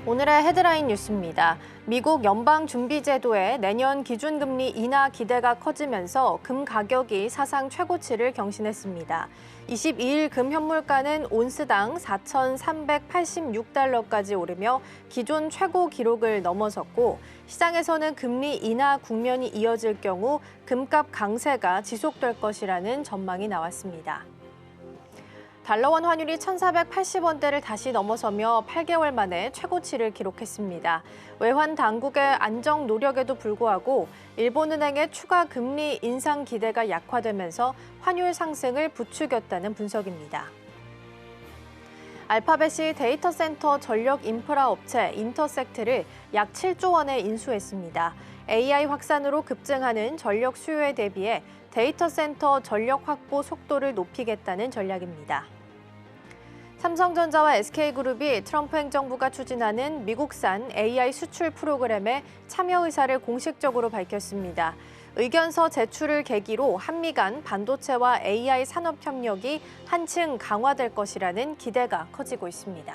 오늘의 헤드라인 뉴스입니다. 미국 연방준비제도의 내년 기준금리 인하 기대가 커지면서 금 가격이 사상 최고치를 경신했습니다. 22일 금 현물가는 온스당 4,386달러까지 오르며 기존 최고 기록을 넘어섰고, 시장에서는 금리 인하 국면이 이어질 경우 금값 강세가 지속될 것이라는 전망이 나왔습니다. 달러원 환율이 1,480원대를 다시 넘어서며 8개월 만에 최고치를 기록했습니다. 외환 당국의 안정 노력에도 불구하고 일본은행의 추가 금리 인상 기대가 약화되면서 환율 상승을 부추겼다는 분석입니다. 알파벳이 데이터 센터 전력 인프라 업체 인터섹트를 약 7조 원에 인수했습니다. AI 확산으로 급증하는 전력 수요에 대비해 데이터 센터 전력 확보 속도를 높이겠다는 전략입니다. 삼성전자와 SK그룹이 트럼프 행정부가 추진하는 미국산 AI 수출 프로그램에 참여 의사를 공식적으로 밝혔습니다. 의견서 제출을 계기로 한미 간 반도체와 AI 산업 협력이 한층 강화될 것이라는 기대가 커지고 있습니다.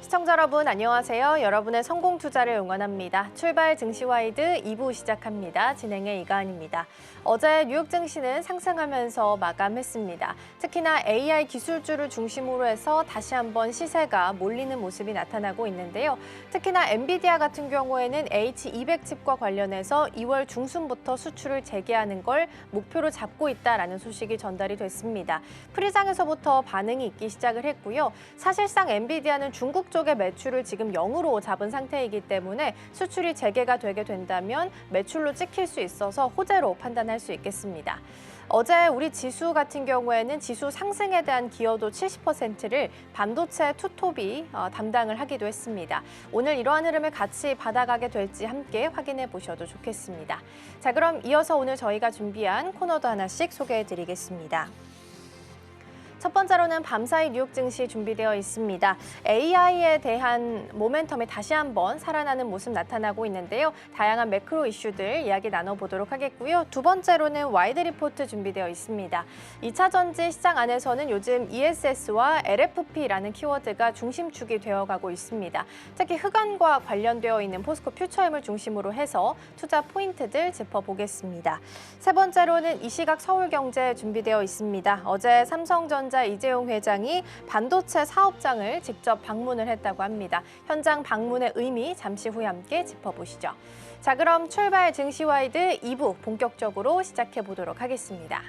시청자 여러분 안녕하세요. 여러분의 성공 투자를 응원합니다. 출발 증시와이드 2부 시작합니다. 진행의 이가은입니다. 어제 뉴욕 증시는 상승하면서 마감했습니다. 특히나 AI 기술주를 중심으로 해서 다시 한번 시세가 몰리는 모습이 나타나고 있는데요. 특히나 엔비디아 같은 경우에는 H200 칩과 관련해서 2월 중순부터 수출을 재개하는 걸 목표로 잡고 있다라는 소식이 전달이 됐습니다. 프리장에서부터 반응이 있기 시작을 했고요. 사실상 엔비디아는 중국 쪽의 매출을 지금 0으로 잡은 상태이기 때문에 수출이 재개가 되게 된다면 매출로 찍힐 수 있어서 호재로 판단할 수 있겠습니다. 어제 우리 지수 같은 경우에는 지수 상승에 대한 기여도 70%를 반도체 투톱이 담당을 하기도 했습니다. 오늘 이러한 흐름을 같이 받아가게 될지 함께 확인해 보셔도 좋겠습니다. 자, 그럼 이어서 오늘 저희가 준비한 코너도 하나씩 소개해 드리겠습니다. 첫 번째로는 밤사이 뉴욕 증시 준비되어 있습니다. AI에 대한 모멘텀이 다시 한번 살아나는 모습 나타나고 있는데요. 다양한 매크로 이슈들 이야기 나눠보도록 하겠고요. 두 번째로는 와이드 리포트 준비되어 있습니다. 2차 전지 시장 안에서는 요즘 ESS와 LFP라는 키워드가 중심축이 되어가고 있습니다. 특히 흑연과 관련되어 있는 포스코 퓨처엠을 중심으로 해서 투자 포인트들 짚어보겠습니다. 세 번째로는 이 시각 서울경제 준비되어 있습니다. 어제 삼성전자 이재용 회장이 반도체 사업장을 직접 방문을 했다고 합니다. 현장 방문의 의미 잠시 후에 함께 짚어보시죠. 자, 그럼 출발 증시와이드 2부 본격적으로 시작해 보도록 하겠습니다.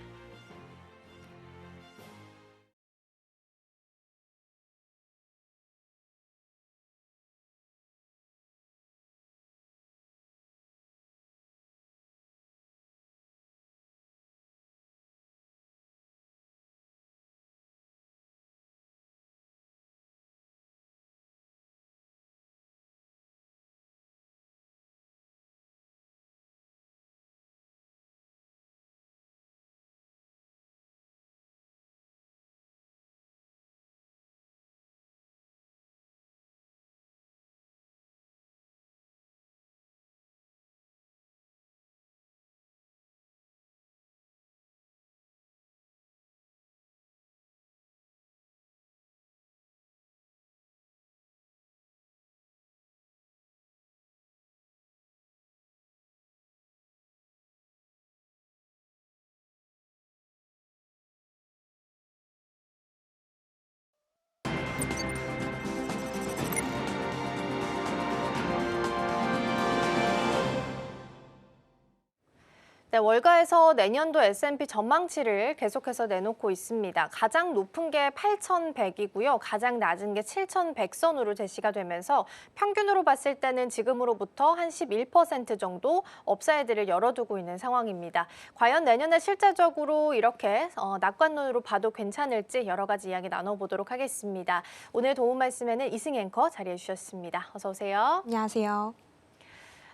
네, 월가에서 내년도 S&P 전망치를 계속해서 내놓고 있습니다. 가장 높은 게 8,100이고요. 가장 낮은 게 7,100선으로 제시가 되면서 평균으로 봤을 때는 지금으로부터 한 11% 정도 업사이드를 열어두고 있는 상황입니다. 과연 내년에 실제적으로 이렇게 낙관론으로 봐도 괜찮을지 여러 가지 이야기 나눠보도록 하겠습니다. 오늘 도움 말씀에는 이승 앵커 자리해 주셨습니다. 어서 오세요. 안녕하세요.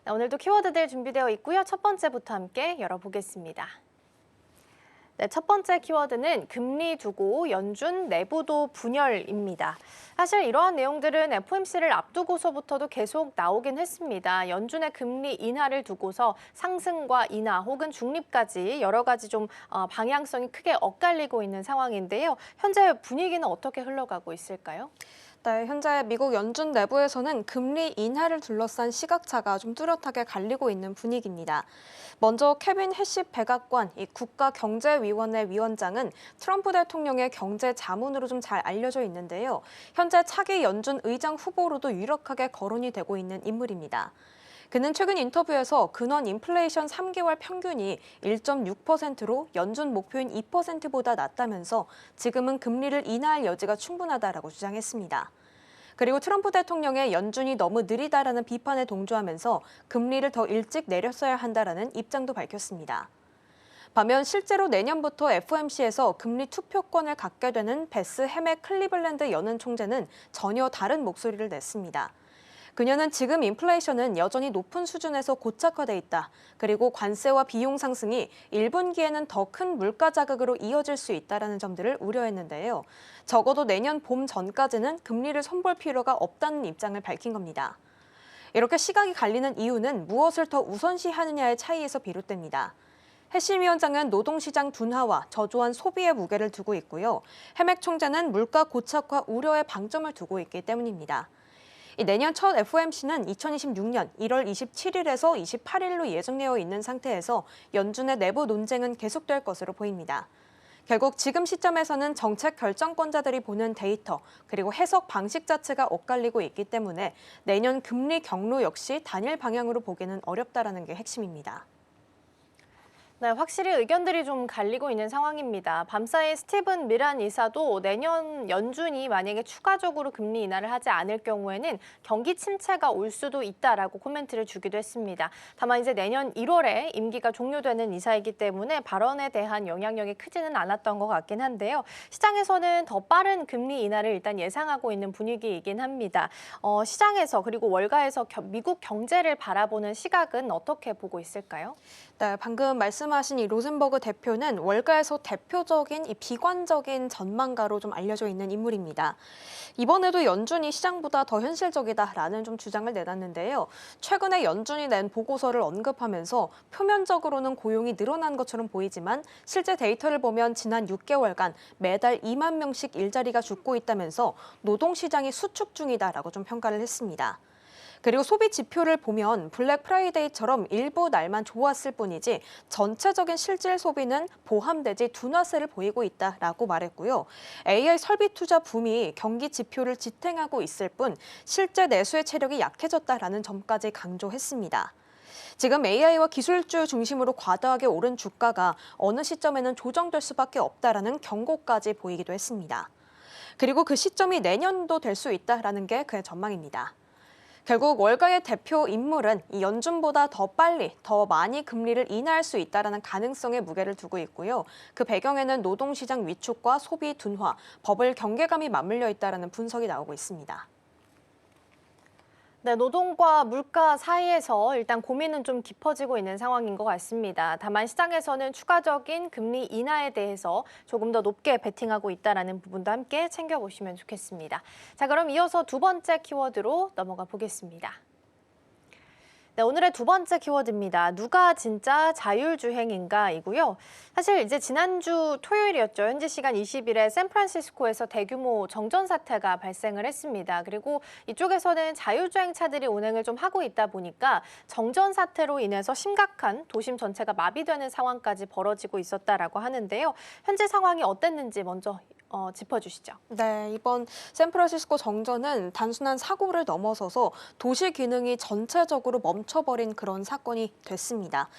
오늘도 키워드들 준비되어 있고요. 첫 번째부터 함께 열어보겠습니다. 네, 첫 번째 키워드는 금리 두고 연준 내부도 분열입니다. 사실 이러한 내용들은 FOMC를 앞두고서부터도 계속 나오긴 했습니다. 연준의 금리 인하를 두고서 상승과 인하 혹은 중립까지 여러 가지 좀 방향성이 크게 엇갈리고 있는 상황인데요. 현재 분위기는 어떻게 흘러가고 있을까요? 네, 현재 미국 연준 내부에서는 금리 인하를 둘러싼 시각차가 좀 뚜렷하게 갈리고 있는 분위기입니다. 먼저 케빈 해시 백악관 국가경제위원회 위원장은 트럼프 대통령의 경제 자문으로 좀 잘 알려져 있는데요. 현재 차기 연준 의장 후보로도 유력하게 거론이 되고 있는 인물입니다. 그는 최근 인터뷰에서 근원 인플레이션 3개월 평균이 1.6%로 연준 목표인 2%보다 낮다면서 지금은 금리를 인하할 여지가 충분하다라고 주장했습니다. 그리고 트럼프 대통령의 연준이 너무 느리다라는 비판에 동조하면서 금리를 더 일찍 내렸어야 한다라는 입장도 밝혔습니다. 반면 실제로 내년부터 FOMC에서 금리 투표권을 갖게 되는 베스 해맥 클리블랜드 연은 총재는 전혀 다른 목소리를 냈습니다. 그녀는 지금 인플레이션은 여전히 높은 수준에서 고착화돼 있다. 그리고 관세와 비용 상승이 1분기에는 더 큰 물가 자극으로 이어질 수 있다는 점들을 우려했는데요. 적어도 내년 봄 전까지는 금리를 손볼 필요가 없다는 입장을 밝힌 겁니다. 이렇게 시각이 갈리는 이유는 무엇을 더 우선시하느냐의 차이에서 비롯됩니다. 해시 위원장은 노동시장 둔화와 저조한 소비의 무게를 두고 있고요. 해맥 총재는 물가 고착화 우려에 방점을 두고 있기 때문입니다. 내년 첫 FOMC는 2026년 1월 27일에서 28일로 예정되어 있는 상태에서 연준의 내부 논쟁은 계속될 것으로 보입니다. 결국 지금 시점에서는 정책 결정권자들이 보는 데이터 그리고 해석 방식 자체가 엇갈리고 있기 때문에 내년 금리 경로 역시 단일 방향으로 보기는 어렵다라는 게 핵심입니다. 네, 확실히 의견들이 좀 갈리고 있는 상황입니다. 밤사이 스티븐 미란 이사도 내년 연준이 만약에 추가적으로 금리 인하를 하지 않을 경우에는 경기 침체가 올 수도 있다라고 코멘트를 주기도 했습니다. 다만 이제 내년 1월에 임기가 종료되는 이사이기 때문에 발언에 대한 영향력이 크지는 않았던 것 같긴 한데요. 시장에서는 더 빠른 금리 인하를 일단 예상하고 있는 분위기이긴 합니다. 시장에서 그리고 월가에서 미국 경제를 바라보는 시각은 어떻게 보고 있을까요? 네, 방금 말씀하신 이 로젠버그 대표는 월가에서 대표적인 이 비관적인 전망가로 좀 알려져 있는 인물입니다. 이번에도 연준이 시장보다 더 현실적이다라는 좀 주장을 내놨는데요. 최근에 연준이 낸 보고서를 언급하면서 표면적으로는 고용이 늘어난 것처럼 보이지만 실제 데이터를 보면 지난 6개월간 매달 2만 명씩 일자리가 죽고 있다면서 노동시장이 수축 중이다라고 좀 평가를 했습니다. 그리고 소비 지표를 보면 블랙 프라이데이처럼 일부 날만 좋았을 뿐이지 전체적인 실질 소비는 보함되지 둔화세를 보이고 있다라고 말했고요. AI 설비 투자 붐이 경기 지표를 지탱하고 있을 뿐 실제 내수의 체력이 약해졌다라는 점까지 강조했습니다. 지금 AI와 기술주 중심으로 과다하게 오른 주가가 어느 시점에는 조정될 수밖에 없다라는 경고까지 보이기도 했습니다. 그리고 그 시점이 내년도 될 수 있다라는 게 그의 전망입니다. 결국 월가의 대표 인물은 이 연준보다 더 빨리, 더 많이 금리를 인하할 수 있다는 가능성에 무게를 두고 있고요. 그 배경에는 노동시장 위축과 소비 둔화, 버블 경계감이 맞물려 있다는 분석이 나오고 있습니다. 네, 노동과 물가 사이에서 일단 고민은 좀 깊어지고 있는 상황인 것 같습니다. 다만 시장에서는 추가적인 금리 인하에 대해서 조금 더 높게 베팅하고 있다는 부분도 함께 챙겨보시면 좋겠습니다. 자, 그럼 이어서 두 번째 키워드로 넘어가 보겠습니다. 네, 오늘의 두 번째 키워드입니다. 누가 진짜 자율주행인가이고요. 사실 이제 지난주 토요일이었죠. 현지 시간 20일에 샌프란시스코에서 대규모 정전 사태가 발생을 했습니다. 그리고 이쪽에서는 자율주행 차들이 운행을 좀 하고 있다 보니까 정전 사태로 인해서 심각한 도심 전체가 마비되는 상황까지 벌어지고 있었다라고 하는데요. 현재 상황이 어땠는지 먼저 짚어주시죠. 네, 이번 샌프란시스코 정전은 단순한 사고를 넘어서서 도시 기능이 전체적으로 멈춰버린 그런 사건이 됐습니다.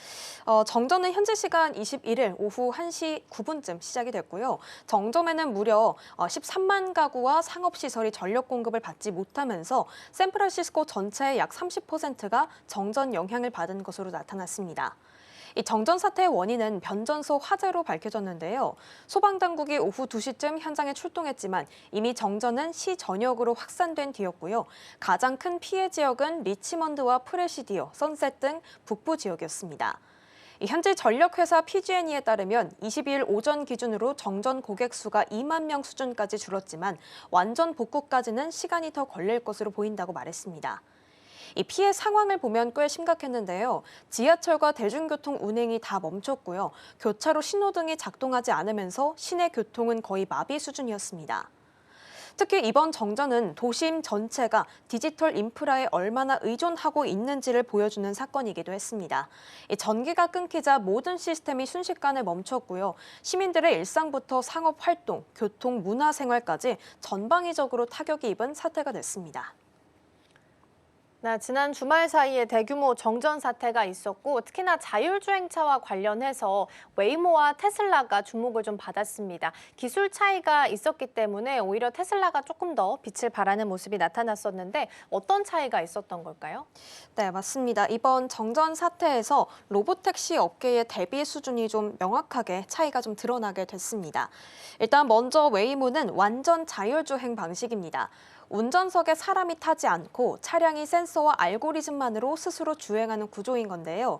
정전은 현지 시간 21일 오후 1시 9분쯤 시작이 됐고요. 정점에는 무려 13만 가구와 상업시설이 전력 공급을 받지 못하면서 샌프란시스코 전체의 약 30%가 정전 영향을 받은 것으로 나타났습니다. 이 정전 사태의 원인은 변전소 화재로 밝혀졌는데요. 소방당국이 오후 2시쯤 현장에 출동했지만 이미 정전은 시 전역으로 확산된 뒤였고요. 가장 큰 피해 지역은 리치먼드와 프레시디오, 선셋 등 북부 지역이었습니다. 현지 전력회사 PG&E에 따르면 22일 오전 기준으로 정전 고객 수가 2만 명 수준까지 줄었지만 완전 복구까지는 시간이 더 걸릴 것으로 보인다고 말했습니다. 이 피해 상황을 보면 꽤 심각했는데요. 지하철과 대중교통 운행이 다 멈췄고요. 교차로 신호등이 작동하지 않으면서 시내 교통은 거의 마비 수준이었습니다. 특히 이번 정전은 도심 전체가 디지털 인프라에 얼마나 의존하고 있는지를 보여주는 사건이기도 했습니다. 이 전기가 끊기자 모든 시스템이 순식간에 멈췄고요. 시민들의 일상부터 상업 활동, 교통, 문화 생활까지 전방위적으로 타격이 입은 사태가 됐습니다. 지난 주말 사이에 대규모 정전 사태가 있었고 특히나 자율주행차와 관련해서 웨이모와 테슬라가 주목을 좀 받았습니다. 기술 차이가 있었기 때문에 오히려 테슬라가 조금 더 빛을 발하는 모습이 나타났었는데 어떤 차이가 있었던 걸까요? 네, 맞습니다. 이번 정전 사태에서 로보택시 업계의 대비 수준이 좀 명확하게 차이가 좀 드러나게 됐습니다. 일단 먼저 웨이모는 완전 자율주행 방식입니다. 운전석에 사람이 타지 않고 차량이 센서와 알고리즘만으로 스스로 주행하는 구조인 건데요.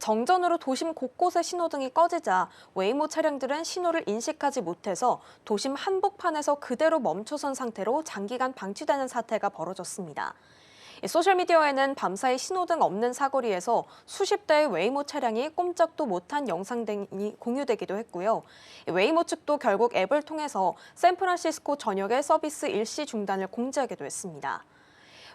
정전으로 도심 곳곳에 신호등이 꺼지자 웨이모 차량들은 신호를 인식하지 못해서 도심 한복판에서 그대로 멈춰선 상태로 장기간 방치되는 사태가 벌어졌습니다. 소셜미디어에는 밤사이 신호등 없는 사거리에서 수십 대의 웨이모 차량이 꼼짝도 못한 영상 등이 공유되기도 했고요. 웨이모 측도 결국 앱을 통해서 샌프란시스코 전역의 서비스 일시 중단을 공지하기도 했습니다.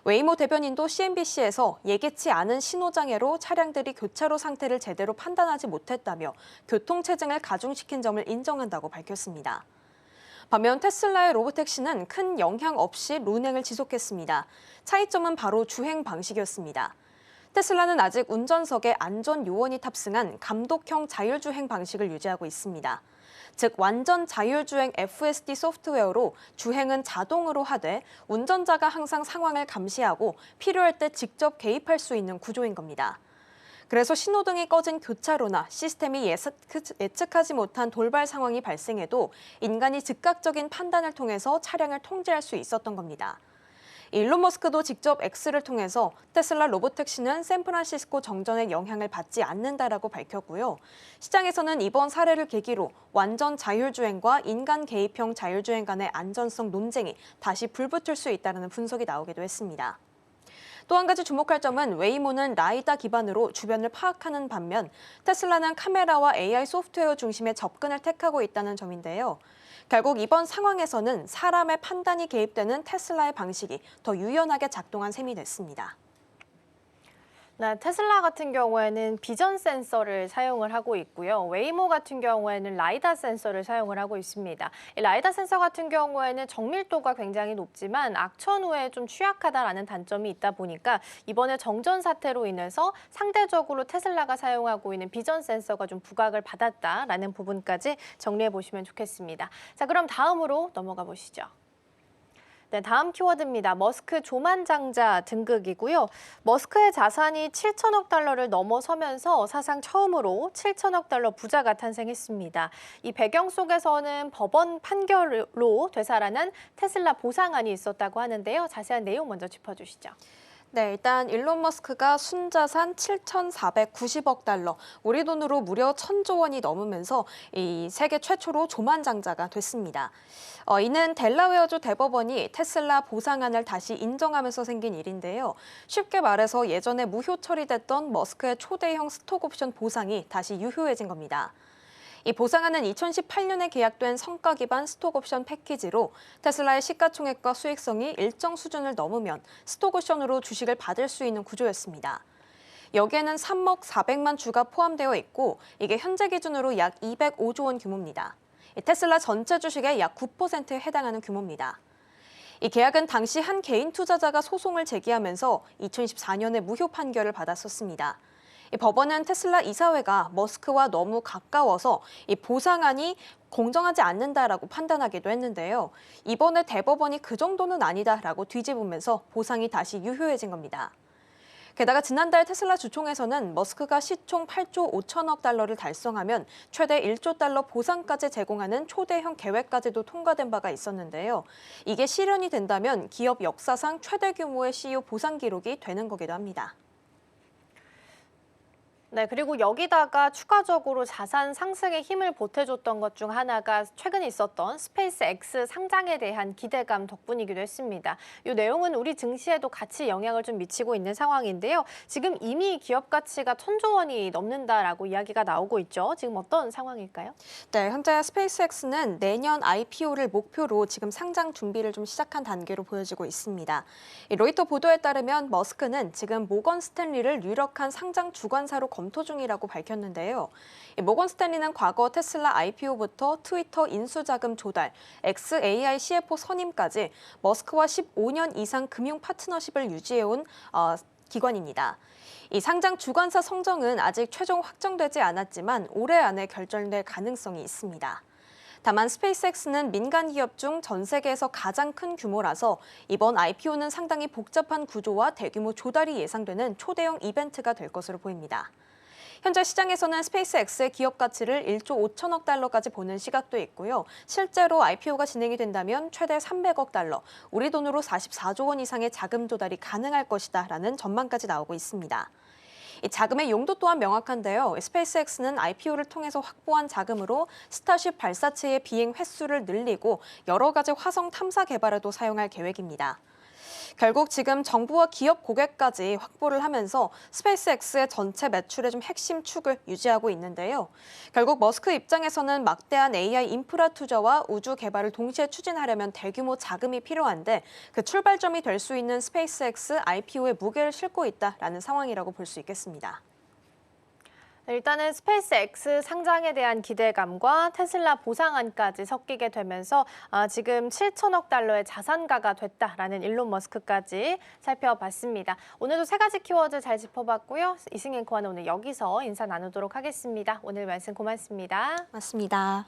웨이모 대변인도 CNBC에서 예기치 않은 신호장애로 차량들이 교차로 상태를 제대로 판단하지 못했다며 교통체증을 가중시킨 점을 인정한다고 밝혔습니다. 반면 테슬라의 로보택시는 큰 영향 없이 운행을 지속했습니다. 차이점은 바로 주행 방식이었습니다. 테슬라는 아직 운전석에 안전 요원이 탑승한 감독형 자율주행 방식을 유지하고 있습니다. 즉 완전 자율주행 FSD 소프트웨어로 주행은 자동으로 하되 운전자가 항상 상황을 감시하고 필요할 때 직접 개입할 수 있는 구조인 겁니다. 그래서 신호등이 꺼진 교차로나 시스템이 예측하지 못한 돌발 상황이 발생해도 인간이 즉각적인 판단을 통해서 차량을 통제할 수 있었던 겁니다. 일론 머스크도 직접 X를 통해서 테슬라 로보택시는 샌프란시스코 정전의 영향을 받지 않는다라고 밝혔고요. 시장에서는 이번 사례를 계기로 완전 자율주행과 인간 개입형 자율주행 간의 안전성 논쟁이 다시 불붙을 수 있다는 분석이 나오기도 했습니다. 또 한 가지 주목할 점은 웨이모는 라이다 기반으로 주변을 파악하는 반면 테슬라는 카메라와 AI 소프트웨어 중심의 접근을 택하고 있다는 점인데요. 결국 이번 상황에서는 사람의 판단이 개입되는 테슬라의 방식이 더 유연하게 작동한 셈이 됐습니다. 테슬라 같은 경우에는 비전 센서를 사용을 하고 있고요. 웨이모 같은 경우에는 라이다 센서를 사용을 하고 있습니다. 이 라이다 센서 같은 경우에는 정밀도가 굉장히 높지만 악천 후에 좀 취약하다라는 단점이 있다 보니까 이번에 정전 사태로 인해서 상대적으로 테슬라가 사용하고 있는 비전 센서가 좀 부각을 받았다라는 부분까지 정리해 보시면 좋겠습니다. 자, 그럼 다음으로 넘어가 보시죠. 네, 다음 키워드입니다. 머스크 조만장자 등극이고요. 머스크의 자산이 7천억 달러를 넘어서면서 사상 처음으로 7천억 달러 부자가 탄생했습니다. 이 배경 속에서는 법원 판결로 되살아난 테슬라 보상안이 있었다고 하는데요. 자세한 내용 먼저 짚어주시죠. 네, 일단 일론 머스크가 순자산 7,490억 달러, 우리 돈으로 무려 1,000조 원이 넘으면서 이 세계 최초로 조만장자가 됐습니다. 이는 델라웨어주 대법원이 테슬라 보상안을 다시 인정하면서 생긴 일인데요. 쉽게 말해서 예전에 무효 처리됐던 머스크의 초대형 스톡옵션 보상이 다시 유효해진 겁니다. 이 보상안은 2018년에 계약된 성과 기반 스톡옵션 패키지로 테슬라의 시가총액과 수익성이 일정 수준을 넘으면 스톡옵션으로 주식을 받을 수 있는 구조였습니다. 여기에는 3억 400만 주가 포함되어 있고 이게 현재 기준으로 약 205조 원 규모입니다. 테슬라 전체 주식의 약 9%에 해당하는 규모입니다. 이 계약은 당시 한 개인 투자자가 소송을 제기하면서 2014년에 무효 판결을 받았었습니다. 이 법원은 테슬라 이사회가 머스크와 너무 가까워서 이 보상안이 공정하지 않는다라고 판단하기도 했는데요. 이번에 대법원이 그 정도는 아니다라고 뒤집으면서 보상이 다시 유효해진 겁니다. 게다가 지난달 테슬라 주총에서는 머스크가 시총 8조 5천억 달러를 달성하면 최대 1조 달러 보상까지 제공하는 초대형 계획까지도 통과된 바가 있었는데요. 이게 실현이 된다면 기업 역사상 최대 규모의 CEO 보상 기록이 되는 거기도 합니다. 네, 그리고 여기다가 추가적으로 자산 상승에 힘을 보태줬던 것 중 하나가 최근에 있었던 스페이스 X 상장에 대한 기대감 덕분이기도 했습니다. 이 내용은 우리 증시에도 같이 영향을 좀 미치고 있는 상황인데요. 지금 이미 기업 가치가 1,000조 원이 넘는다라고 이야기가 나오고 있죠. 지금 어떤 상황일까요? 네, 현재 스페이스X는 내년 IPO를 목표로 지금 상장 준비를 좀 시작한 단계로 보여지고 있습니다. 이 로이터 보도에 따르면 머스크는 지금 모건 스탠리를 유력한 상장 주관사로 검토 중이라고 밝혔는데요. 이 모건 스탠리는 과거 테슬라 IPO부터 트위터 인수자금 조달, XAI CFO 선임까지 머스크와 15년 이상 금융 파트너십을 유지해온 기관입니다. 이 상장 주관사 성정은 아직 최종 확정되지 않았지만 올해 안에 결정될 가능성이 있습니다. 다만 스페이스X는 민간 기업 중 전 세계에서 가장 큰 규모라서 이번 IPO는 상당히 복잡한 구조와 대규모 조달이 예상되는 초대형 이벤트가 될 것으로 보입니다. 현재 시장에서는 스페이스X의 기업 가치를 1조 5천억 달러까지 보는 시각도 있고요. 실제로 IPO가 진행이 된다면 최대 300억 달러, 우리 돈으로 44조 원 이상의 자금 조달이 가능할 것이다라는 전망까지 나오고 있습니다. 이 자금의 용도 또한 명확한데요. 스페이스X는 IPO를 통해서 확보한 자금으로 스타쉽 발사체의 비행 횟수를 늘리고 여러 가지 화성 탐사 개발에도 사용할 계획입니다. 결국 지금 정부와 기업 고객까지 확보를 하면서 스페이스X의 전체 매출의 좀 핵심 축을 유지하고 있는데요. 결국 머스크 입장에서는 막대한 AI 인프라 투자와 우주 개발을 동시에 추진하려면 대규모 자금이 필요한데 그 출발점이 될 수 있는 스페이스X IPO에 무게를 싣고 있다라는 상황이라고 볼 수 있겠습니다. 네, 일단은 스페이스 X 상장에 대한 기대감과 테슬라 보상안까지 섞이게 되면서 지금 7천억 달러의 자산가가 됐다라는 일론 머스크까지 살펴봤습니다. 오늘도 세 가지 키워드 잘 짚어봤고요. 이승 앵커와는 오늘 여기서 인사 나누도록 하겠습니다. 오늘 말씀 고맙습니다. 맞습니다.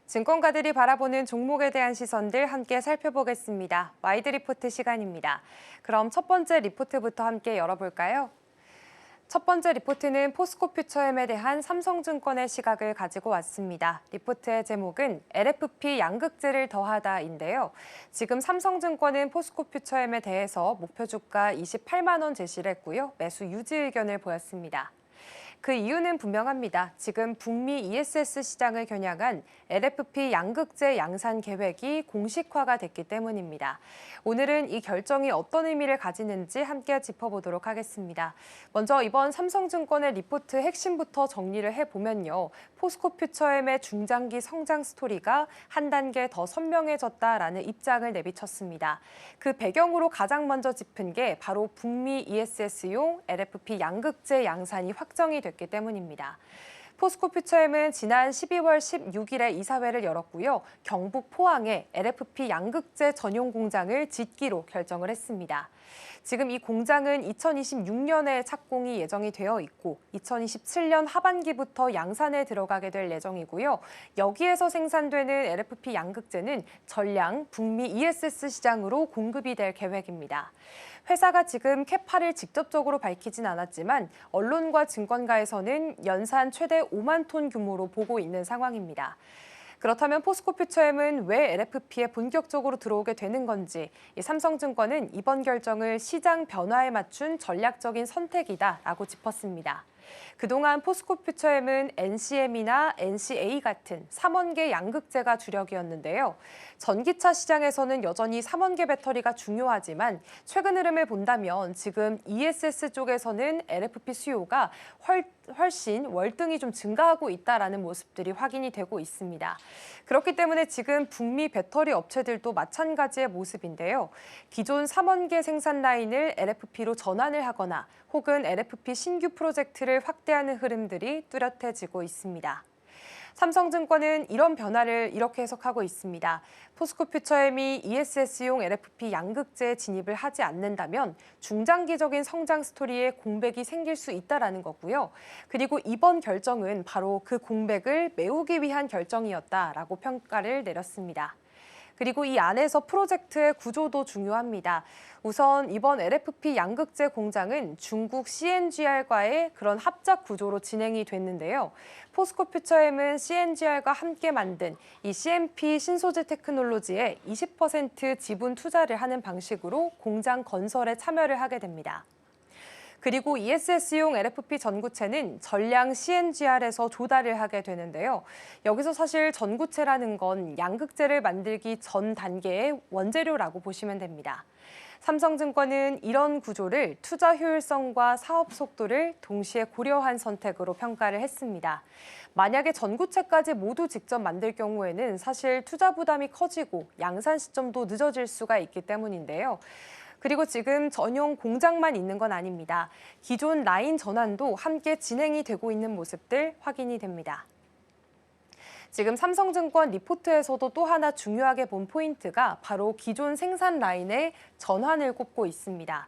증권가들이 바라보는 종목에 대한 시선들 함께 살펴보겠습니다. 와이드 리포트 시간입니다. 그럼 첫 번째 리포트부터 함께 열어볼까요? 첫 번째 리포트는 포스코퓨처엠에 대한 삼성증권의 시각을 가지고 왔습니다. 리포트의 제목은 LFP 양극재를 더하다인데요. 지금 삼성증권은 포스코퓨처엠에 대해서 목표 주가 28만 원 제시를 했고요. 매수 유지 의견을 보였습니다. 그 이유는 분명합니다. 지금 북미 ESS 시장을 겨냥한 LFP 양극재 양산 계획이 공식화가 됐기 때문입니다. 오늘은 이 결정이 어떤 의미를 가지는지 함께 짚어보도록 하겠습니다. 먼저 이번 삼성증권의 리포트 핵심부터 정리를 해보면요. 포스코퓨처엠의 중장기 성장 스토리가 한 단계 더 선명해졌다라는 입장을 내비쳤습니다. 그 배경으로 가장 먼저 짚은 게 바로 북미 ESS용 LFP 양극재 양산이 확정이 됐기 때문입니다. 포스코퓨처엠은 지난 12월 16일에 이사회를 열었고요. 경북 포항에 LFP 양극재 전용 공장을 짓기로 결정을 했습니다. 지금 이 공장은 2026년에 착공이 예정이 되어 있고 2027년 하반기부터 양산에 들어가게 될 예정이고요. 여기에서 생산되는 LFP 양극재는 전량 북미 ESS 시장으로 공급이 될 계획입니다. 회사가 지금 캐파를 직접적으로 밝히진 않았지만 언론과 증권가에서는 연산 최대 5만 톤 규모로 보고 있는 상황입니다. 그렇다면 포스코퓨처엠은 왜 LFP에 본격적으로 들어오게 되는 건지, 삼성증권은 이번 결정을 시장 변화에 맞춘 전략적인 선택이다라고 짚었습니다. 그동안 포스코퓨처엠은 NCM이나 NCA 같은 3원계 양극재가 주력이었는데요. 전기차 시장에서는 여전히 3원계 배터리가 중요하지만 최근 흐름을 본다면 지금 ESS 쪽에서는 LFP 수요가 훨씬 월등히 좀 증가하고 있다라는 모습들이 확인이 되고 있습니다. 그렇기 때문에 지금 북미 배터리 업체들도 마찬가지의 모습인데요. 기존 3원계 생산 라인을 LFP로 전환을 하거나 혹은 LFP 신규 프로젝트를 확대하는 흐름들이 뚜렷해지고 있습니다. 삼성증권은 이런 변화를 이렇게 해석하고 있습니다. 포스코퓨처엠이 ESS용 LFP 양극재에 진입을 하지 않는다면 중장기적인 성장 스토리에 공백이 생길 수 있다는 거고요. 그리고 이번 결정은 바로 그 공백을 메우기 위한 결정이었다라고 평가를 내렸습니다. 그리고 이 안에서 프로젝트의 구조도 중요합니다. 우선 이번 LFP 양극재 공장은 중국 CNGR과의 그런 합작 구조로 진행이 됐는데요. 포스코퓨처엠은 CNGR과 함께 만든 이 CMP 신소재 테크놀로지에 20% 지분 투자를 하는 방식으로 공장 건설에 참여를 하게 됩니다. 그리고 ESS용 LFP 전구체는 전량 CNGR에서 조달을 하게 되는데요. 여기서 사실 전구체라는 건 양극재를 만들기 전 단계의 원재료라고 보시면 됩니다. 삼성증권은 이런 구조를 투자 효율성과 사업 속도를 동시에 고려한 선택으로 평가를 했습니다. 만약에 전구체까지 모두 직접 만들 경우에는 사실 투자 부담이 커지고 양산 시점도 늦어질 수가 있기 때문인데요. 그리고 지금 전용 공장만 있는 건 아닙니다. 기존 라인 전환도 함께 진행이 되고 있는 모습들 확인이 됩니다. 지금 삼성증권 리포트에서도 또 하나 중요하게 본 포인트가 바로 기존 생산 라인의 전환을 꼽고 있습니다.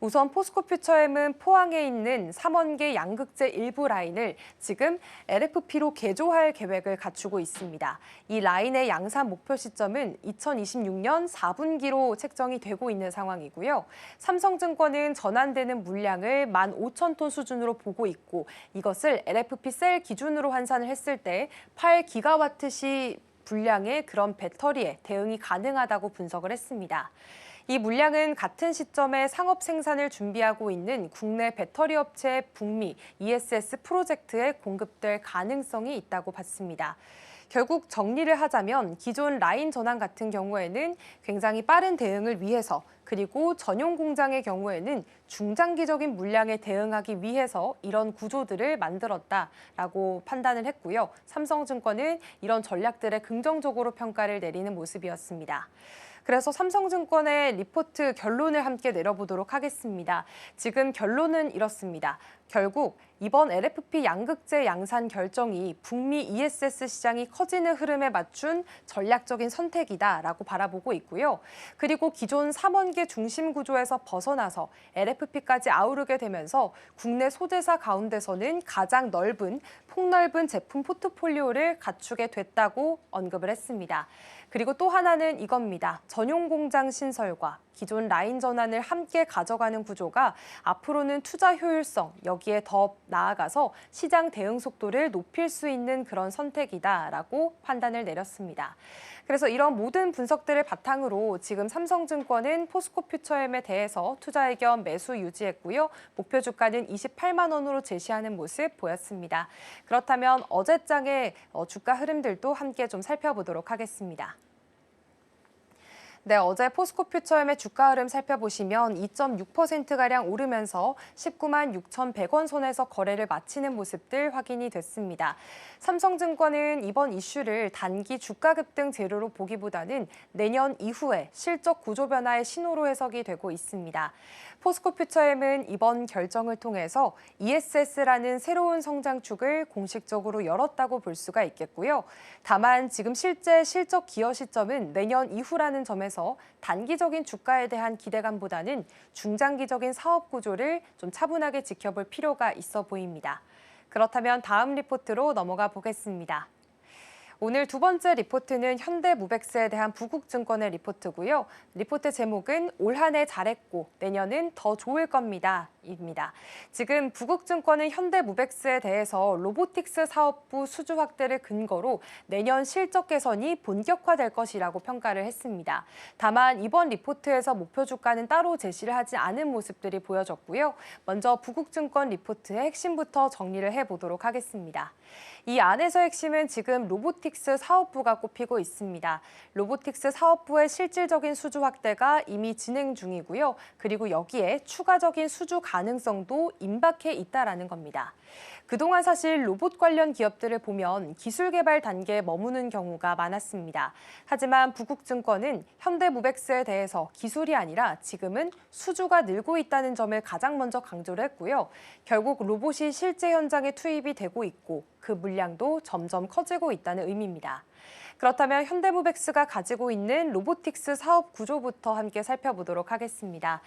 우선 포스코퓨처엠은 포항에 있는 3원계 양극재 일부 라인을 지금 LFP로 개조할 계획을 갖추고 있습니다. 이 라인의 양산 목표 시점은 2026년 4분기로 책정이 되고 있는 상황이고요. 삼성증권은 전환되는 물량을 15,000톤 수준으로 보고 있고 이것을 LFP 셀 기준으로 환산을 했을 때 8기가와트시 분량의 그런 배터리에 대응이 가능하다고 분석을 했습니다. 이 물량은 같은 시점에 상업 생산을 준비하고 있는 국내 배터리 업체 북미 ESS 프로젝트에 공급될 가능성이 있다고 봤습니다. 결국 정리를 하자면 기존 라인 전환 같은 경우에는 굉장히 빠른 대응을 위해서 그리고 전용 공장의 경우에는 중장기적인 물량에 대응하기 위해서 이런 구조들을 만들었다라고 판단을 했고요. 삼성증권은 이런 전략들에 긍정적으로 평가를 내리는 모습이었습니다. 그래서 삼성증권의 리포트 결론을 함께 내려보도록 하겠습니다. 지금 결론은 이렇습니다. 결국 이번 LFP 양극재 양산 결정이 북미 ESS 시장이 커지는 흐름에 맞춘 전략적인 선택이다라고 바라보고 있고요. 그리고 기존 3원계 중심 구조에서 벗어나서 LFP까지 아우르게 되면서 국내 소재사 가운데서는 가장 폭넓은 제품 포트폴리오를 갖추게 됐다고 언급을 했습니다. 그리고 또 하나는 이겁니다. 전용 공장 신설과 기존 라인 전환을 함께 가져가는 구조가 앞으로는 투자 효율성, 여기에 더 나아가서 시장 대응 속도를 높일 수 있는 그런 선택이다라고 판단을 내렸습니다. 그래서 이런 모든 분석들을 바탕으로 지금 삼성증권은 포스코퓨처엠에 대해서 투자 의견 매수 유지했고요. 목표 주가는 28만 원으로 제시하는 모습 보였습니다. 그렇다면 어제장의 주가 흐름들도 함께 좀 살펴보도록 하겠습니다. 네, 어제 포스코퓨처엠의 주가 흐름 살펴보시면 2.6%가량 오르면서 19만 6,100원 선에서 거래를 마치는 모습들 확인이 됐습니다. 삼성증권은 이번 이슈를 단기 주가 급등 재료로 보기보다는 내년 이후에 실적 구조 변화의 신호로 해석이 되고 있습니다. 포스코퓨처엠은 이번 결정을 통해서 ESS라는 새로운 성장축을 공식적으로 열었다고 볼 수가 있겠고요. 다만 지금 실제 실적 기여 시점은 내년 이후라는 점에서 단기적인 주가에 대한 기대감보다는 중장기적인 사업 구조를 좀 차분하게 지켜볼 필요가 있어 보입니다. 그렇다면 다음 리포트로 넘어가 보겠습니다. 오늘 두 번째 리포트는 현대무백스에 대한 부국증권의 리포트고요. 리포트 제목은 올 한 해 잘했고 내년은 더 좋을 겁니다. 입니다. 지금 부국증권은 현대무백스에 대해서 로보틱스 사업부 수주 확대를 근거로 내년 실적 개선이 본격화될 것이라고 평가를 했습니다. 다만 이번 리포트에서 목표 주가는 따로 제시를 하지 않은 모습들이 보여졌고요. 먼저 부국증권 리포트의 핵심부터 정리를 해보도록 하겠습니다. 이 안에서 핵심은 지금 로보틱스 사업부가 꼽히고 있습니다. 로보틱스 사업부의 실질적인 수주 확대가 이미 진행 중이고요. 그리고 여기에 추가적인 수주 가능성도 임박해 있다라는 겁니다. 그동안 사실 로봇 관련 기업들을 보면 기술 개발 단계에 머무는 경우가 많았습니다. 하지만 부국증권은 현대무백스에 대해서 기술이 아니라 지금은 수주가 늘고 있다는 점을 가장 먼저 강조를 했고요. 결국 로봇이 실제 현장에 투입이 되고 있고 그 물량도 점점 커지고 있다는 의미입니다. 그렇다면 현대무백스가 가지고 있는 로보틱스 사업 구조부터 함께 살펴보도록 하겠습니다.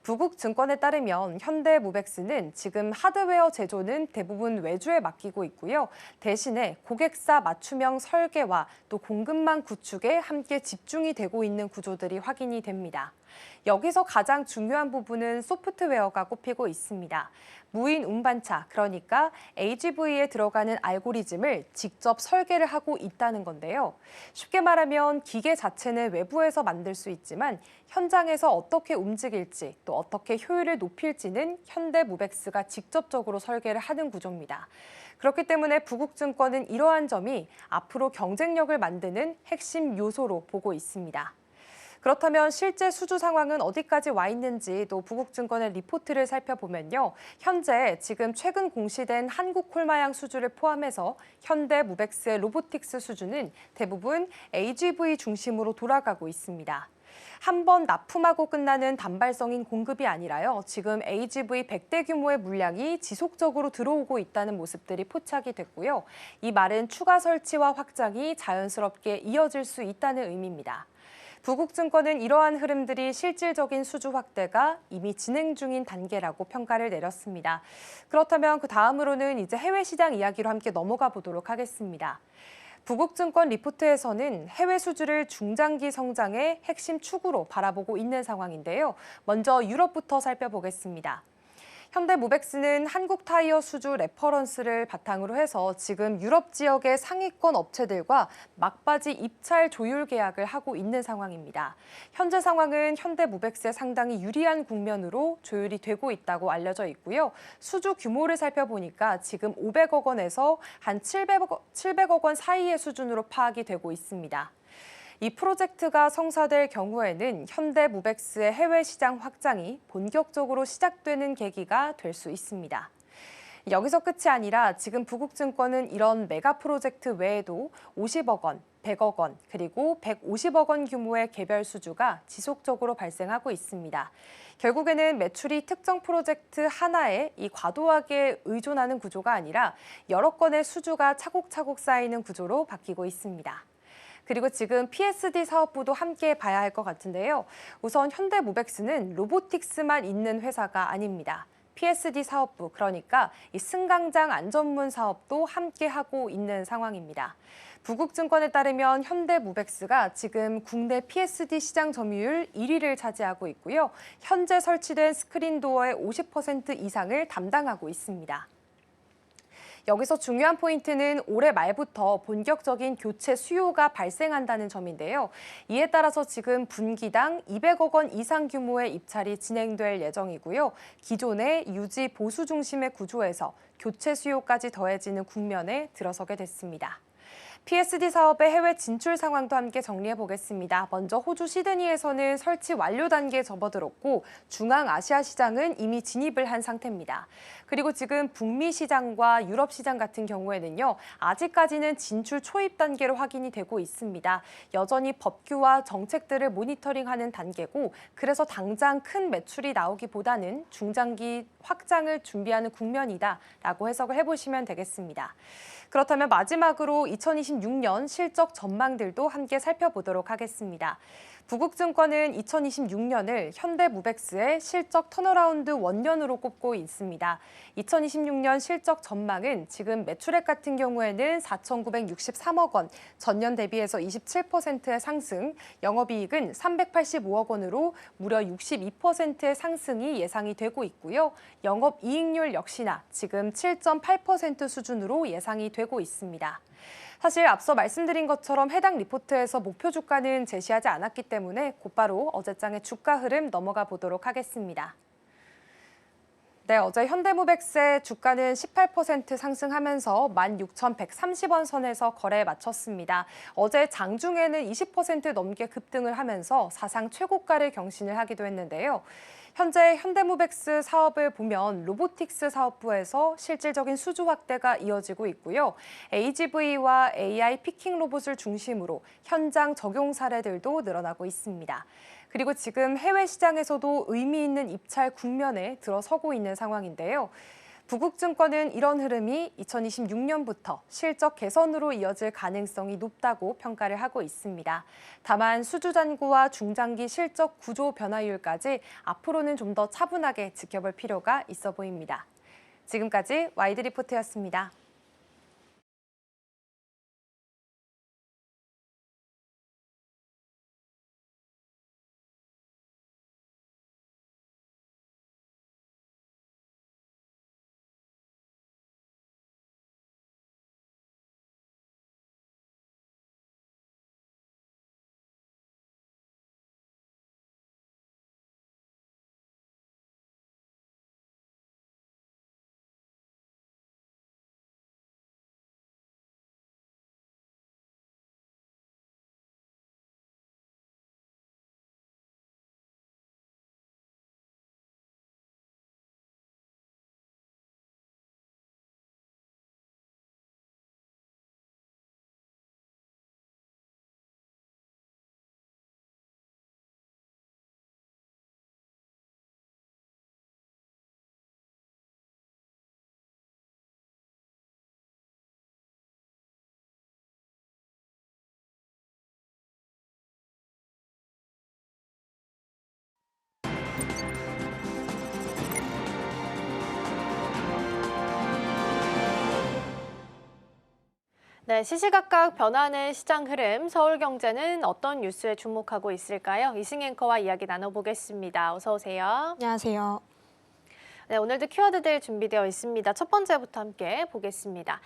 부국증권에 따르면 현대무백스는 지금 하드웨어 제조는 대부분 외주에 맡기고 있고요. 대신에 고객사 맞춤형 설계와 또 공급망 구축에 함께 집중이 되고 있는 구조들이 확인이 됩니다. 여기서 가장 중요한 부분은 소프트웨어가 꼽히고 있습니다. 무인 운반차, 그러니까 AGV에 들어가는 알고리즘을 직접 설계를 하고 있다는 건데요. 쉽게 말하면 기계 자체는 외부에서 만들 수 있지만 현장에서 어떻게 움직일지 또 어떻게 효율을 높일지는 현대무백스가 직접적으로 설계를 하는 구조입니다. 그렇기 때문에 부국증권은 이러한 점이 앞으로 경쟁력을 만드는 핵심 요소로 보고 있습니다. 그렇다면 실제 수주 상황은 어디까지 와 있는지 또 부국증권의 리포트를 살펴보면요. 현재 지금 최근 공시된 한국콜마양 수주를 포함해서 현대무백스의 로보틱스 수주는 대부분 AGV 중심으로 돌아가고 있습니다. 한 번 납품하고 끝나는 단발성인 공급이 아니라요. 지금 AGV 100대 규모의 물량이 지속적으로 들어오고 있다는 모습들이 포착이 됐고요. 이 말은 추가 설치와 확장이 자연스럽게 이어질 수 있다는 의미입니다. 부국증권은 이러한 흐름들이 실질적인 수주 확대가 이미 진행 중인 단계라고 평가를 내렸습니다. 그렇다면 그 다음으로는 이제 해외 시장 이야기로 함께 넘어가 보도록 하겠습니다. 부국증권 리포트에서는 해외 수주를 중장기 성장의 핵심 축으로 바라보고 있는 상황인데요. 먼저 유럽부터 살펴보겠습니다. 현대무백스는 한국 타이어 수주 레퍼런스를 바탕으로 해서 지금 유럽 지역의 상위권 업체들과 막바지 입찰 조율 계약을 하고 있는 상황입니다. 현재 상황은 현대무백스에 상당히 유리한 국면으로 조율이 되고 있다고 알려져 있고요. 수주 규모를 살펴보니까 지금 500억 원에서 한 700억 원 사이의 수준으로 파악이 되고 있습니다. 이 프로젝트가 성사될 경우에는 현대무백스의 해외 시장 확장이 본격적으로 시작되는 계기가 될 수 있습니다. 여기서 끝이 아니라 지금 부국증권은 이런 메가 프로젝트 외에도 50억 원, 100억 원, 그리고 150억 원 규모의 개별 수주가 지속적으로 발생하고 있습니다. 결국에는 매출이 특정 프로젝트 하나에 이 과도하게 의존하는 구조가 아니라 여러 건의 수주가 차곡차곡 쌓이는 구조로 바뀌고 있습니다. 그리고 지금 PSD 사업부도 함께 봐야 할 것 같은데요. 우선 현대무백스는 로보틱스만 있는 회사가 아닙니다. PSD 사업부, 그러니까 이 승강장 안전문 사업도 함께 하고 있는 상황입니다. 부국증권에 따르면 현대무백스가 지금 국내 PSD 시장 점유율 1위를 차지하고 있고요. 현재 설치된 스크린 도어의 50% 이상을 담당하고 있습니다. 여기서 중요한 포인트는 올해 말부터 본격적인 교체 수요가 발생한다는 점인데요. 이에 따라서 지금 분기당 200억 원 이상 규모의 입찰이 진행될 예정이고요. 기존의 유지 보수 중심의 구조에서 교체 수요까지 더해지는 국면에 들어서게 됐습니다. PSD 사업의 해외 진출 상황도 함께 정리해 보겠습니다. 먼저 호주 시드니에서는 설치 완료 단계에 접어들었고 중앙아시아 시장은 이미 진입을 한 상태입니다. 그리고 지금 북미 시장과 유럽 시장 같은 경우에는요. 아직까지는 진출 초입 단계로 확인이 되고 있습니다. 여전히 법규와 정책들을 모니터링하는 단계고 그래서 당장 큰 매출이 나오기보다는 중장기 확장을 준비하는 국면이다라고 해석을 해보시면 되겠습니다. 그렇다면 마지막으로 2026년 실적 전망들도 함께 살펴보도록 하겠습니다. 부국증권은 2026년을 현대무백스의 실적 턴어라운드 원년으로 꼽고 있습니다. 2026년 실적 전망은 지금 매출액 같은 경우에는 4,963억 원, 전년 대비해서 27%의 상승, 영업이익은 385억 원으로 무려 62%의 상승이 예상이 되고 있고요. 영업이익률 역시나 지금 7.8% 수준으로 예상이 되고 있습니다. 사실 앞서 말씀드린 것처럼 해당 리포트에서 목표 주가는 제시하지 않았기 때문에 곧바로 어제장의 주가 흐름 넘어가 보도록 하겠습니다. 네, 어제 현대무백스의 주가는 18% 상승하면서 16,130원 선에서 거래에 마쳤습니다. 어제 장중에는 20% 넘게 급등을 하면서 사상 최고가를 경신을 하기도 했는데요. 현재 현대무백스 사업을 보면 로보틱스 사업부에서 실질적인 수주 확대가 이어지고 있고요. AGV와 AI 피킹 로봇을 중심으로 현장 적용 사례들도 늘어나고 있습니다. 그리고 지금 해외 시장에서도 의미 있는 입찰 국면에 들어서고 있는 상황인데요. 부국증권은 이런 흐름이 2026년부터 실적 개선으로 이어질 가능성이 높다고 평가를 하고 있습니다. 다만 수주 잔고와 중장기 실적 구조 변화율까지 앞으로는 좀 더 차분하게 지켜볼 필요가 있어 보입니다. 지금까지 와이드 리포트였습니다. 네, 시시각각 변하는 시장 흐름, 서울경제는 어떤 뉴스에 주목하고 있을까요? 이승 앵커와 이야기 나눠보겠습니다. 어서 오세요. 안녕하세요. 네, 오늘도 키워드들 준비되어 있습니다. 첫 번째부터 함께 보겠습니다.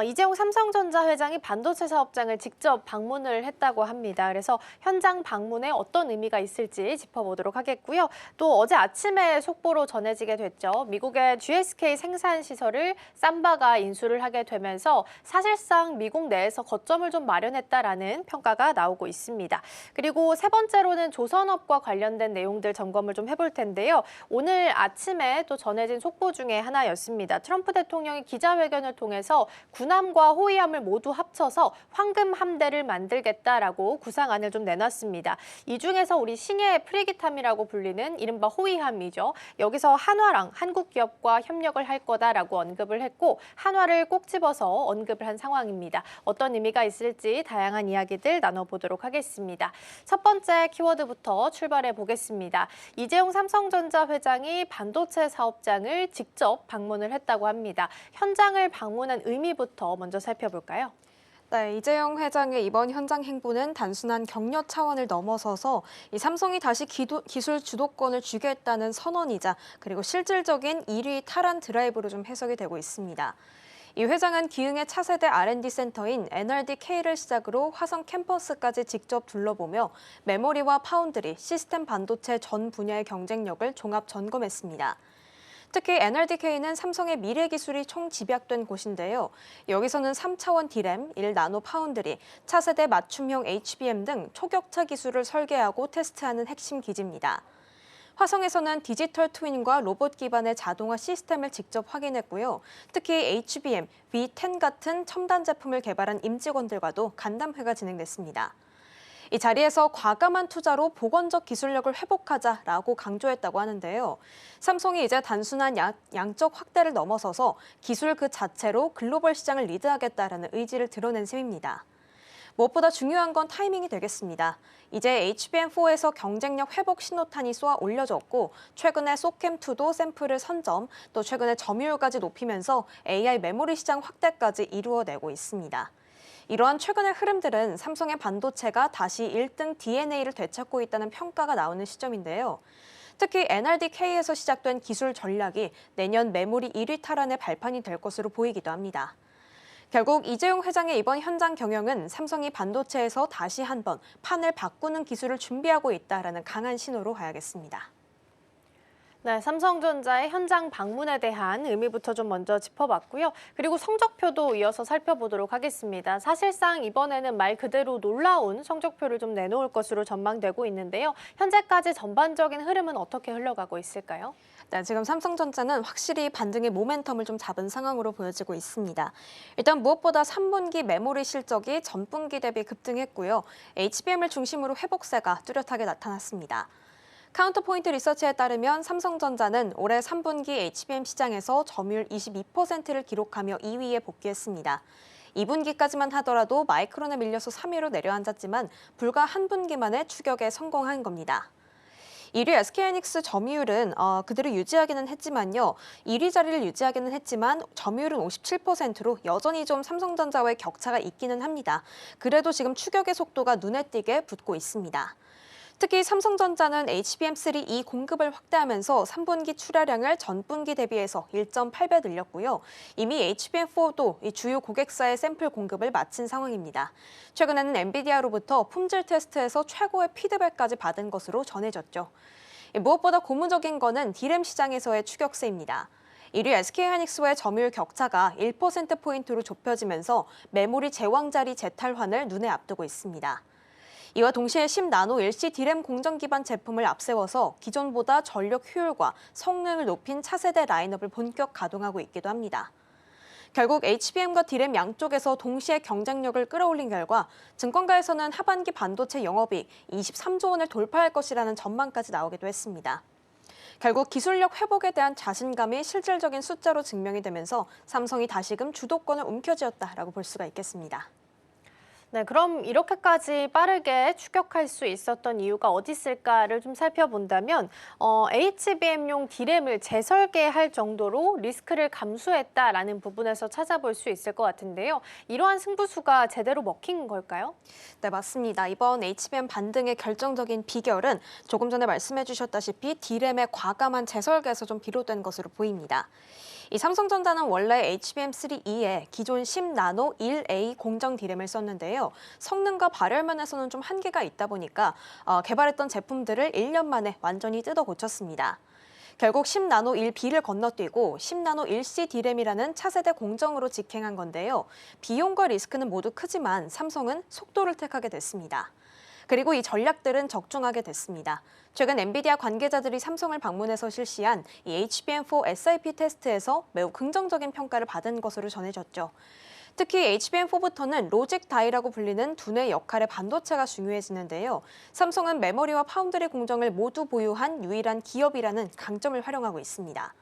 이재용 삼성전자 회장이 반도체 사업장을 직접 방문을 했다고 합니다. 그래서 현장 방문에 어떤 의미가 있을지 짚어보도록 하겠고요. 또 어제 아침에 속보로 전해지게 됐죠. 미국의 GSK 생산 시설을 삼바가 인수를 하게 되면서 사실상 미국 내에서 거점을 좀 마련했다라는 평가가 나오고 있습니다. 그리고 세 번째로는 조선업과 관련된 내용들 점검을 좀 해볼 텐데요. 오늘 아침에 또 전해진 속보 중에 하나였습니다. 트럼프 대통령이 기자회견을 통해서 군함과 호위함을 모두 합쳐서 황금 함대를 만들겠다라고 구상안을 좀 내놨습니다. 이 중에서 우리 신예 프리기함이라고 불리는 이른바 호위함이죠. 여기서 한화랑 한국 기업과 협력을 할 거다라고 언급을 했고 한화를 꼭 집어서 언급을 한 상황입니다. 어떤 의미가 있을지 다양한 이야기들 나눠보도록 하겠습니다. 첫 번째 키워드부터 출발해 보겠습니다. 이재용 삼성전자 회장이 반도체 사업장을 직접 방문을 했다고 합니다. 현장을 방문한 의미부터 먼저 살펴볼까요? 네, 이재용 회장의 이번 현장 행보는 단순한 격려 차원을 넘어서서 이 삼성이 다시 기술 주도권을 쥐겠다는 선언이자 그리고 실질적인 1위 탈환 드라이브로 좀 해석이 되고 있습니다. 이 회장은 기흥의 차세대 R&D 센터인 NRDK를 시작으로 화성 캠퍼스까지 직접 둘러보며 메모리와 파운드리, 시스템 반도체 전 분야의 경쟁력을 종합 점검했습니다. 특히 NLDK는 삼성의 미래 기술이 총 집약된 곳인데요. 여기서는 3차원 D램, 1나노 파운드리, 차세대 맞춤형 HBM 등 초격차 기술을 설계하고 테스트하는 핵심 기지입니다. 화성에서는 디지털 트윈과 로봇 기반의 자동화 시스템을 직접 확인했고요. 특히 HBM, V10 같은 첨단 제품을 개발한 임직원들과도 간담회가 진행됐습니다. 이 자리에서 과감한 투자로 보건적 기술력을 회복하자라고 강조했다고 하는데요. 삼성이 이제 단순한 양적 확대를 넘어서서 기술 그 자체로 글로벌 시장을 리드하겠다라는 의지를 드러낸 셈입니다. 무엇보다 중요한 건 타이밍이 되겠습니다. 이제 HBM4에서 경쟁력 회복 신호탄이 쏘아 올려졌고 최근에 소캠2도 샘플을 선점, 또 최근에 점유율까지 높이면서 AI 메모리 시장 확대까지 이루어내고 있습니다. 이러한 최근의 흐름들은 삼성의 반도체가 다시 1등 DNA를 되찾고 있다는 평가가 나오는 시점인데요. 특히 NRDK에서 시작된 기술 전략이 내년 메모리 1위 탈환의 발판이 될 것으로 보이기도 합니다. 결국 이재용 회장의 이번 현장 경영은 삼성이 반도체에서 다시 한번 판을 바꾸는 기술을 준비하고 있다라는 강한 신호로 봐야겠습니다. 네, 삼성전자의 현장 방문에 대한 의미부터 좀 먼저 짚어봤고요. 그리고 성적표도 이어서 살펴보도록 하겠습니다. 사실상 이번에는 말 그대로 놀라운 성적표를 좀 내놓을 것으로 전망되고 있는데요. 현재까지 전반적인 흐름은 어떻게 흘러가고 있을까요? 네, 지금 삼성전자는 확실히 반등의 모멘텀을 좀 잡은 상황으로 보여지고 있습니다. 일단 무엇보다 3분기 메모리 실적이 전분기 대비 급등했고요. HBM을 중심으로 회복세가 뚜렷하게 나타났습니다. 카운터포인트 리서치에 따르면 삼성전자는 올해 3분기 HBM 시장에서 점유율 22%를 기록하며 2위에 복귀했습니다. 2분기까지만 하더라도 마이크론에 밀려서 3위로 내려앉았지만 불과 한 분기 만에 추격에 성공한 겁니다. 1위 SK하이닉스 점유율은 그대로 유지하기는 했지만요. 1위 자리를 유지하기는 했지만 점유율은 57%로 여전히 좀 삼성전자와의 격차가 있기는 합니다. 그래도 지금 추격의 속도가 눈에 띄게 붙고 있습니다. 특히 삼성전자는 HBM3E 공급을 확대하면서 3분기 출하량을 전분기 대비해서 1.8배 늘렸고요. 이미 HBM4도 이 주요 고객사의 샘플 공급을 마친 상황입니다. 최근에는 엔비디아로부터 품질 테스트에서 최고의 피드백까지 받은 것으로 전해졌죠. 무엇보다 고무적인 거는 D램 시장에서의 추격세입니다. 1위 SK하이닉스와의 점유율 격차가 1%포인트로 좁혀지면서 메모리 제왕자리 재탈환을 눈에 앞두고 있습니다. 이와 동시에 10나노 LC D램 공정 기반 제품을 앞세워서 기존보다 전력 효율과 성능을 높인 차세대 라인업을 본격 가동하고 있기도 합니다. 결국 HBM과 D램 양쪽에서 동시에 경쟁력을 끌어올린 결과 증권가에서는 하반기 반도체 영업이익 23조 원을 돌파할 것이라는 전망까지 나오기도 했습니다. 결국 기술력 회복에 대한 자신감이 실질적인 숫자로 증명이 되면서 삼성이 다시금 주도권을 움켜쥐었다라고 볼 수가 있겠습니다. 네, 그럼 이렇게까지 빠르게 추격할 수 있었던 이유가 어디 있을까를 좀 살펴본다면 HBM용 D램을 재설계할 정도로 리스크를 감수했다라는 부분에서 찾아볼 수 있을 것 같은데요. 이러한 승부수가 제대로 먹힌 걸까요? 네, 맞습니다. 이번 HBM 반등의 결정적인 비결은 조금 전에 말씀해 주셨다시피 D램의 과감한 재설계에서 좀 비롯된 것으로 보입니다. 이 삼성전자는 원래 HBM3E에 기존 10나노 1A 공정 D램을 썼는데요. 성능과 발열 면에서는 좀 한계가 있다 보니까 개발했던 제품들을 1년 만에 완전히 뜯어 고쳤습니다. 결국 10나노 1B를 건너뛰고 10나노 1C D램이라는 차세대 공정으로 직행한 건데요. 비용과 리스크는 모두 크지만 삼성은 속도를 택하게 됐습니다. 그리고 이 전략들은 적중하게 됐습니다. 최근 엔비디아 관계자들이 삼성을 방문해서 실시한 이 HBM4 SIP 테스트에서 매우 긍정적인 평가를 받은 것으로 전해졌죠. 특히 HBM4부터는 로직 다이라고 불리는 두뇌 역할의 반도체가 중요해지는데요. 삼성은 메모리와 파운드리 공정을 모두 보유한 유일한 기업이라는 강점을 활용하고 있습니다.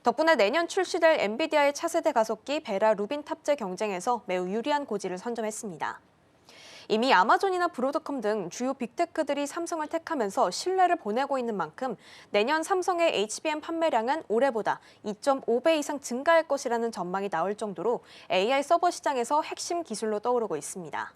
덕분에 내년 출시될 엔비디아의 차세대 가속기 베라 루빈 탑재 경쟁에서 매우 유리한 고지를 선점했습니다. 이미 아마존이나 브로드컴 등 주요 빅테크들이 삼성을 택하면서 신뢰를 보내고 있는 만큼 내년 삼성의 HBM 판매량은 올해보다 2.5배 이상 증가할 것이라는 전망이 나올 정도로 AI 서버 시장에서 핵심 기술로 떠오르고 있습니다.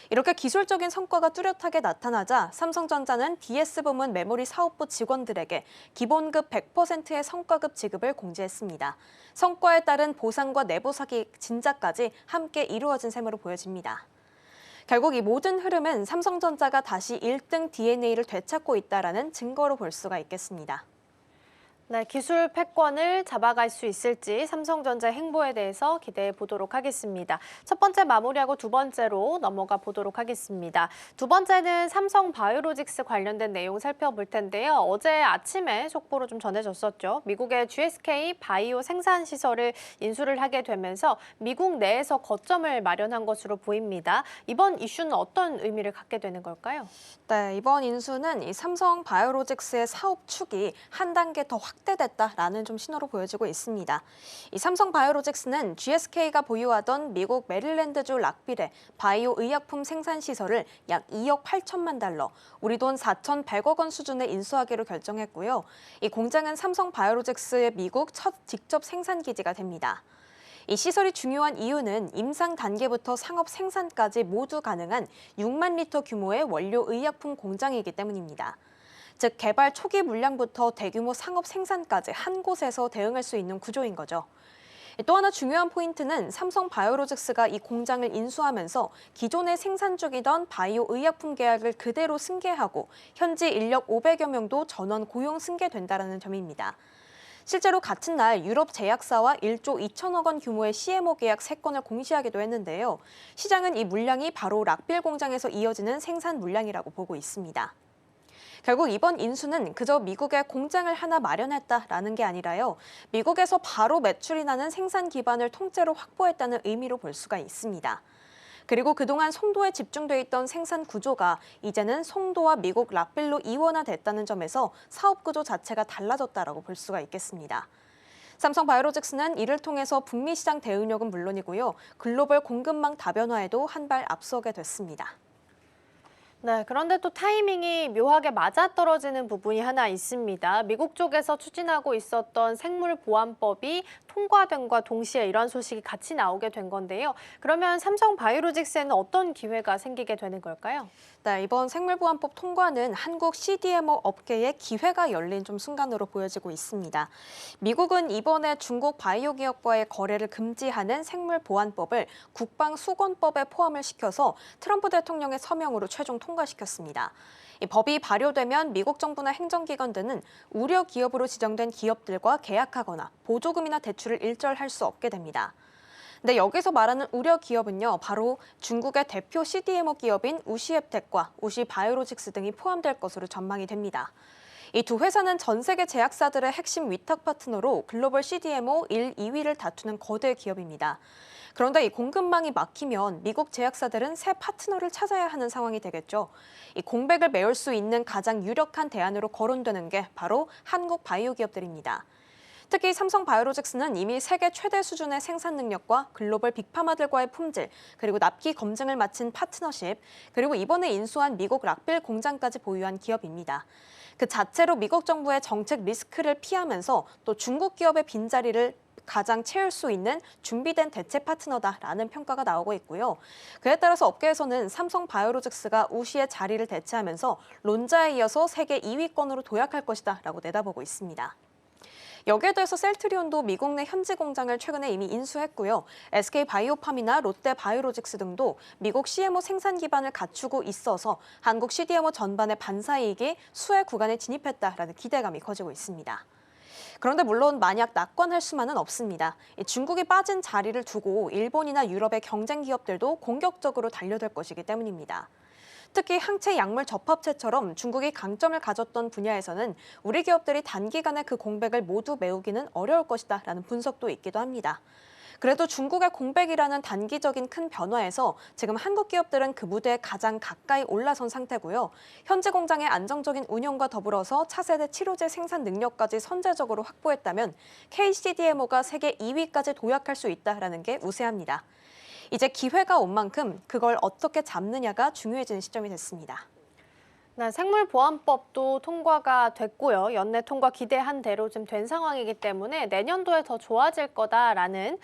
이렇게 기술적인 성과가 뚜렷하게 나타나자 삼성전자는 DS 부문 메모리 사업부 직원들에게 기본급 100%의 성과급 지급을 공지했습니다. 성과에 따른 보상과 내부 사기 진작까지 함께 이루어진 셈으로 보여집니다. 결국 이 모든 흐름은 삼성전자가 다시 1등 DNA를 되찾고 있다는 증거로 볼 수가 있겠습니다. 네, 기술 패권을 잡아갈 수 있을지 삼성전자 행보에 대해서 기대해 보도록 하겠습니다. 첫 번째 마무리하고 두 번째로 넘어가 보도록 하겠습니다. 두 번째는 삼성 바이오로직스 관련된 내용 살펴볼 텐데요. 어제 아침에 속보로 좀 전해졌었죠. 미국의 GSK 바이오 생산 시설을 인수를 하게 되면서 미국 내에서 거점을 마련한 것으로 보입니다. 이번 이슈는 어떤 의미를 갖게 되는 걸까요? 네, 이번 인수는 이 삼성 바이오로직스의 사업 축이 한 단계 더 확대됐다라는 좀 신호로 보여지고 있습니다. 이 삼성 바이오로직스는 GSK가 보유하던 미국 메릴랜드주 락빌의 바이오 의약품 생산 시설을 약 2억 8천만 달러, 우리 돈 4,100억 원 수준에 인수하기로 결정했고요. 이 공장은 삼성 바이오로직스의 미국 첫 직접 생산 기지가 됩니다. 이 시설이 중요한 이유는 임상 단계부터 상업 생산까지 모두 가능한 6만 리터 규모의 원료 의약품 공장이기 때문입니다. 즉 개발 초기 물량부터 대규모 상업 생산까지 한 곳에서 대응할 수 있는 구조인 거죠. 또 하나 중요한 포인트는 삼성 바이오로직스가 이 공장을 인수하면서 기존에 생산 중이던 바이오 의약품 계약을 그대로 승계하고 현지 인력 500여 명도 전원 고용 승계된다는 점입니다. 실제로 같은 날 유럽 제약사와 1조 2천억 원 규모의 CMO 계약 3건을 공시하기도 했는데요. 시장은 이 물량이 바로 락빌 공장에서 이어지는 생산 물량이라고 보고 있습니다. 결국 이번 인수는 그저 미국에 공장을 하나 마련했다라는 게 아니라요. 미국에서 바로 매출이 나는 생산 기반을 통째로 확보했다는 의미로 볼 수가 있습니다. 그리고 그동안 송도에 집중돼 있던 생산 구조가 이제는 송도와 미국 락빌로 이원화됐다는 점에서 사업 구조 자체가 달라졌다라고 볼 수가 있겠습니다. 삼성 바이오로직스는 이를 통해서 북미 시장 대응력은 물론이고요. 글로벌 공급망 다변화에도 한 발 앞서게 됐습니다. 네, 그런데 또 타이밍이 묘하게 맞아떨어지는 부분이 하나 있습니다. 미국 쪽에서 추진하고 있었던 생물보안법이 통과됨과 동시에 이런 소식이 같이 나오게 된 건데요. 그러면 삼성 바이오로직스에는 어떤 기회가 생기게 되는 걸까요? 네, 이번 생물보안법 통과는 한국 CDMO 업계에 기회가 열린 좀 순간으로 보여지고 있습니다. 미국은 이번에 중국 바이오 기업과의 거래를 금지하는 생물보안법을 국방수권법에 포함을 시켜서 트럼프 대통령의 서명으로 최종 통과시켰습니다. 이 법이 발효되면 미국 정부나 행정기관 등은 우려 기업으로 지정된 기업들과 계약하거나 보조금이나 대출을 일절할 수 없게 됩니다. 근데 여기서 말하는 우려 기업은요, 바로 중국의 대표 CDMO 기업인 우시앱텍과 우시바이오로직스 등이 포함될 것으로 전망이 됩니다. 이 두 회사는 전 세계 제약사들의 핵심 위탁 파트너로 글로벌 CDMO 1, 2위를 다투는 거대 기업입니다. 그런데 이 공급망이 막히면 미국 제약사들은 새 파트너를 찾아야 하는 상황이 되겠죠. 이 공백을 메울 수 있는 가장 유력한 대안으로 거론되는 게 바로 한국 바이오 기업들입니다. 특히 삼성 바이오로직스는 이미 세계 최대 수준의 생산 능력과 글로벌 빅파마들과의 품질, 그리고 납기 검증을 마친 파트너십, 그리고 이번에 인수한 미국 락빌 공장까지 보유한 기업입니다. 그 자체로 미국 정부의 정책 리스크를 피하면서 또 중국 기업의 빈자리를 가장 채울 수 있는 준비된 대체 파트너다라는 평가가 나오고 있고요. 그에 따라서 업계에서는 삼성 바이오로직스가 우시의 자리를 대체하면서 론자에 이어서 세계 2위권으로 도약할 것이다라고 내다보고 있습니다. 여기에 대해서 셀트리온도 미국 내 현지 공장을 최근에 이미 인수했고요. SK바이오팜이나 롯데바이오로직스 등도 미국 CMO 생산 기반을 갖추고 있어서 한국 CDMO 전반의 반사이익이 수혜 구간에 진입했다라는 기대감이 커지고 있습니다. 그런데 물론 만약 낙관할 수만은 없습니다. 중국이 빠진 자리를 두고 일본이나 유럽의 경쟁 기업들도 공격적으로 달려들 것이기 때문입니다. 특히 항체 약물 접합체처럼 중국이 강점을 가졌던 분야에서는 우리 기업들이 단기간에 그 공백을 모두 메우기는 어려울 것이다라는 분석도 있기도 합니다. 그래도 중국의 공백이라는 단기적인 큰 변화에서 지금 한국 기업들은 그 무대에 가장 가까이 올라선 상태고요. 현지 공장의 안정적인 운영과 더불어서 차세대 치료제 생산 능력까지 선제적으로 확보했다면 KCDMO가 세계 2위까지 도약할 수 있다는 게 우세합니다. 이제 기회가 온 만큼 그걸 어떻게 잡느냐가 중요해지는 시점이 됐습니다. 네, 생물보안법도 통과가 됐고요. 연내 통과 기대한 대로 좀 된 상황이기 때문에 내년도에 더 좋아질 거다라는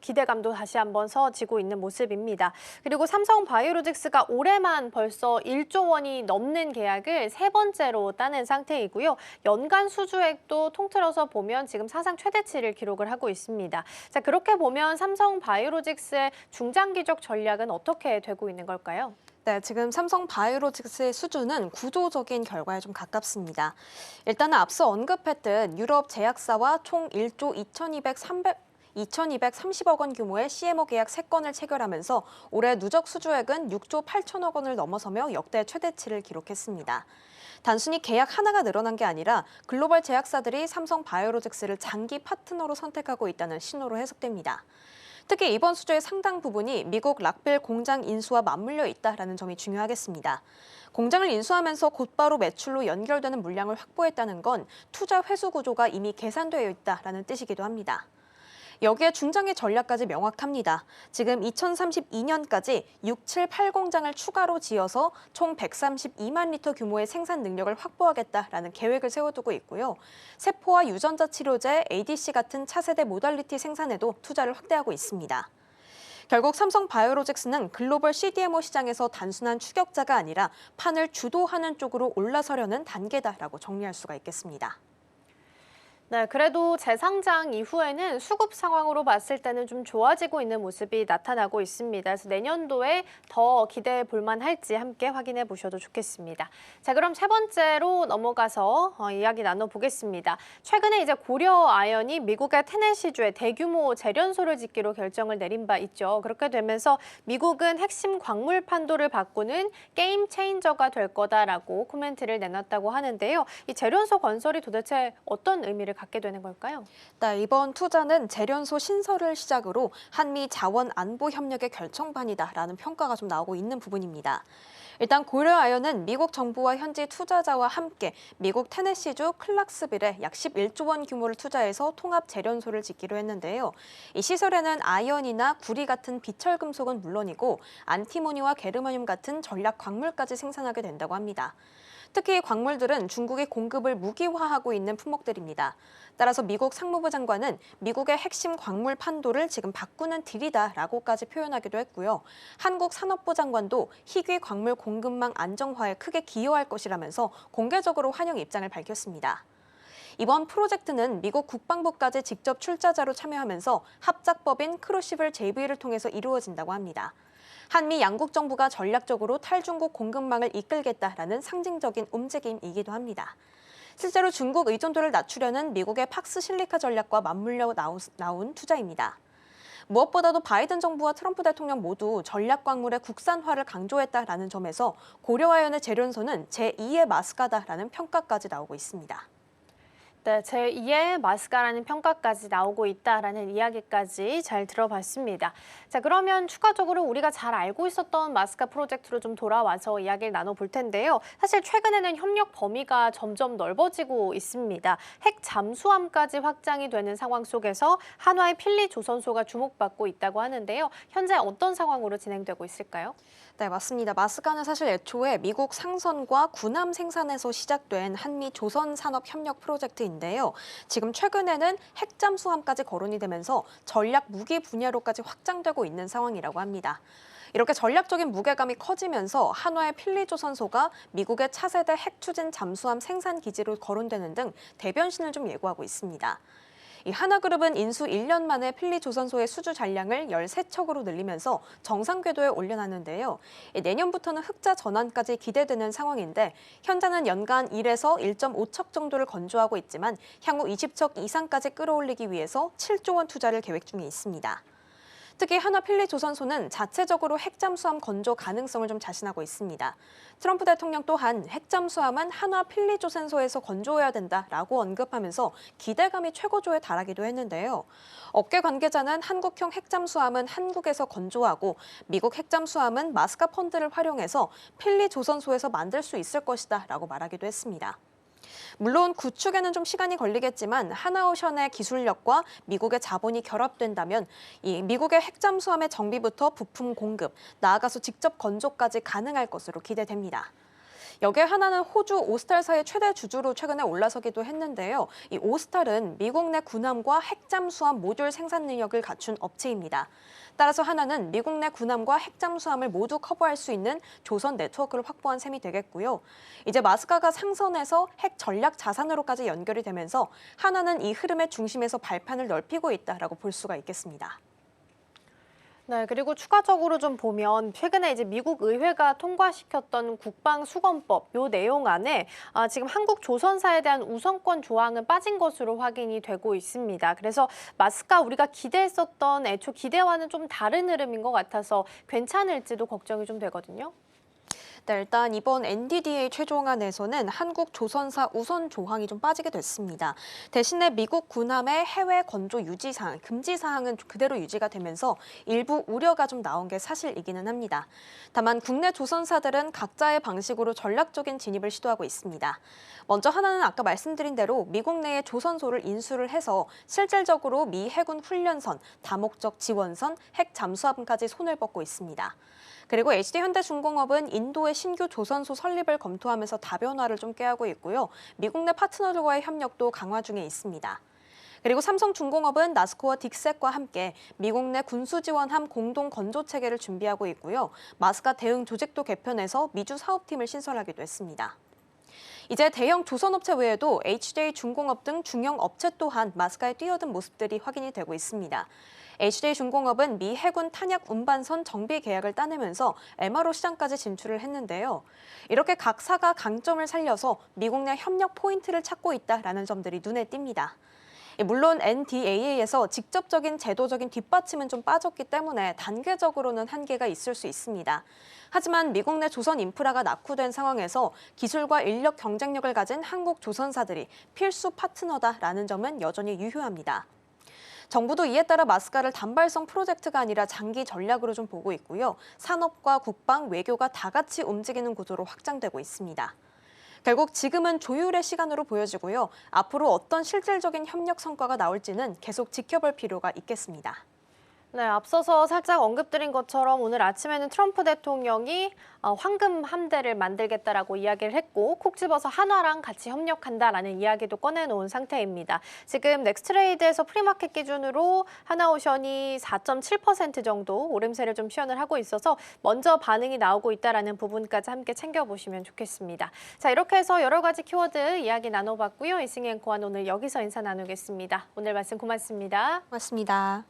기대감도 다시 한번 서지고 있는 모습입니다. 그리고 삼성 바이오로직스가 올해만 벌써 1조 원이 넘는 계약을 세 번째로 따낸 상태이고요. 연간 수주액도 통틀어서 보면 지금 사상 최대치를 기록을 하고 있습니다. 자, 그렇게 보면 삼성 바이오로직스의 중장기적 전략은 어떻게 되고 있는 걸까요? 네, 지금 삼성 바이오로직스의 수주는 구조적인 결과에 좀 가깝습니다. 일단은 앞서 언급했듯 유럽 제약사와 총 1조 2,230억 원 규모의 CMO 계약 3건을 체결하면서 올해 누적 수주액은 6조 8천억 원을 넘어서며 역대 최대치를 기록했습니다. 단순히 계약 하나가 늘어난 게 아니라 글로벌 제약사들이 삼성 바이오로직스를 장기 파트너로 선택하고 있다는 신호로 해석됩니다. 특히 이번 수주의 상당 부분이 미국 락빌 공장 인수와 맞물려 있다는 점이 중요하겠습니다. 공장을 인수하면서 곧바로 매출로 연결되는 물량을 확보했다는 건 투자 회수 구조가 이미 계산되어 있다는 뜻이기도 합니다. 여기에 중장기 전략까지 명확합니다. 지금 2032년까지 6, 7, 8공장을 추가로 지어서 총 132만 리터 규모의 생산 능력을 확보하겠다라는 계획을 세워두고 있고요. 세포와 유전자 치료제, ADC 같은 차세대 모달리티 생산에도 투자를 확대하고 있습니다. 결국 삼성 바이오로직스는 글로벌 CDMO 시장에서 단순한 추격자가 아니라 판을 주도하는 쪽으로 올라서려는 단계다라고 정리할 수가 있겠습니다. 네, 그래도 재상장 이후에는 수급 상황으로 봤을 때는 좀 좋아지고 있는 모습이 나타나고 있습니다. 그래서 내년도에 더 기대해 볼 만할지 함께 확인해 보셔도 좋겠습니다. 자, 그럼 세 번째로 넘어가서 이야기 나눠보겠습니다. 최근에 이제 고려아연이 미국의 테네시주에 대규모 재련소를 짓기로 결정을 내린 바 있죠. 그렇게 되면서 미국은 핵심 광물 판도를 바꾸는 게임 체인저가 될 거다라고 코멘트를 내놨다고 하는데요. 이 재련소 건설이 도대체 어떤 의미를 갖게 되는 걸까요? 네, 이번 투자는 재련소 신설을 시작으로 한미 자원 안보 협력의 결정판이다라는 평가가 좀 나오고 있는 부분입니다. 일단 고려아연은 미국 정부와 현지 투자자와 함께 미국 테네시주 클락스빌에 약 11조 원 규모를 투자해서 통합 재련소를 짓기로 했는데요. 이 시설에는 아연이나 구리 같은 비철 금속은 물론이고 안티모니와 게르마늄 같은 전략 광물까지 생산하게 된다고 합니다. 특히 이 광물들은 중국이 공급을 무기화하고 있는 품목들입니다. 따라서 미국 상무부 장관은 미국의 핵심 광물 판도를 지금 바꾸는 딜이다라고까지 표현하기도 했고요. 한국 산업부 장관도 희귀 광물 공급망 안정화에 크게 기여할 것이라면서 공개적으로 환영 입장을 밝혔습니다. 이번 프로젝트는 미국 국방부까지 직접 출자자로 참여하면서 합작법인 크루시블 JV를 통해서 이루어진다고 합니다. 한미 양국 정부가 전략적으로 탈중국 공급망을 이끌겠다라는 상징적인 움직임이기도 합니다. 실제로 중국 의존도를 낮추려는 미국의 팍스 실리카 전략과 맞물려 나온 투자입니다. 무엇보다도 바이든 정부와 트럼프 대통령 모두 전략 광물의 국산화를 강조했다라는 점에서 고려아연의 재련소는 제2의 마스카다라는 평가까지 나오고 있습니다. 네, 제2의 마스카라는 평가까지 나오고 있다라는 이야기까지 잘 들어봤습니다. 자, 그러면 추가적으로 우리가 잘 알고 있었던 마스카 프로젝트로 좀 돌아와서 이야기를 나눠볼 텐데요. 사실 최근에는 협력 범위가 점점 넓어지고 있습니다. 핵 잠수함까지 확장이 되는 상황 속에서 한화의 필리 조선소가 주목받고 있다고 하는데요. 현재 어떤 상황으로 진행되고 있을까요? 네, 맞습니다. 마스카는 사실 애초에 미국 상선과 군함 생산에서 시작된 한미 조선 산업 협력 프로젝트인데요. 지금 최근에는 핵잠수함까지 거론이 되면서 전략 무기 분야로까지 확장되고 있는 상황이라고 합니다. 이렇게 전략적인 무게감이 커지면서 한화의 필리조선소가 미국의 차세대 핵추진 잠수함 생산 기지로 거론되는 등 대변신을 좀 예고하고 있습니다. 이 하나그룹은 인수 1년 만에 필리조선소의 수주 잔량을 13척으로 늘리면서 정상 궤도에 올려놨는데요. 내년부터는 흑자 전환까지 기대되는 상황인데 현재는 연간 1에서 1.5척 정도를 건조하고 있지만 향후 20척 이상까지 끌어올리기 위해서 7조 원 투자를 계획 중에 있습니다. 특히 한화 필리조선소는 자체적으로 핵잠수함 건조 가능성을 좀 자신하고 있습니다. 트럼프 대통령 또한 핵잠수함은 한화 필리조선소에서 건조해야 된다라고 언급하면서 기대감이 최고조에 달하기도 했는데요. 업계 관계자는 한국형 핵잠수함은 한국에서 건조하고 미국 핵잠수함은 마스카 펀드를 활용해서 필리조선소에서 만들 수 있을 것이다라고 말하기도 했습니다. 물론 구축에는 좀 시간이 걸리겠지만 하나오션의 기술력과 미국의 자본이 결합된다면 이 미국의 핵잠수함의 정비부터 부품 공급, 나아가서 직접 건조까지 가능할 것으로 기대됩니다. 여기에 하나는 호주 오스탈사의 최대 주주로 최근에 올라서기도 했는데요. 이 오스탈은 미국 내 군함과 핵잠수함 모듈 생산 능력을 갖춘 업체입니다. 따라서 하나는 미국 내 군함과 핵잠수함을 모두 커버할 수 있는 조선 네트워크를 확보한 셈이 되겠고요. 이제 마스카가 상선에서 핵 전략 자산으로까지 연결이 되면서 하나는 이 흐름의 중심에서 발판을 넓히고 있다라고 볼 수가 있겠습니다. 네, 그리고 추가적으로 좀 보면 최근에 이제 미국 의회가 통과시켰던 국방수권법 요 내용 안에 지금 한국 조선사에 대한 우선권 조항은 빠진 것으로 확인이 되고 있습니다. 그래서 마스크가 우리가 기대했었던 애초 기대와는 좀 다른 흐름인 것 같아서 괜찮을지도 걱정이 좀 되거든요. 네, 일단 이번 NDDA 최종안에서는 한국 조선사 우선 조항이 좀 빠지게 됐습니다. 대신에 미국 군함의 해외 건조 유지 사항, 금지 사항은 그대로 유지가 되면서 일부 우려가 좀 나온 게 사실이기는 합니다. 다만 국내 조선사들은 각자의 방식으로 전략적인 진입을 시도하고 있습니다. 먼저 하나는 아까 말씀드린 대로 미국 내에 조선소를 인수를 해서 실질적으로 미 해군 훈련선, 다목적 지원선, 핵 잠수함까지 손을 뻗고 있습니다. 그리고 HD현대중공업은 인도의 신규 조선소 설립을 검토하면서 다변화를 좀 꾀하고 있고요. 미국 내 파트너들과의 협력도 강화 중에 있습니다. 그리고 삼성중공업은 나스코와 딕셋과 함께 미국 내 군수지원함 공동 건조 체계를 준비하고 있고요. 마스카 대응 조직도 개편해서 미주 사업팀을 신설하기도 했습니다. 이제 대형 조선업체 외에도 HJ중공업 등 중형 업체 또한 마스카에 뛰어든 모습들이 확인이 되고 있습니다. HJ중공업은 미 해군 탄약 운반선 정비 계약을 따내면서 MRO 시장까지 진출을 했는데요. 이렇게 각사가 강점을 살려서 미국 내 협력 포인트를 찾고 있다라는 점들이 눈에 띕니다. 물론 NDAA에서 직접적인 제도적인 뒷받침은 좀 빠졌기 때문에 단계적으로는 한계가 있을 수 있습니다. 하지만 미국 내 조선 인프라가 낙후된 상황에서 기술과 인력 경쟁력을 가진 한국 조선사들이 필수 파트너다라는 점은 여전히 유효합니다. 정부도 이에 따라 마스카를 단발성 프로젝트가 아니라 장기 전략으로 좀 보고 있고요. 산업과 국방, 외교가 다 같이 움직이는 구조로 확장되고 있습니다. 결국 지금은 조율의 시간으로 보여지고요. 앞으로 어떤 실질적인 협력 성과가 나올지는 계속 지켜볼 필요가 있겠습니다. 네, 앞서서 살짝 언급드린 것처럼 오늘 아침에는 트럼프 대통령이 황금 함대를 만들겠다라고 이야기를 했고 콕 집어서 한화랑 같이 협력한다라는 이야기도 꺼내놓은 상태입니다. 지금 넥스트레이드에서 프리마켓 기준으로 하나오션이 4.7% 정도 오름세를 좀 시연을 하고 있어서 먼저 반응이 나오고 있다라는 부분까지 함께 챙겨보시면 좋겠습니다. 자, 이렇게 해서 여러 가지 키워드 이야기 나눠봤고요. 이승희 앵커와 오늘 여기서 인사 나누겠습니다. 오늘 말씀 고맙습니다. 고맙습니다.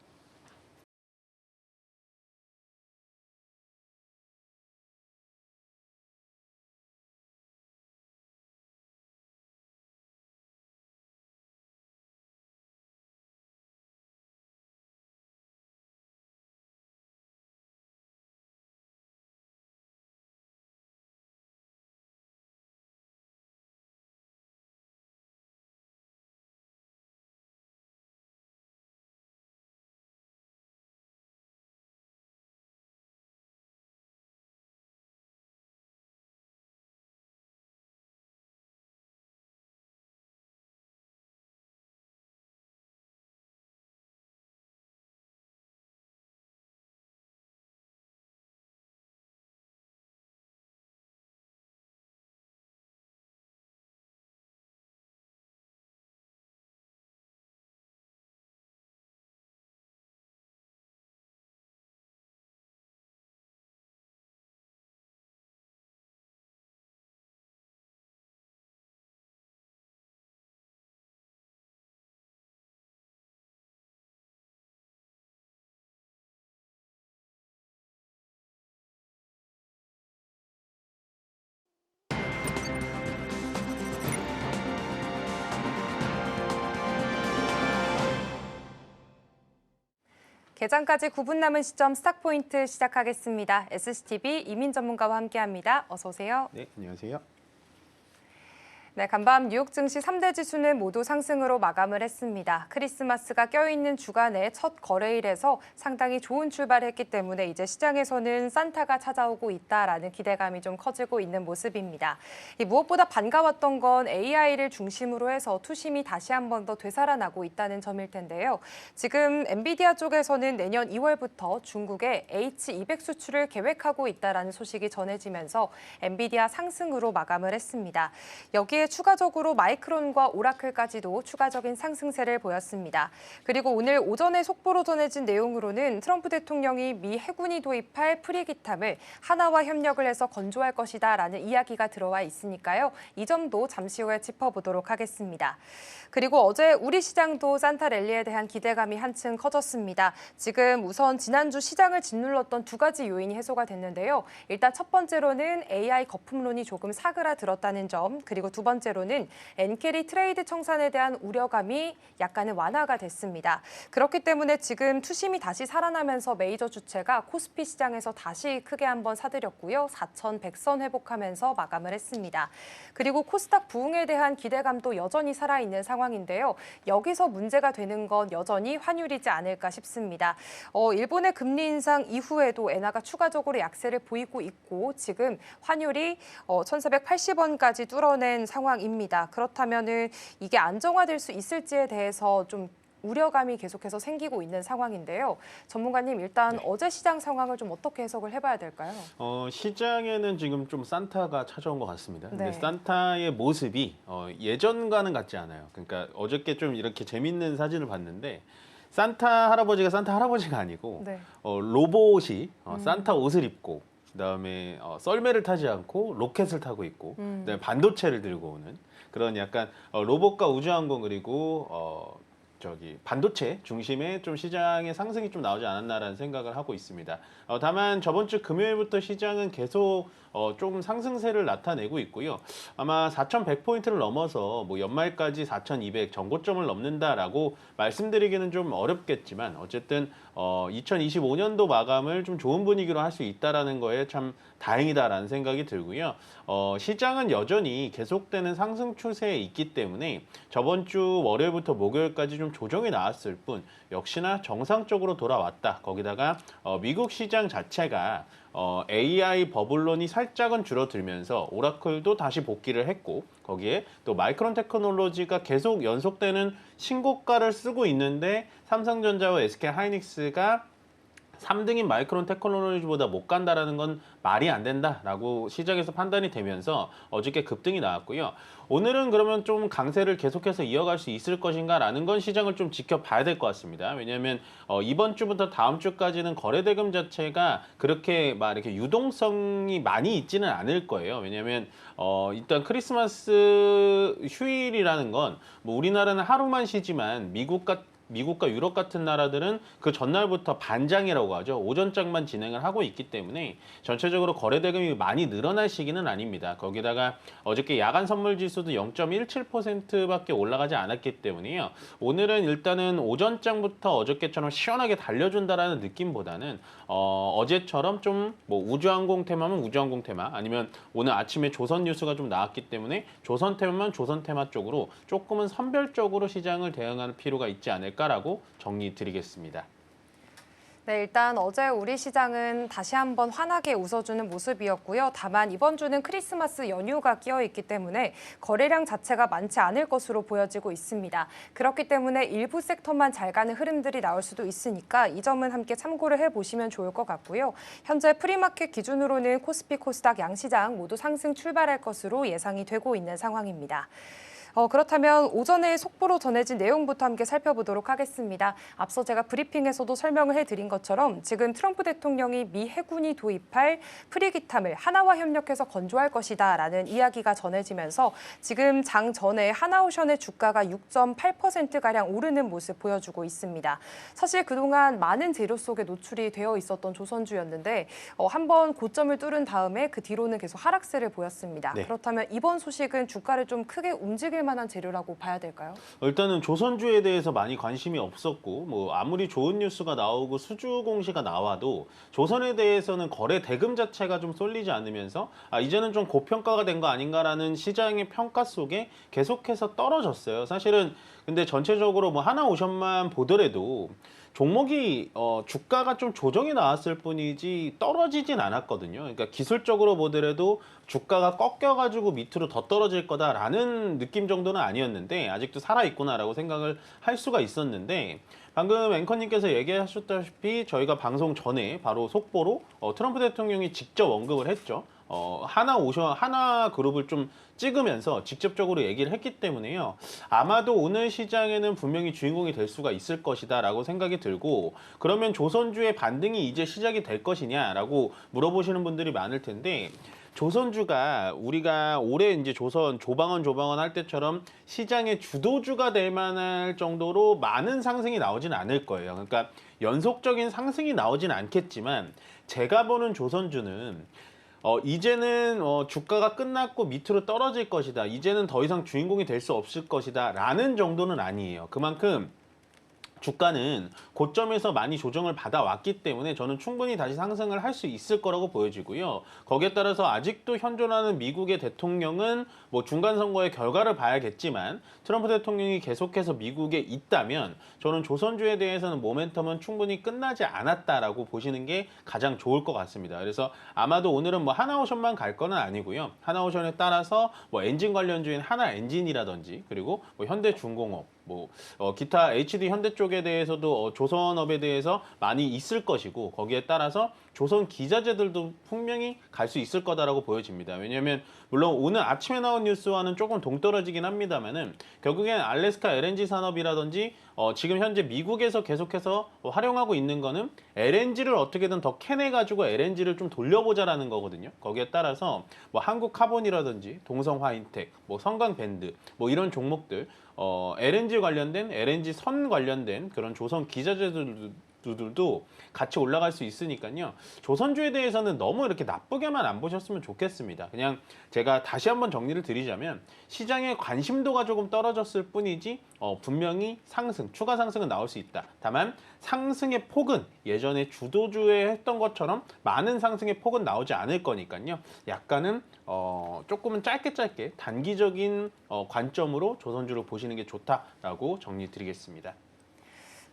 개장까지 9분 남은 시점 스탁포인트 시작하겠습니다. SCTV 이민 전문가와 함께합니다. 어서 오세요. 네, 안녕하세요. 네, 간밤 뉴욕 증시 3대 지수는 모두 상승으로 마감을 했습니다. 크리스마스가 껴있는 주간의 첫 거래일에서 상당히 좋은 출발을 했기 때문에 이제 시장에서는 산타가 찾아오고 있다라는 기대감이 좀 커지고 있는 모습입니다. 무엇보다 반가웠던 건 AI를 중심으로 해서 투심이 다시 한 번 더 되살아나고 있다는 점일 텐데요. 지금 엔비디아 쪽에서는 내년 2월부터 중국에 H200 수출을 계획하고 있다라는 소식이 전해지면서 엔비디아 상승으로 마감을 했습니다. 여기에 추가적으로 마이크론과 오라클까지도 추가적인 상승세를 보였습니다. 그리고 오늘 오전에 속보로 전해진 내용으로는 트럼프 대통령이 미 해군이 도입할 프리기탐을 하나와 협력을 해서 건조할 것이다라는 이야기가 들어와 있으니까요. 이 점도 잠시 후에 짚어보도록 하겠습니다. 그리고 어제 우리 시장도 산타 랠리에 대한 기대감이 한층 커졌습니다. 지금 우선 지난주 시장을 짓눌렀던 두 가지 요인이 해소가 됐는데요. 일단 첫 번째로는 AI 거품론이 조금 사그라들었다는 점, 그리고 두 번째로는 엔캐리 트레이드 청산에 대한 우려감이 약간은 완화가 됐습니다. 그렇기 때문에 지금 투심이 다시 살아나면서 메이저 주체가 코스피 시장에서 다시 크게 한번 사들였고요. 4,100선 회복하면서 마감을 했습니다. 그리고 코스닥 부흥에 대한 기대감도 여전히 살아있는 상황인데요. 여기서 문제가 되는 건 여전히 환율이지 않을까 싶습니다. 일본의 금리 인상 이후에도 엔화가 추가적으로 약세를 보이고 있고 지금 환율이 1,480원까지 뚫어낸 상황입니다. 그렇다면은 이게 안정화될 수 있을지에 대해서 좀 우려감이 계속해서 생기고 있는 상황인데요. 전문가님, 일단 어제 시장 상황을 좀 어떻게 해석을 해봐야 될까요? 시장에는 지금 좀 산타가 찾아온 것 같습니다. 근데 네. 산타의 모습이 예전과는 같지 않아요. 그러니까 어저께 좀 이렇게 재밌는 사진을 봤는데 산타 할아버지가 산타 할아버지가 아니고 네. 로봇이 산타 옷을 입고 그다음에 썰매를 타지 않고 로켓을 타고 있고 그다음에 반도체를 들고 오는 그런 약간 로봇과 우주항공 그리고 반도체 중심의 좀 시장의 상승이 좀 나오지 않았나라는 생각을 하고 있습니다. 다만 저번 주 금요일부터 시장은 계속 조금 상승세를 나타내고 있고요. 아마 4,100포인트를 넘어서 뭐 연말까지 4,200 전고점을 넘는다라고 말씀드리기는 좀 어렵겠지만 어쨌든 2025년도 마감을 좀 좋은 분위기로 할 수 있다라는 거에 참 다행이다라는 생각이 들고요. 시장은 여전히 계속되는 상승 추세에 있기 때문에 저번 주 월요일부터 목요일까지 좀 조정이 나왔을 뿐 역시나 정상적으로 돌아왔다. 거기다가 미국 시장 자체가 AI 버블론이 살짝은 줄어들면서 오라클도 다시 복귀를 했고 거기에 또 마이크론 테크놀로지가 계속 연속되는 신고가를 쓰고 있는데 삼성전자와 SK하이닉스가 3등인 마이크론 테크놀로지보다 못 간다라는 건 말이 안 된다라고 시장에서 판단이 되면서 어저께 급등이 나왔고요. 오늘은 그러면 좀 강세를 계속해서 이어갈 수 있을 것인가라는 건 시장을 좀 지켜봐야 될 것 같습니다. 왜냐하면 이번 주부터 다음 주까지는 거래 대금 자체가 그렇게 막 이렇게 유동성이 많이 있지는 않을 거예요. 왜냐하면 일단 크리스마스 휴일이라는 건 뭐 우리나라는 하루만 쉬지만 미국과 유럽 같은 나라들은 그 전날부터 반장이라고 하죠. 오전장만 진행을 하고 있기 때문에 전체적으로 거래 대금이 많이 늘어날 시기는 아닙니다. 거기다가 어저께 야간 선물 지수도 0.17%밖에 올라가지 않았기 때문에요. 오늘은 일단은 오전장부터 어저께처럼 시원하게 달려준다라는 느낌보다는 어제처럼 좀 뭐 우주항공 테마면 우주항공 테마 아니면 오늘 아침에 조선 뉴스가 좀 나왔기 때문에 조선 테마면 조선 테마 쪽으로 조금은 선별적으로 시장을 대응할 필요가 있지 않을까라고 정리 드리겠습니다. 네, 일단 어제 우리 시장은 다시 한번 환하게 웃어주는 모습이었고요. 다만 이번 주는 크리스마스 연휴가 끼어 있기 때문에 거래량 자체가 많지 않을 것으로 보여지고 있습니다. 그렇기 때문에 일부 섹터만 잘 가는 흐름들이 나올 수도 있으니까 이 점은 함께 참고를 해보시면 좋을 것 같고요. 현재 프리마켓 기준으로는 코스피, 코스닥 양시장 모두 상승 출발할 것으로 예상이 되고 있는 상황입니다. 그렇다면 오전에 속보로 전해진 내용부터 함께 살펴보도록 하겠습니다. 앞서 제가 브리핑에서도 설명을 해드린 것처럼 지금 트럼프 대통령이 미 해군이 도입할 프리기탐을 하나와 협력해서 건조할 것이다라는 이야기가 전해지면서 지금 장 전에 하나오션의 주가가 6.8%가량 오르는 모습 보여주고 있습니다. 사실 그동안 많은 재료 속에 노출이 되어 있었던 조선주였는데 한번 고점을 뚫은 다음에 그 뒤로는 계속 하락세를 보였습니다. 네. 그렇다면 이번 소식은 주가를 좀 크게 움직일 만한 재료라고 봐야 될까요? 일단은 조선주에 대해서 많이 관심이 없었고 뭐 아무리 좋은 뉴스가 나오고 수주 공시가 나와도 조선에 대해서는 거래 대금 자체가 좀 쏠리지 않으면서 이제는 좀 고평가가 된 거 아닌가라는 시장의 평가 속에 계속해서 떨어졌어요. 사실은 근데 전체적으로 뭐 하나오션만 보더라도 종목이 주가가 좀 조정이 나왔을 뿐이지 떨어지진 않았거든요. 그러니까 기술적으로 보더라도 주가가 꺾여가지고 밑으로 더 떨어질 거다라는 느낌 정도는 아니었는데 아직도 살아있구나라고 생각을 할 수가 있었는데 방금 앵커님께서 얘기하셨다시피 저희가 방송 전에 바로 속보로 트럼프 대통령이 직접 언급을 했죠. 하나 그룹을 좀 찍으면서 직접적으로 얘기를 했기 때문에요. 아마도 오늘 시장에는 분명히 주인공이 될 수가 있을 것이다라고 생각이 들고, 그러면 조선주의 반등이 이제 시작이 될 것이냐라고 물어보시는 분들이 많을 텐데, 조선주가 우리가 올해 이제 조선 조방원 할 때처럼 시장의 주도주가 될 만할 정도로 많은 상승이 나오진 않을 거예요. 그러니까 연속적인 상승이 나오진 않겠지만, 제가 보는 조선주는 이제는 주가가 끝났고 밑으로 떨어질 것이다, 이제는 더 이상 주인공이 될 수 없을 것이다 라는 정도는 아니에요. 그만큼 주가는 고점에서 많이 조정을 받아왔기 때문에 저는 충분히 다시 상승을 할 수 있을 거라고 보여지고요. 거기에 따라서 아직도 현존하는 미국의 대통령은 뭐 중간 선거의 결과를 봐야겠지만, 트럼프 대통령이 계속해서 미국에 있다면 저는 조선주에 대해서는 모멘텀은 충분히 끝나지 않았다라고 보시는 게 가장 좋을 것 같습니다. 그래서 아마도 오늘은 뭐 하나오션만 갈 거는 아니고요. 하나오션에 따라서 뭐 엔진 관련주인 하나엔진이라든지, 그리고 뭐 현대중공업, 기타 HD 현대 쪽에 대해서도 조선업에 대해서 많이 있을 것이고, 거기에 따라서 조선 기자재들도 분명히 갈 수 있을 거다라고 보여집니다. 왜냐하면 물론 오늘 아침에 나온 뉴스와는 조금 동떨어지긴 합니다만은, 결국엔 알래스카 LNG 산업이라든지 지금 현재 미국에서 계속해서 활용하고 있는 거는 LNG를 어떻게든 더 캐내가지고 LNG를 좀 돌려보자라는 거거든요. 거기에 따라서 뭐 한국카본이라든지 동성화인텍, 뭐 성강밴드, 뭐 이런 종목들, LNG 관련된, LNG 선 관련된 그런 조선 기자재들도 같이 올라갈 수 있으니까요. 조선주에 대해서는 너무 이렇게 나쁘게만 안 보셨으면 좋겠습니다. 그냥 제가 다시 한번 정리를 드리자면, 시장의 관심도가 조금 떨어졌을 뿐이지 분명히 추가 상승은 나올 수 있다. 다만 상승의 폭은 예전에 주도주에 했던 것처럼 많은 상승의 폭은 나오지 않을 거니까요. 약간은 조금은 짧게 단기적인 관점으로 조선주를 보시는 게 좋다라고 정리 드리겠습니다.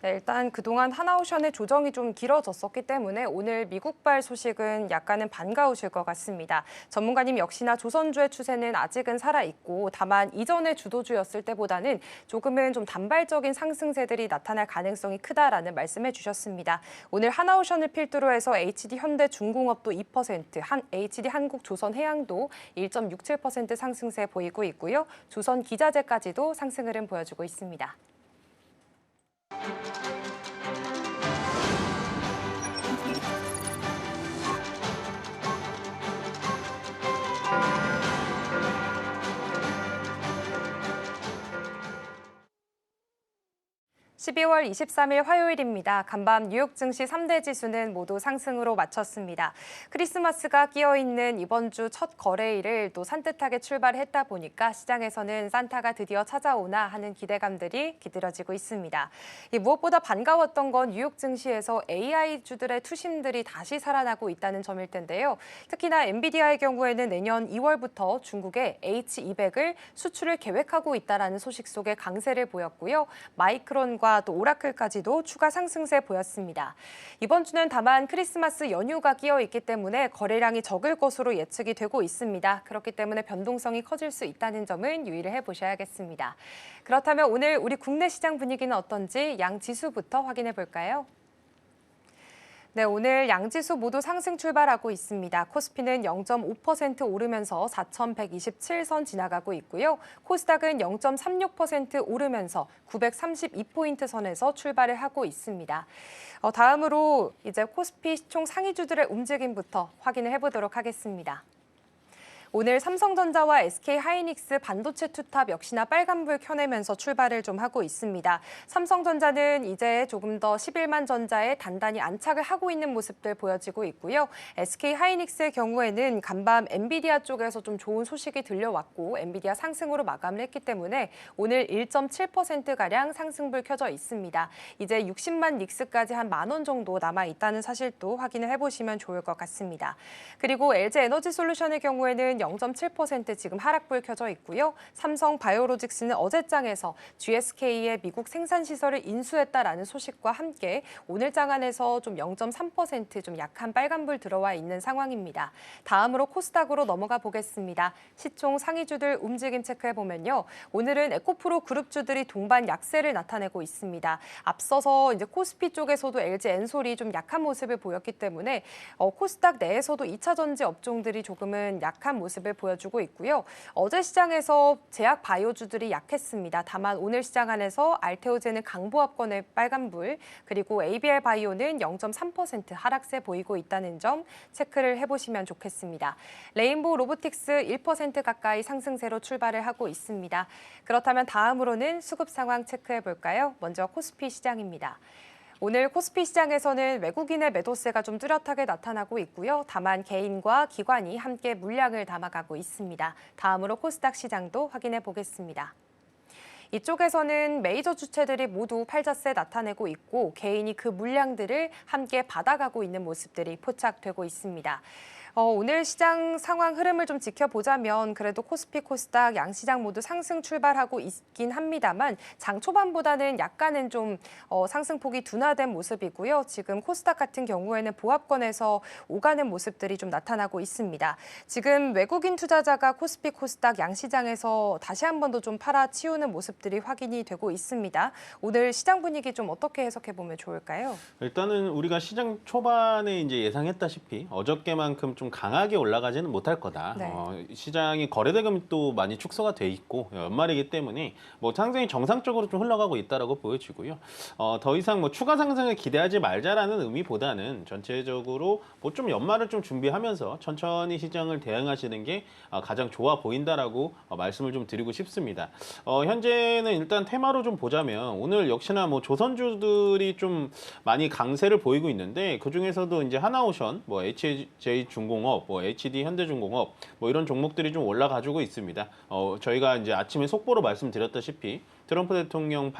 네, 일단 그동안 하나오션의 조정이 좀 길어졌었기 때문에 오늘 미국발 소식은 약간은 반가우실 것 같습니다. 전문가님 역시나 조선주의 추세는 아직은 살아있고, 다만 이전의 주도주였을 때보다는 조금은 좀 단발적인 상승세들이 나타날 가능성이 크다라는 말씀해 주셨습니다. 오늘 하나오션을 필두로 해서 HD 현대중공업도 2%, HD 한국조선해양도 1.67% 상승세 보이고 있고요. 조선 기자재까지도 상승 흐름 보여주고 있습니다. 12월 23일 화요일입니다. 간밤 뉴욕 증시 3대 지수는 모두 상승으로 마쳤습니다. 크리스마스가 끼어있는 이번 주 첫 거래일을 또 산뜻하게 출발했다 보니까 시장에서는 산타가 드디어 찾아오나 하는 기대감들이 깃들어지고 있습니다. 무엇보다 반가웠던 건 뉴욕 증시에서 AI주들의 투심들이 다시 살아나고 있다는 점일 텐데요. 특히나 엔비디아의 경우에는 내년 2월부터 중국에 H200을 수출을 계획하고 있다는 소식 속에 강세를 보였고요. 마이크론과 또 오라클까지도 추가 상승세 보였습니다. 이번 주는 다만 크리스마스 연휴가 끼어 있기 때문에 거래량이 적을 것으로 예측이 되고 있습니다. 그렇기 때문에 변동성이 커질 수 있다는 점은 유의를 해보셔야겠습니다. 그렇다면 오늘 우리 국내 시장 분위기는 어떤지 양 지수부터 확인해 볼까요? 네, 오늘 양지수 모두 상승 출발하고 있습니다. 코스피는 0.5% 오르면서 4,127선 지나가고 있고요. 코스닥은 0.36% 오르면서 932포인트 선에서 출발을 하고 있습니다. 다음으로 이제 코스피 시총 상위주들의 움직임부터 확인을 해보도록 하겠습니다. 오늘 삼성전자와 SK하이닉스 반도체 투탑 역시나 빨간불 켜내면서 출발을 좀 하고 있습니다. 삼성전자는 이제 조금 더 11만 전자에 단단히 안착을 하고 있는 모습들 보여지고 있고요. SK하이닉스의 경우에는 간밤 엔비디아 쪽에서 좀 좋은 소식이 들려왔고 엔비디아 상승으로 마감을 했기 때문에 오늘 1.7%가량 상승불 켜져 있습니다. 이제 60만 닉스까지 한 10,000원 정도 남아있다는 사실도 확인을 해보시면 좋을 것 같습니다. 그리고 LG에너지솔루션의 경우에는 바이오는 0.7% 지금 하락불 켜져 있고요. 삼성 바이오로직스는 어제장에서 GSK의 미국 생산 시설을 인수했다라는 소식과 함께 오늘 장안에서 좀 0.3% 약한 빨간불 들어와 있는 상황입니다. 다음으로 코스닥으로 넘어가 보겠습니다. 시총 상위주들 움직임 체크해 보면요. 오늘은 에코프로 그룹주들이 동반 약세를 나타내고 있습니다. 앞서서 이제 코스피 쪽에서도 LG 엔솔이 좀 약한 모습을 보였기 때문에 코스닥 내에서도 2차 전지 업종들이 조금은 약한 모습을 보여주고 있고요. 어제 시장에서 제약 바이오주들이 약했습니다. 다만 오늘 시장 안에서 알테오제는 강보합권의 빨간불, 그리고 ABL 바이오는 0.3% 하락세 보이고 있다는 점 체크를 해보시면 좋겠습니다. 레인보우 로보틱스 1% 가까이 상승세로 출발을 하고 있습니다. 그렇다면 다음으로는 수급 상황 체크해 볼까요? 먼저 코스피 시장입니다. 오늘 코스피 시장에서는 외국인의 매도세가 좀 뚜렷하게 나타나고 있고요. 다만 개인과 기관이 함께 물량을 담아가고 있습니다. 다음으로 코스닥 시장도 확인해 보겠습니다. 이쪽에서는 메이저 주체들이 모두 팔자세 나타내고 있고 개인이 그 물량들을 함께 받아가고 있는 모습들이 포착되고 있습니다. 오늘 시장 상황 흐름을 좀 지켜보자면 그래도 코스피, 코스닥 양시장 모두 상승 출발하고 있긴 합니다만 장 초반보다는 약간은 좀 상승폭이 둔화된 모습이고요. 지금 코스닥 같은 경우에는 보합권에서 오가는 모습들이 좀 나타나고 있습니다. 지금 외국인 투자자가 코스피, 코스닥 양시장에서 다시 한 번 더 좀 팔아치우는 모습들이 확인이 되고 있습니다. 오늘 시장 분위기 좀 어떻게 해석해 보면 좋을까요? 일단은 우리가 시장 초반에 이제 예상했다시피 어저께만큼 좀 강하게 올라가지는 못할 거다. 네. 시장이 거래대금이 또 많이 축소가 돼 있고 연말이기 때문에 뭐 상승이 정상적으로 좀 흘러가고 있다라고 보여지고요. 더 이상 뭐 추가 상승을 기대하지 말자라는 의미보다는 전체적으로 뭐 좀 연말을 좀 준비하면서 천천히 시장을 대응하시는 게 가장 좋아 보인다라고 말씀을 좀 드리고 싶습니다. 현재는 일단 테마로 좀 보자면 오늘 역시나 뭐 조선주들이 좀 많이 강세를 보이고 있는데 그 중에서도 이제 하나오션, 뭐 HJ중공업, 뭐 HD 현대중공업 뭐 이런 종목들이 좀 올라가지고 있습니다. 저희가 이제 아침에 속보로 말씀드렸다시피 트럼프 대통령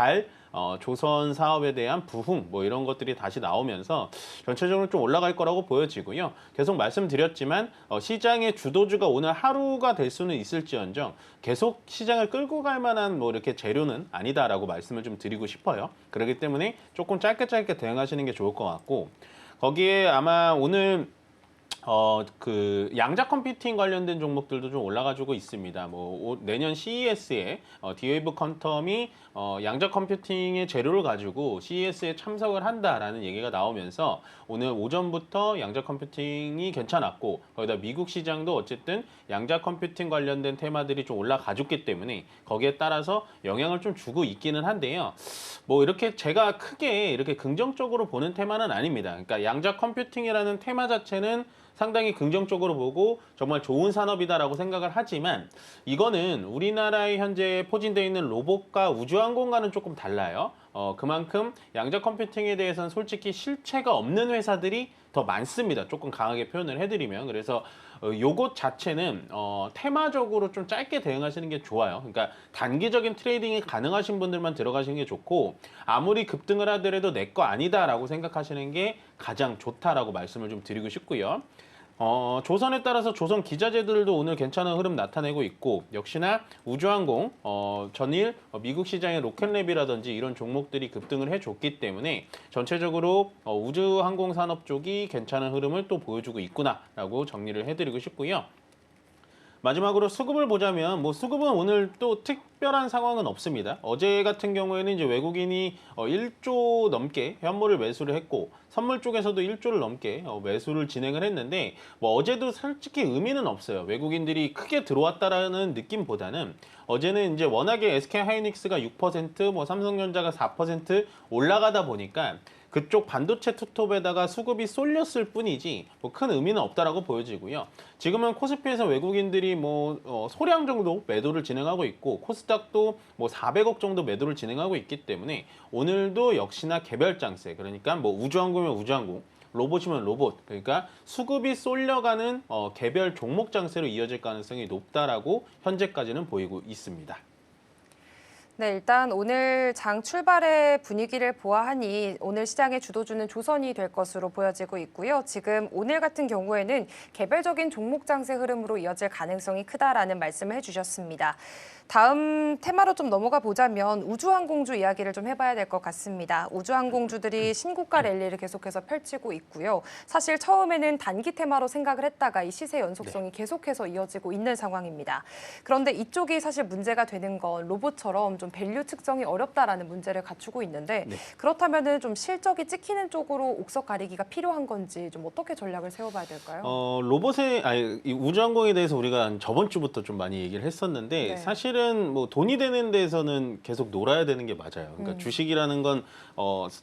조선 사업에 대한 부흥 뭐 이런 것들이 다시 나오면서 전체적으로 좀 올라갈 거라고 보여지고요. 계속 말씀드렸지만 시장의 주도주가 오늘 하루가 될 수는 있을지언정 계속 시장을 끌고 갈 만한 뭐 이렇게 재료는 아니다라고 말씀을 좀 드리고 싶어요. 그렇기 때문에 조금 짧게 대응하시는 게 좋을 것 같고 거기에 아마 오늘 그 양자 컴퓨팅 관련된 종목들도 좀 올라가지고 있습니다. 뭐 내년 CES에 디웨이브 퀀텀이 양자 컴퓨팅의 재료를 가지고 CES에 참석을 한다라는 얘기가 나오면서 오늘 오전부터 양자 컴퓨팅이 괜찮았고 거기다 미국 시장도 어쨌든 양자 컴퓨팅 관련된 테마들이 좀 올라가줬기 때문에 거기에 따라서 영향을 좀 주고 있기는 한데요. 뭐 이렇게 제가 크게 이렇게 긍정적으로 보는 테마는 아닙니다. 그러니까 양자 컴퓨팅이라는 테마 자체는 상당히 긍정적으로 보고 정말 좋은 산업이다라고 생각을 하지만 이거는 우리나라에 현재 포진되어 있는 로봇과 우주항공과는 조금 달라요. 그만큼 양자 컴퓨팅에 대해서는 솔직히 실체가 없는 회사들이 더 많습니다. 조금 강하게 표현을 해드리면. 그래서 요것 자체는 테마적으로 좀 짧게 대응하시는 게 좋아요. 그러니까 단기적인 트레이딩이 가능하신 분들만 들어가시는 게 좋고 아무리 급등을 하더라도 내 거 아니다라고 생각하시는 게 가장 좋다라고 말씀을 좀 드리고 싶고요. 조선에 따라서 조선 기자재들도 오늘 괜찮은 흐름 나타내고 있고 역시나 우주항공, 전일 미국 시장의 로켓랩이라든지 이런 종목들이 급등을 해줬기 때문에 전체적으로 우주항공 산업 쪽이 괜찮은 흐름을 또 보여주고 있구나라고 정리를 해드리고 싶고요. 마지막으로 수급을 보자면 뭐 수급은 오늘 또 특별한 상황은 없습니다. 어제 같은 경우에는 이제 외국인이 1조 넘게 현물을 매수를 했고 선물 쪽에서도 1조를 넘게 매수를 진행을 했는데 뭐 어제도 솔직히 의미는 없어요. 외국인들이 크게 들어왔다라는 느낌보다는 어제는 이제 워낙에 SK하이닉스가 6%, 뭐 삼성전자가 4% 올라가다 보니까 그쪽 반도체 투톱에다가 수급이 쏠렸을 뿐이지 뭐 큰 의미는 없다라고 보여지고요. 지금은 코스피에서 외국인들이 뭐 소량 정도 매도를 진행하고 있고 코스닥도 뭐 400억 정도 매도를 진행하고 있기 때문에 오늘도 역시나 개별 장세, 그러니까 뭐 우주항공이면 우주항공, 로봇이면 로봇, 그러니까 수급이 쏠려가는 개별 종목 장세로 이어질 가능성이 높다라고 현재까지는 보이고 있습니다. 네, 일단 오늘 장 출발의 분위기를 보아하니 오늘 시장의 주도주는 조선이 될 것으로 보여지고 있고요. 지금 오늘 같은 경우에는 개별적인 종목 장세 흐름으로 이어질 가능성이 크다라는 말씀을 해주셨습니다. 다음 테마로 좀 넘어가 보자면 우주항공주 이야기를 좀 해봐야 될 것 같습니다. 우주항공주들이 신고가 랠리를 계속해서 펼치고 있고요. 사실 처음에는 단기 테마로 생각을 했다가 이 시세 연속성이 계속해서 이어지고 있는 상황입니다. 그런데 이쪽이 사실 문제가 되는 건 로봇처럼 좀 밸류 측정이 어렵다라는 문제를 갖추고 있는데 그렇다면은 좀 실적이 찍히는 쪽으로 옥석 가리기가 필요한 건지 좀 어떻게 전략을 세워봐야 될까요? 이 우주항공에 대해서 우리가 저번 주부터 좀 많이 얘기를 했었는데 네. 사실은 뭐 돈이 되는 데에서는 계속 놀아야 되는 게 맞아요. 그러니까 주식이라는 건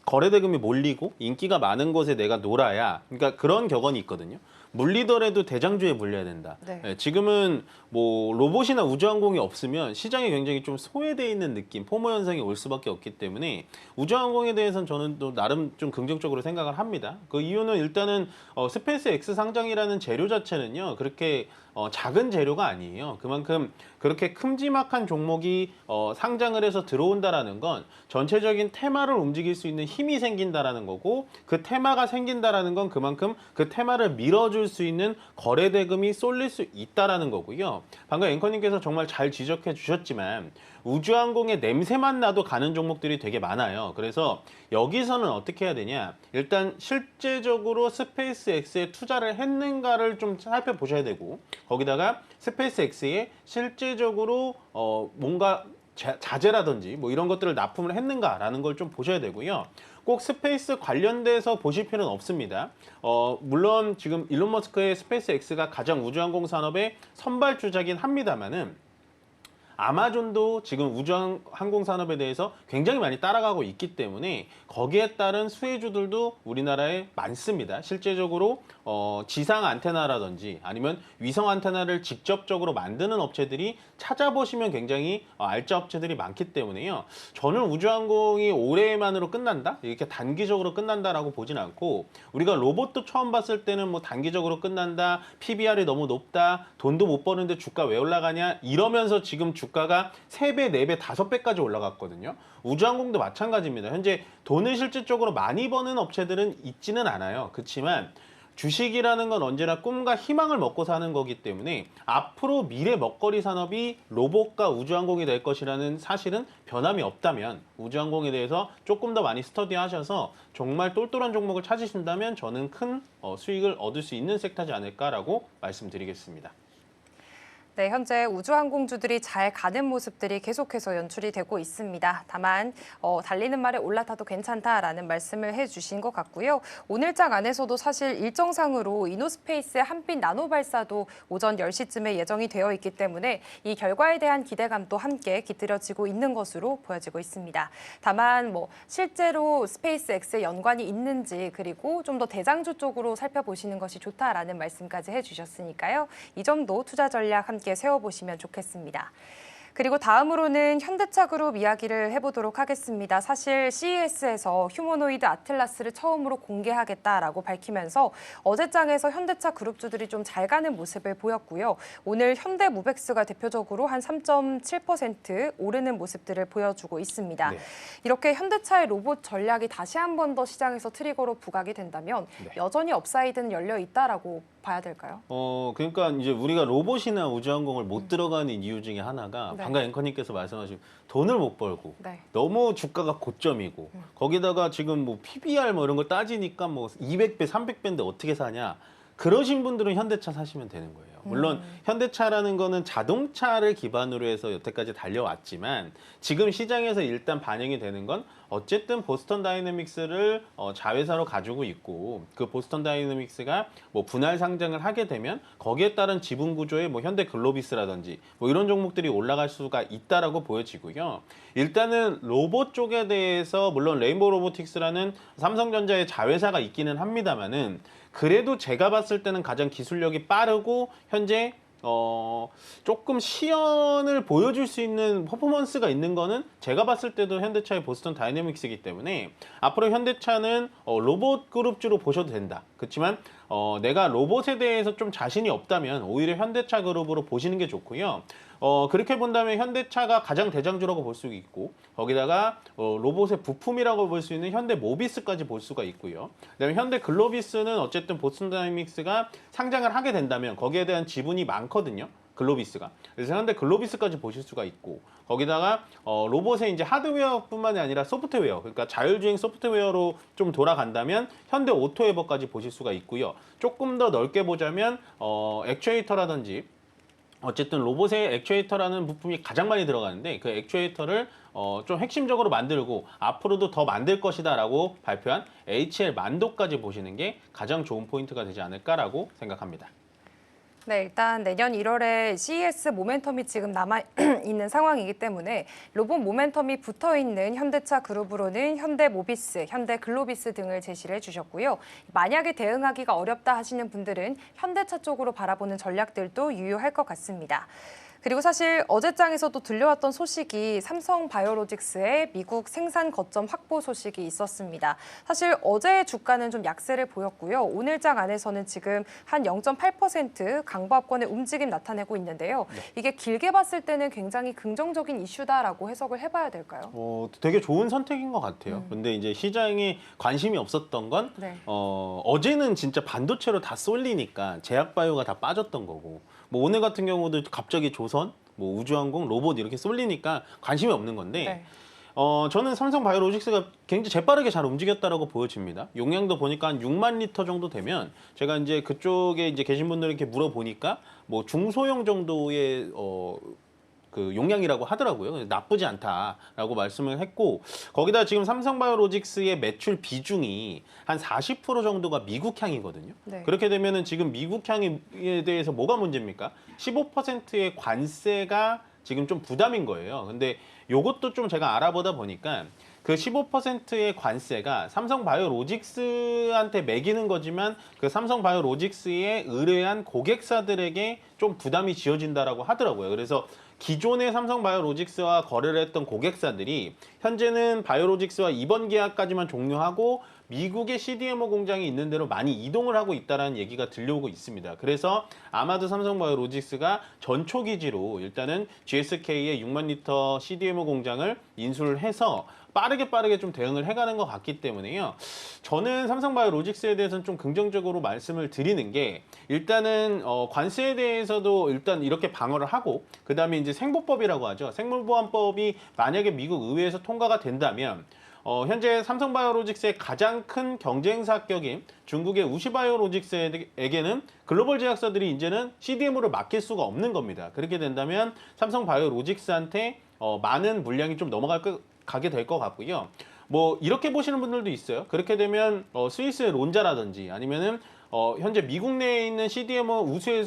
거래 대금이 몰리고 인기가 많은 곳에 내가 놀아야, 그러니까 그런 격언이 있거든요. 물리더라도 대장주에 물려야 된다. 네. 예, 지금은 뭐 로봇이나 우주항공이 없으면 시장이 굉장히 좀 소외돼 있는 느낌, 포모 현상이 올 수밖에 없기 때문에 우주항공에 대해서는 저는 또 나름 좀 긍정적으로 생각을 합니다. 그 이유는 일단은 스페이스 X 상장이라는 재료 자체는요, 그렇게 작은 재료가 아니에요. 그만큼 그렇게 큼지막한 종목이 상장을 해서 들어온다라는 건 전체적인 테마를 움직일 수 있는 힘이 생긴다라는 거고, 그 테마가 생긴다라는 건 그만큼 그 테마를 밀어줄 수 있는 거래 대금이 쏠릴 수 있다라는 거고요. 방금 앵커님께서 정말 잘 지적해 주셨지만 우주항공의 냄새만 나도 가는 종목들이 되게 많아요. 그래서 여기서는 어떻게 해야 되냐? 일단 실제적으로 스페이스 X에 투자를 했는가를 좀 살펴보셔야 되고, 거기다가 스페이스 X에 실제적으로 뭔가 자재라든지 뭐 이런 것들을 납품을 했는가라는 걸 좀 보셔야 되고요. 꼭 스페이스 관련돼서 보실 필요는 없습니다. 물론 지금 일론 머스크의 스페이스 X가 가장 우주항공 산업의 선발주자긴 합니다만은 아마존도 지금 우주항공 산업에 대해서 굉장히 많이 따라가고 있기 때문에 거기에 따른 수혜주들도 우리나라에 많습니다. 실제적으로 지상 안테나라든지 아니면 위성 안테나를 직접적으로 만드는 업체들이 찾아보시면 굉장히 알짜 업체들이 많기 때문에요. 저는 우주항공이 올해만으로 끝난다? 이렇게 단기적으로 끝난다라고 보진 않고, 우리가 로봇도 처음 봤을 때는 뭐 단기적으로 끝난다, PBR이 너무 높다, 돈도 못 버는데 주가 왜 올라가냐 이러면서 지금 주가가 3배, 4배, 5배까지 올라갔거든요. 우주항공도 마찬가지입니다. 현재 돈을 실질적으로 많이 버는 업체들은 있지는 않아요. 그렇지만 주식이라는 건 언제나 꿈과 희망을 먹고 사는 거기 때문에 앞으로 미래 먹거리 산업이 로봇과 우주항공이 될 것이라는 사실은 변함이 없다면 우주항공에 대해서 조금 더 많이 스터디하셔서 정말 똘똘한 종목을 찾으신다면 저는 큰 수익을 얻을 수 있는 섹터지 않을까라고 말씀드리겠습니다. 네, 현재 우주항공주들이 잘 가는 모습들이 계속해서 연출이 되고 있습니다. 다만 달리는 말에 올라타도 괜찮다라는 말씀을 해주신 것 같고요. 오늘장 안에서도 사실 일정상으로 이노스페이스의 한빛 나노 발사도 오전 10시쯤에 예정이 되어 있기 때문에 이 결과에 대한 기대감도 함께 깃들여지고 있는 것으로 보여지고 있습니다. 다만 실제로 스페이스 X에 연관이 있는지, 그리고 좀 더 대장주 쪽으로 살펴보시는 것이 좋다라는 말씀까지 해주셨으니까요. 이 점도 투자 전략 함께 세워보시면 좋겠습니다. 그리고 다음으로는 현대차 그룹 이야기를 해보도록 하겠습니다. 사실 CES에서 휴머노이드 아틀라스를 처음으로 공개하겠다라고 밝히면서 어제장에서 현대차 그룹주들이 좀 잘 가는 모습을 보였고요. 오늘 현대무벡스가 대표적으로 한 3.7% 오르는 모습들을 보여주고 있습니다. 네. 이렇게 현대차의 로봇 전략이 다시 한 번 더 시장에서 트리거로 부각이 된다면 여전히 업사이드는 열려 있다라고 봐야 될까요? 그러니까 이제 우리가 로봇이나 우주항공을 못 들어가는 이유 중에 하나가 네. 방금 앵커님께서 말씀하신 돈을 못 벌고 네. 너무 주가가 고점이고 거기다가 지금 뭐 PBR 뭐 이런 거 따지니까 뭐 200배, 300배인데 어떻게 사냐. 그러신 분들은 현대차 사시면 되는 거예요. 물론 현대차라는 거는 자동차를 기반으로 해서 여태까지 달려왔지만 지금 시장에서 일단 반영이 되는 건 어쨌든 보스턴 다이내믹스를 자회사로 가지고 있고, 그 보스턴 다이내믹스가 뭐 분할 상장을 하게 되면 거기에 따른 지분 구조에 뭐 현대 글로비스라든지 뭐 이런 종목들이 올라갈 수가 있다라고 보여지고요. 일단은 로봇 쪽에 대해서 물론 레인보우 로보틱스라는 삼성전자의 자회사가 있기는 합니다만은 그래도 제가 봤을 때는 가장 기술력이 빠르고 현재 조금 시연을 보여줄 수 있는 퍼포먼스가 있는 거는 제가 봤을 때도 현대차의 보스턴 다이내믹스이기 때문에 앞으로 현대차는 로봇 그룹주로 보셔도 된다. 그렇지만 내가 로봇에 대해서 좀 자신이 없다면 오히려 현대차 그룹으로 보시는 게 좋고요. 그렇게 본다면 현대차가 가장 대장주라고 볼 수 있고 거기다가 로봇의 부품이라고 볼 수 있는 현대 모비스까지 볼 수가 있고요. 그다음에 현대 글로비스는 어쨌든 보스턴 다이내믹스가 상장을 하게 된다면 거기에 대한 지분이 많거든요. 글로비스가. 그래서 현대 글로비스까지 보실 수가 있고 거기다가 로봇의 이제 하드웨어뿐만이 아니라 소프트웨어, 그러니까 자율주행 소프트웨어로 좀 돌아간다면 현대 오토에버까지 보실 수가 있고요. 조금 더 넓게 보자면 액추에이터라든지 어쨌든 로봇의 액추에이터라는 부품이 가장 많이 들어가는데 그 액추에이터를 좀 핵심적으로 만들고 앞으로도 더 만들 것이다라고 발표한 HL 만도까지 보시는 게 가장 좋은 포인트가 되지 않을까라고 생각합니다. 네, 일단 내년 1월에 CES 모멘텀이 지금 남아있는 상황이기 때문에 로봇 모멘텀이 붙어있는 현대차 그룹으로는 현대모비스, 현대글로비스 등을 제시를 해주셨고요. 만약에 대응하기가 어렵다 하시는 분들은 현대차 쪽으로 바라보는 전략들도 유효할 것 같습니다. 그리고 사실 어제장에서도 들려왔던 소식이 삼성바이오로직스의 미국 생산 거점 확보 소식이 있었습니다. 사실 어제의 주가는 좀 약세를 보였고요. 오늘장 안에서는 지금 한 0.8% 강보합권의 움직임 나타내고 있는데요. 이게 길게 봤을 때는 굉장히 긍정적인 이슈다라고 해석을 해봐야 될까요? 되게 좋은 선택인 것 같아요. 근데 이제 시장에 관심이 없었던 건 네. 어제는 진짜 반도체로 다 쏠리니까 제약바이오가 다 빠졌던 거고 뭐 오늘 같은 경우도 갑자기 조선, 뭐 우주항공, 로봇 이렇게 쏠리니까 관심이 없는 건데 네. 저는 삼성바이오로직스가 굉장히 재빠르게 잘 움직였다라고 보여집니다. 용량도 보니까 한 6만 리터 정도 되면 제가 이제 그쪽에 이제 계신 분들에게 물어보니까 뭐 중소형 정도의 그 용량이라고 하더라고요. 그래서 나쁘지 않다라고 말씀을 했고 거기다 지금 삼성바이오로직스의 매출 비중이 한 40% 정도가 미국향이거든요. 네. 그렇게 되면은 지금 미국향에 대해서 뭐가 문제입니까? 15%의 관세가 지금 좀 부담인 거예요. 근데 요것도 좀 제가 알아보다 보니까 그 15%의 관세가 삼성바이오로직스한테 매기는 거지만 그 삼성바이오로직스에 의뢰한 고객사들에게 좀 부담이 지어진다라고 하더라고요. 그래서 기존의 삼성바이오로직스와 거래를 했던 고객사들이 현재는 바이오로직스와 이번 계약까지만 종료하고 미국의 CDMO 공장이 있는 데로 많이 이동을 하고 있다는 얘기가 들려오고 있습니다. 그래서 아마도 삼성바이오로직스가 전초 기지로 일단은 GSK의 6만 리터 CDMO 공장을 인수를 해서 빠르게 좀 대응을 해가는 것 같기 때문에요. 저는 삼성바이오로직스에 대해서는 좀 긍정적으로 말씀을 드리는 게 일단은 관세에 대해서도 일단 이렇게 방어를 하고 그 다음에 이제 생보법이라고 하죠. 생물보안법이 만약에 미국 의회에서 통과가 된다면 현재 삼성바이오로직스의 가장 큰 경쟁사 격인 중국의 우시바이오로직스에게는 글로벌 제약사들이 이제는 CDMO를 맡길 수가 없는 겁니다. 그렇게 된다면 삼성바이오로직스한테 많은 물량이 좀 가게 될 것 같고요. 뭐 이렇게 보시는 분들도 있어요. 그렇게 되면 스위스 론자라든지 아니면은 현재 미국 내에 있는 CDMO 우수의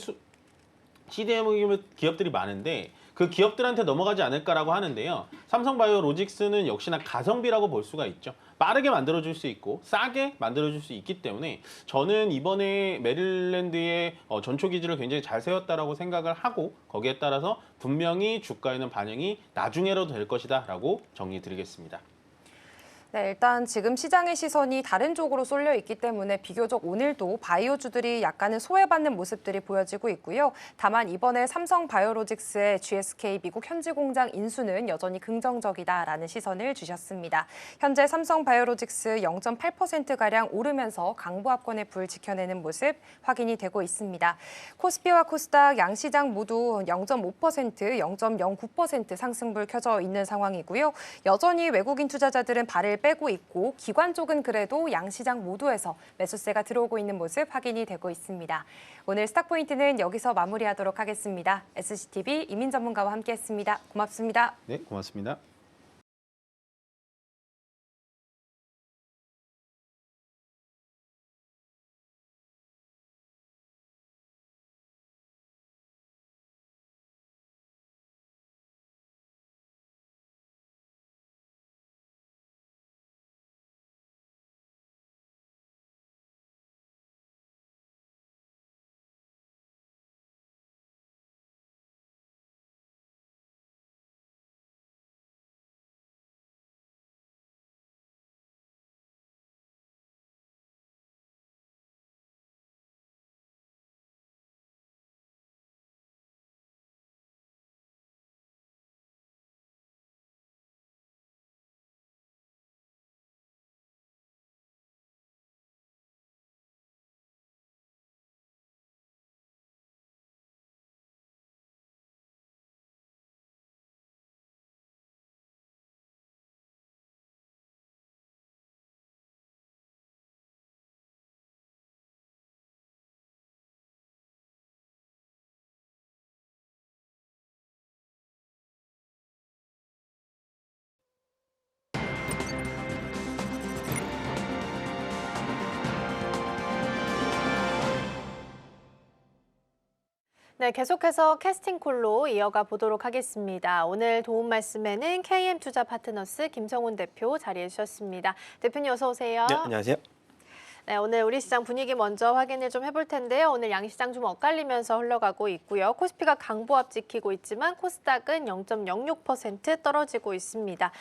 CDMO 기업들이 많은데 그 기업들한테 넘어가지 않을까라고 하는데요. 삼성바이오로직스는 역시나 가성비라고 볼 수가 있죠. 빠르게 만들어줄 수 있고 싸게 만들어줄 수 있기 때문에 저는 이번에 메릴랜드의 전초 기지를 굉장히 잘 세웠다라고 생각을 하고 거기에 따라서 분명히 주가에는 반영이 나중에라도 될 것이다라고 정리드리겠습니다. 네, 일단 지금 시장의 시선이 다른 쪽으로 쏠려 있기 때문에 비교적 오늘도 바이오주들이 약간은 소외받는 모습들이 보여지고 있고요. 다만 이번에 삼성바이오로직스의 GSK 미국 현지 공장 인수는 여전히 긍정적이다라는 시선을 주셨습니다. 현재 삼성바이오로직스 0.8%가량 오르면서 강보합권의 불 지켜내는 모습 확인이 되고 있습니다. 코스피와 코스닥 양시장 모두 0.5%, 0.09% 상승불 켜져 있는 상황이고요. 여전히 외국인 투자자들은 발을 빼고 있고 기관 쪽은 그래도 양시장 모두에서 매수세가 들어오고 있는 모습 확인이 되고 있습니다. 오늘 스탁포인트는 여기서 마무리하도록 하겠습니다. SCTV 이민 전문가와 함께했습니다. 고맙습니다. 네, 고맙습니다. 네, 계속해서 캐스팅콜로 이어가 보도록 하겠습니다. 오늘 도움 말씀에는 KM투자 파트너스 김성훈 대표 자리해 주셨습니다. 대표님 어서 오세요. 네, 안녕하세요. 네, 오늘 우리 시장 분위기 먼저 확인을 좀 해볼 텐데요. 오늘 양시장 좀 엇갈리면서 흘러가고 있고요. 코스피가 강보합 지키고 있지만 코스닥은 0.06% 떨어지고 있습니다.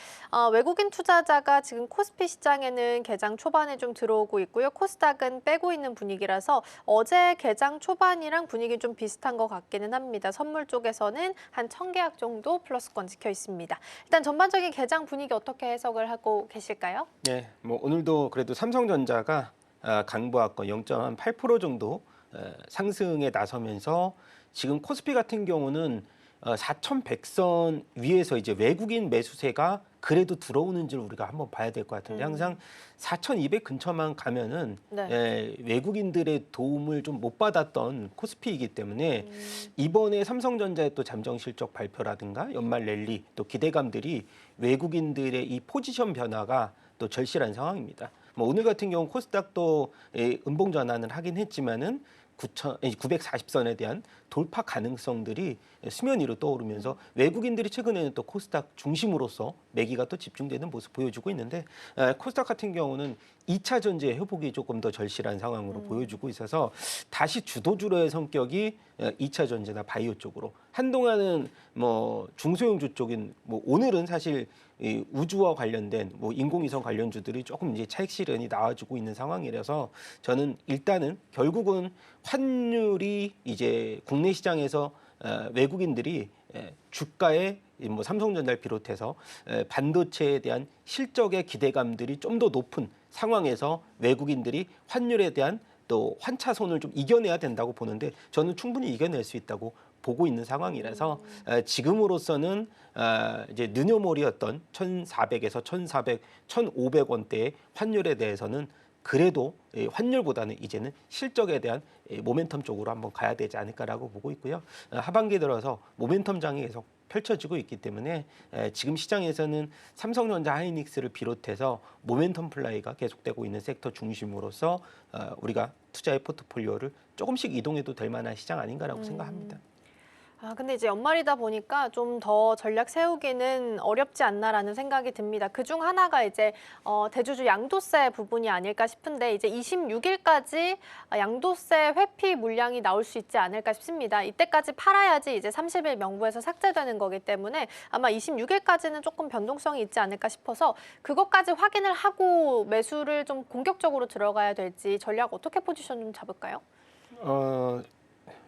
외국인 투자자가 지금 코스피 시장에는 개장 초반에 좀 들어오고 있고요. 코스닥은 빼고 있는 분위기라서 어제 개장 초반이랑 분위기 좀 비슷한 것 같기는 합니다. 선물 쪽에서는 한 1,000계약 정도 플러스권 지켜 있습니다. 일단 전반적인 개장 분위기 어떻게 해석을 하고 계실까요? 네, 뭐 오늘도 그래도 삼성전자가 강보합권 0.8% 정도 상승에 나서면서 지금 코스피 같은 경우는 4,100선 위에서 이제 외국인 매수세가 그래도 들어오는지를 우리가 한번 봐야 될 것 같은데 항상 4,200 근처만 가면은 네. 외국인들의 도움을 좀 못 받았던 코스피이기 때문에 이번에 삼성전자의 또 잠정 실적 발표라든가 연말 랠리 또 기대감들이 외국인들의 이 포지션 변화가 또 절실한 상황입니다. 뭐 오늘 같은 경우 코스닥도 음봉 전환을 하긴 했지만은 940선에 대한 돌파 가능성들이 수면 위로 떠오르면서 외국인들이 최근에는 또 코스닥 중심으로서 매기가 또 집중되는 모습 보여주고 있는데 코스닥 같은 경우는 2차 전지의 회복이 조금 더 절실한 상황으로 보여주고 있어서 다시 주도주로의 성격이 2차 전지나 바이오 쪽으로 한동안은 뭐 중소형주 쪽인 뭐 오늘은 사실 이 우주와 관련된 뭐 인공위성 관련주들이 조금 이제 차익 실현이 나와주고 있는 상황이라서 저는 일단은 결국은 환율이 이제 국내 시장에서 외국인들이 주가에 뭐 삼성전자를 비롯해서 반도체에 대한 실적의 기대감들이 좀 더 높은 상황에서 외국인들이 환율에 대한 또 환차손을 좀 이겨내야 된다고 보는데 저는 충분히 이겨낼 수 있다고 보고 있는 상황이라서 지금으로서는 이제 느녀몰이었던 1,400에서 1,400, 1,500원대의 환율에 대해서는 그래도 환율보다는 이제는 실적에 대한 모멘텀 쪽으로 한번 가야 되지 않을까라고 보고 있고요. 하반기 들어서 모멘텀 장이 계속 펼쳐지고 있기 때문에 지금 시장에서는 삼성전자, 하이닉스를 비롯해서 모멘텀 플레이가 계속되고 있는 섹터 중심으로서 우리가 투자의 포트폴리오를 조금씩 이동해도 될 만한 시장 아닌가라고 생각합니다. 근데 이제 연말이다 보니까 좀 더 전략 세우기는 어렵지 않나라는 생각이 듭니다. 그중 하나가 이제 대주주 양도세 부분이 아닐까 싶은데 이제 26일까지 양도세 회피 물량이 나올 수 있지 않을까 싶습니다. 이때까지 팔아야지 이제 30일 명부에서 삭제되는 거기 때문에 아마 26일까지는 조금 변동성이 있지 않을까 싶어서 그것까지 확인을 하고 매수를 좀 공격적으로 들어가야 될지 전략 어떻게 포지션 좀 잡을까요?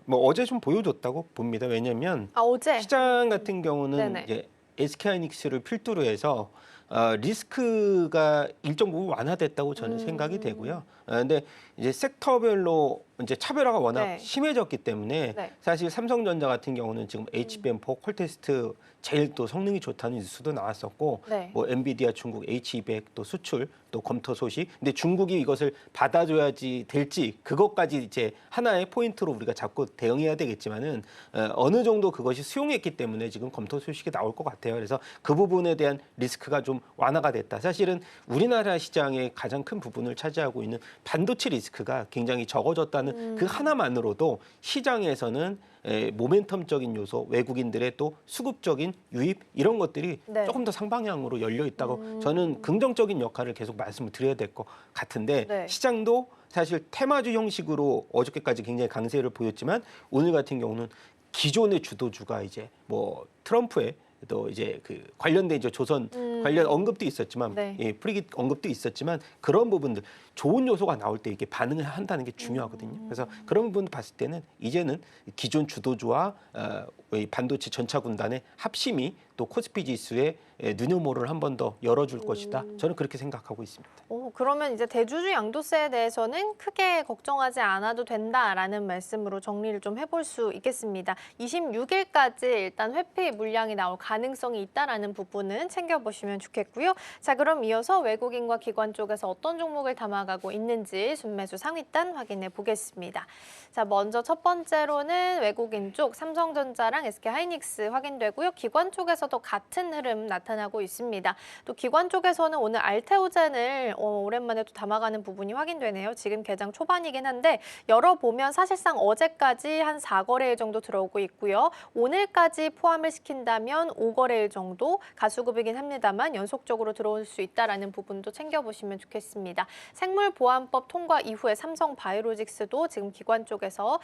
뭐 어제 좀 보여줬다고 봅니다. 왜냐하면 어제? 시장 같은 경우는 네네. 이제 SK하이닉스를 필두로 해서 리스크가 일정 부분 완화됐다고 저는 생각이 되고요. 근데 이제 섹터별로 이제 차별화가 워낙 네. 심해졌기 때문에 네. 사실 삼성전자 같은 경우는 지금 HBM4 콜테스트 제일 또 성능이 좋다는 뉴스도 나왔었고 네. 뭐 엔비디아 중국 H200 또 수출 또 검토 소식. 근데 중국이 이것을 받아줘야지 될지 그것까지 이제 하나의 포인트로 우리가 잡고 대응해야 되겠지만은 어느 정도 그것이 수용했기 때문에 지금 검토 소식이 나올 것 같아요. 그래서 그 부분에 대한 리스크가 좀 완화가 됐다. 사실은 우리나라 시장의 가장 큰 부분을 차지하고 있는 반도체 리스크가 굉장히 적어졌다는 그 하나만으로도 시장에서는 모멘텀적인 요소, 외국인들의 또 수급적인 유입 이런 것들이 네. 조금 더 상방향으로 열려 있다고 저는 긍정적인 역할을 계속 말씀을 드려야 될 것 같은데 네. 시장도 사실 테마주 형식으로 어저께까지 굉장히 강세를 보였지만 오늘 같은 경우는 기존의 주도주가 이제 뭐 트럼프의 또 이제 그 관련된 이제 조선 관련 언급도 있었지만 네. 예, 프리깃 언급도 있었지만 그런 부분들 좋은 요소가 나올 때 이게 반응을 한다는 게 중요하거든요. 그래서 그런 부분 봤을 때는 이제는 기존 주도주와 이 반도체 전차 군단의 합심이 또 코스피 지수의 눈여모를 한 번 더 열어줄 것이다. 저는 그렇게 생각하고 있습니다. 그러면 이제 대주주 양도세에 대해서는 크게 걱정하지 않아도 된다라는 말씀으로 정리를 좀 해볼 수 있겠습니다. 26일까지 일단 회피 물량이 나올 가능성이 있다라는 부분은 챙겨보시면 지켜주시면 좋겠고요. 자, 그럼 이어서 외국인과 기관 쪽에서 어떤 종목을 담아가고 있는지 순매수 상위단 확인해 보겠습니다. 자, 먼저 첫 번째로는 외국인 쪽 삼성전자랑 SK하이닉스 확인되고요. 기관 쪽에서도 같은 흐름 나타나고 있습니다. 또 기관 쪽에서는 오늘 알테오젠을 오랜만에 또 담아가는 부분이 확인되네요. 지금 개장 초반이긴 한데 열어보면 사실상 어제까지 한 4거래일 정도 들어오고 있고요. 오늘까지 포함을 시킨다면 5거래일 정도 가수급이긴 합니다만 연속적으로 들어올 수 있다는 부분도 챙겨보시면 좋겠습니다. 생물보안법 통과 이후에 삼성바이오로직스도 지금 기관 쪽에서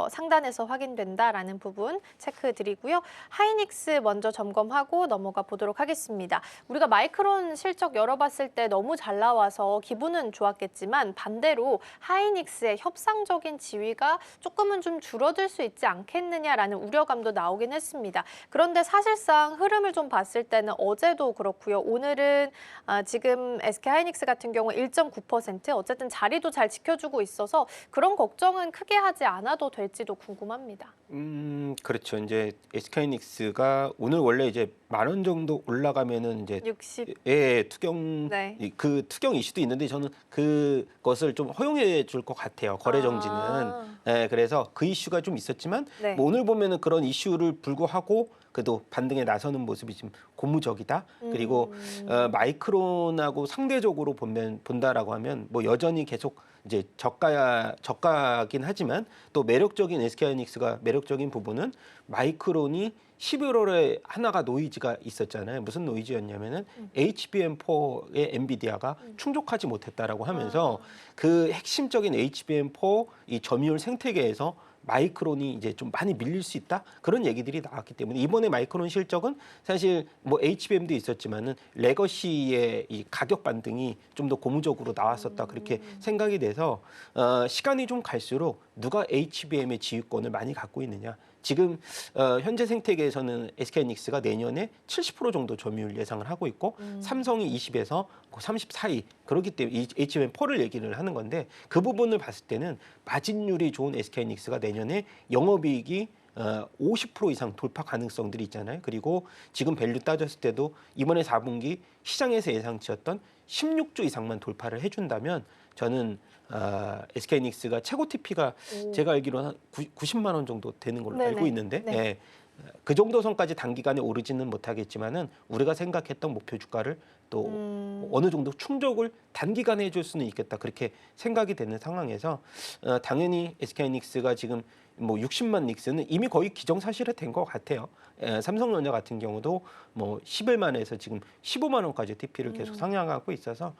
상단에서 확인된다라는 부분 체크드리고요. 하이닉스 먼저 점검하고 넘어가 보도록 하겠습니다. 우리가 마이크론 실적 열어봤을 때 너무 잘 나와서 기분은 좋았겠지만 반대로 하이닉스의 협상적인 지위가 조금은 좀 줄어들 수 있지 않겠느냐라는 우려감도 나오긴 했습니다. 그런데 사실상 흐름을 좀 봤을 때는 어제도 그렇고요. 오늘은 지금 SK하이닉스 같은 경우 1.9% 어쨌든 자리도 잘 지켜주고 있어서 그런 걱정은 크게 하지 않아도 될지도 궁금합니다. 그렇죠. 이제 SK하이닉스가 오늘 원래 이제 10,000원 정도 올라가면은 이제 60. 투경 네. 그 투경 이슈도 있는데 저는 그것을 좀 허용해 줄 것 같아요. 거래 정지는. 그래서 그 이슈가 좀 있었지만 네. 뭐 오늘 보면은 그런 이슈를 불구하고 그래도 반등에 나서는 모습이 지금 고무적이다. 그리고 마이크론하고 상대적으로 본다라고 하면 뭐 여전히 계속 이제 저가긴 하지만 또 매력적인 SK하이닉스가 매력적인 부분은 마이크론이 11월에 하나가 노이즈가 있었잖아요. 무슨 노이즈였냐면은 HBM4의 엔비디아가 충족하지 못했다라고 하면서 그 핵심적인 HBM4 이 점유율 생태계에서 마이크론이 이제 좀 많이 밀릴 수 있다 그런 얘기들이 나왔기 때문에 이번에 마이크론 실적은 사실 뭐 HBM도 있었지만은 레거시의 이 가격 반등이 좀 더 고무적으로 나왔었다 그렇게 생각이 돼서 시간이 좀 갈수록 누가 HBM의 지휘권을 많이 갖고 있느냐. 지금 현재 생태계에서는 SK하이닉스가 내년에 70% 정도 점유율 예상을 하고 있고 삼성이 20에서 30 사이 그렇기 때문에 이 HBM4를 얘기를 하는 건데 그 부분을 봤을 때는 마진율이 좋은 SK하이닉스가 내년에 영업이익이 50% 이상 돌파 가능성들이 있잖아요. 그리고 지금 밸류 따졌을 때도 이번에 4분기 시장에서 예상치였던 16조 이상만 돌파를 해준다면 저는 SK하이닉스가 최고 TP가 제가 알기로는 한 90만 원 정도 되는 걸로 네네. 알고 있는데 네. 예, 그 정도 선까지 단기간에 오르지는 못하겠지만은 우리가 생각했던 목표 주가를 또 어느 정도 충족을 단기간에 해줄 수는 있겠다 그렇게 생각이 되는 상황에서 당연히 SK하이닉스가 지금 뭐 60만 닉스는 이미 거의 기정사실화 된 것 같아요. 삼성전자 같은 경우도 뭐 11만에서 지금 15만 원까지 TP를 계속 상향하고 있어서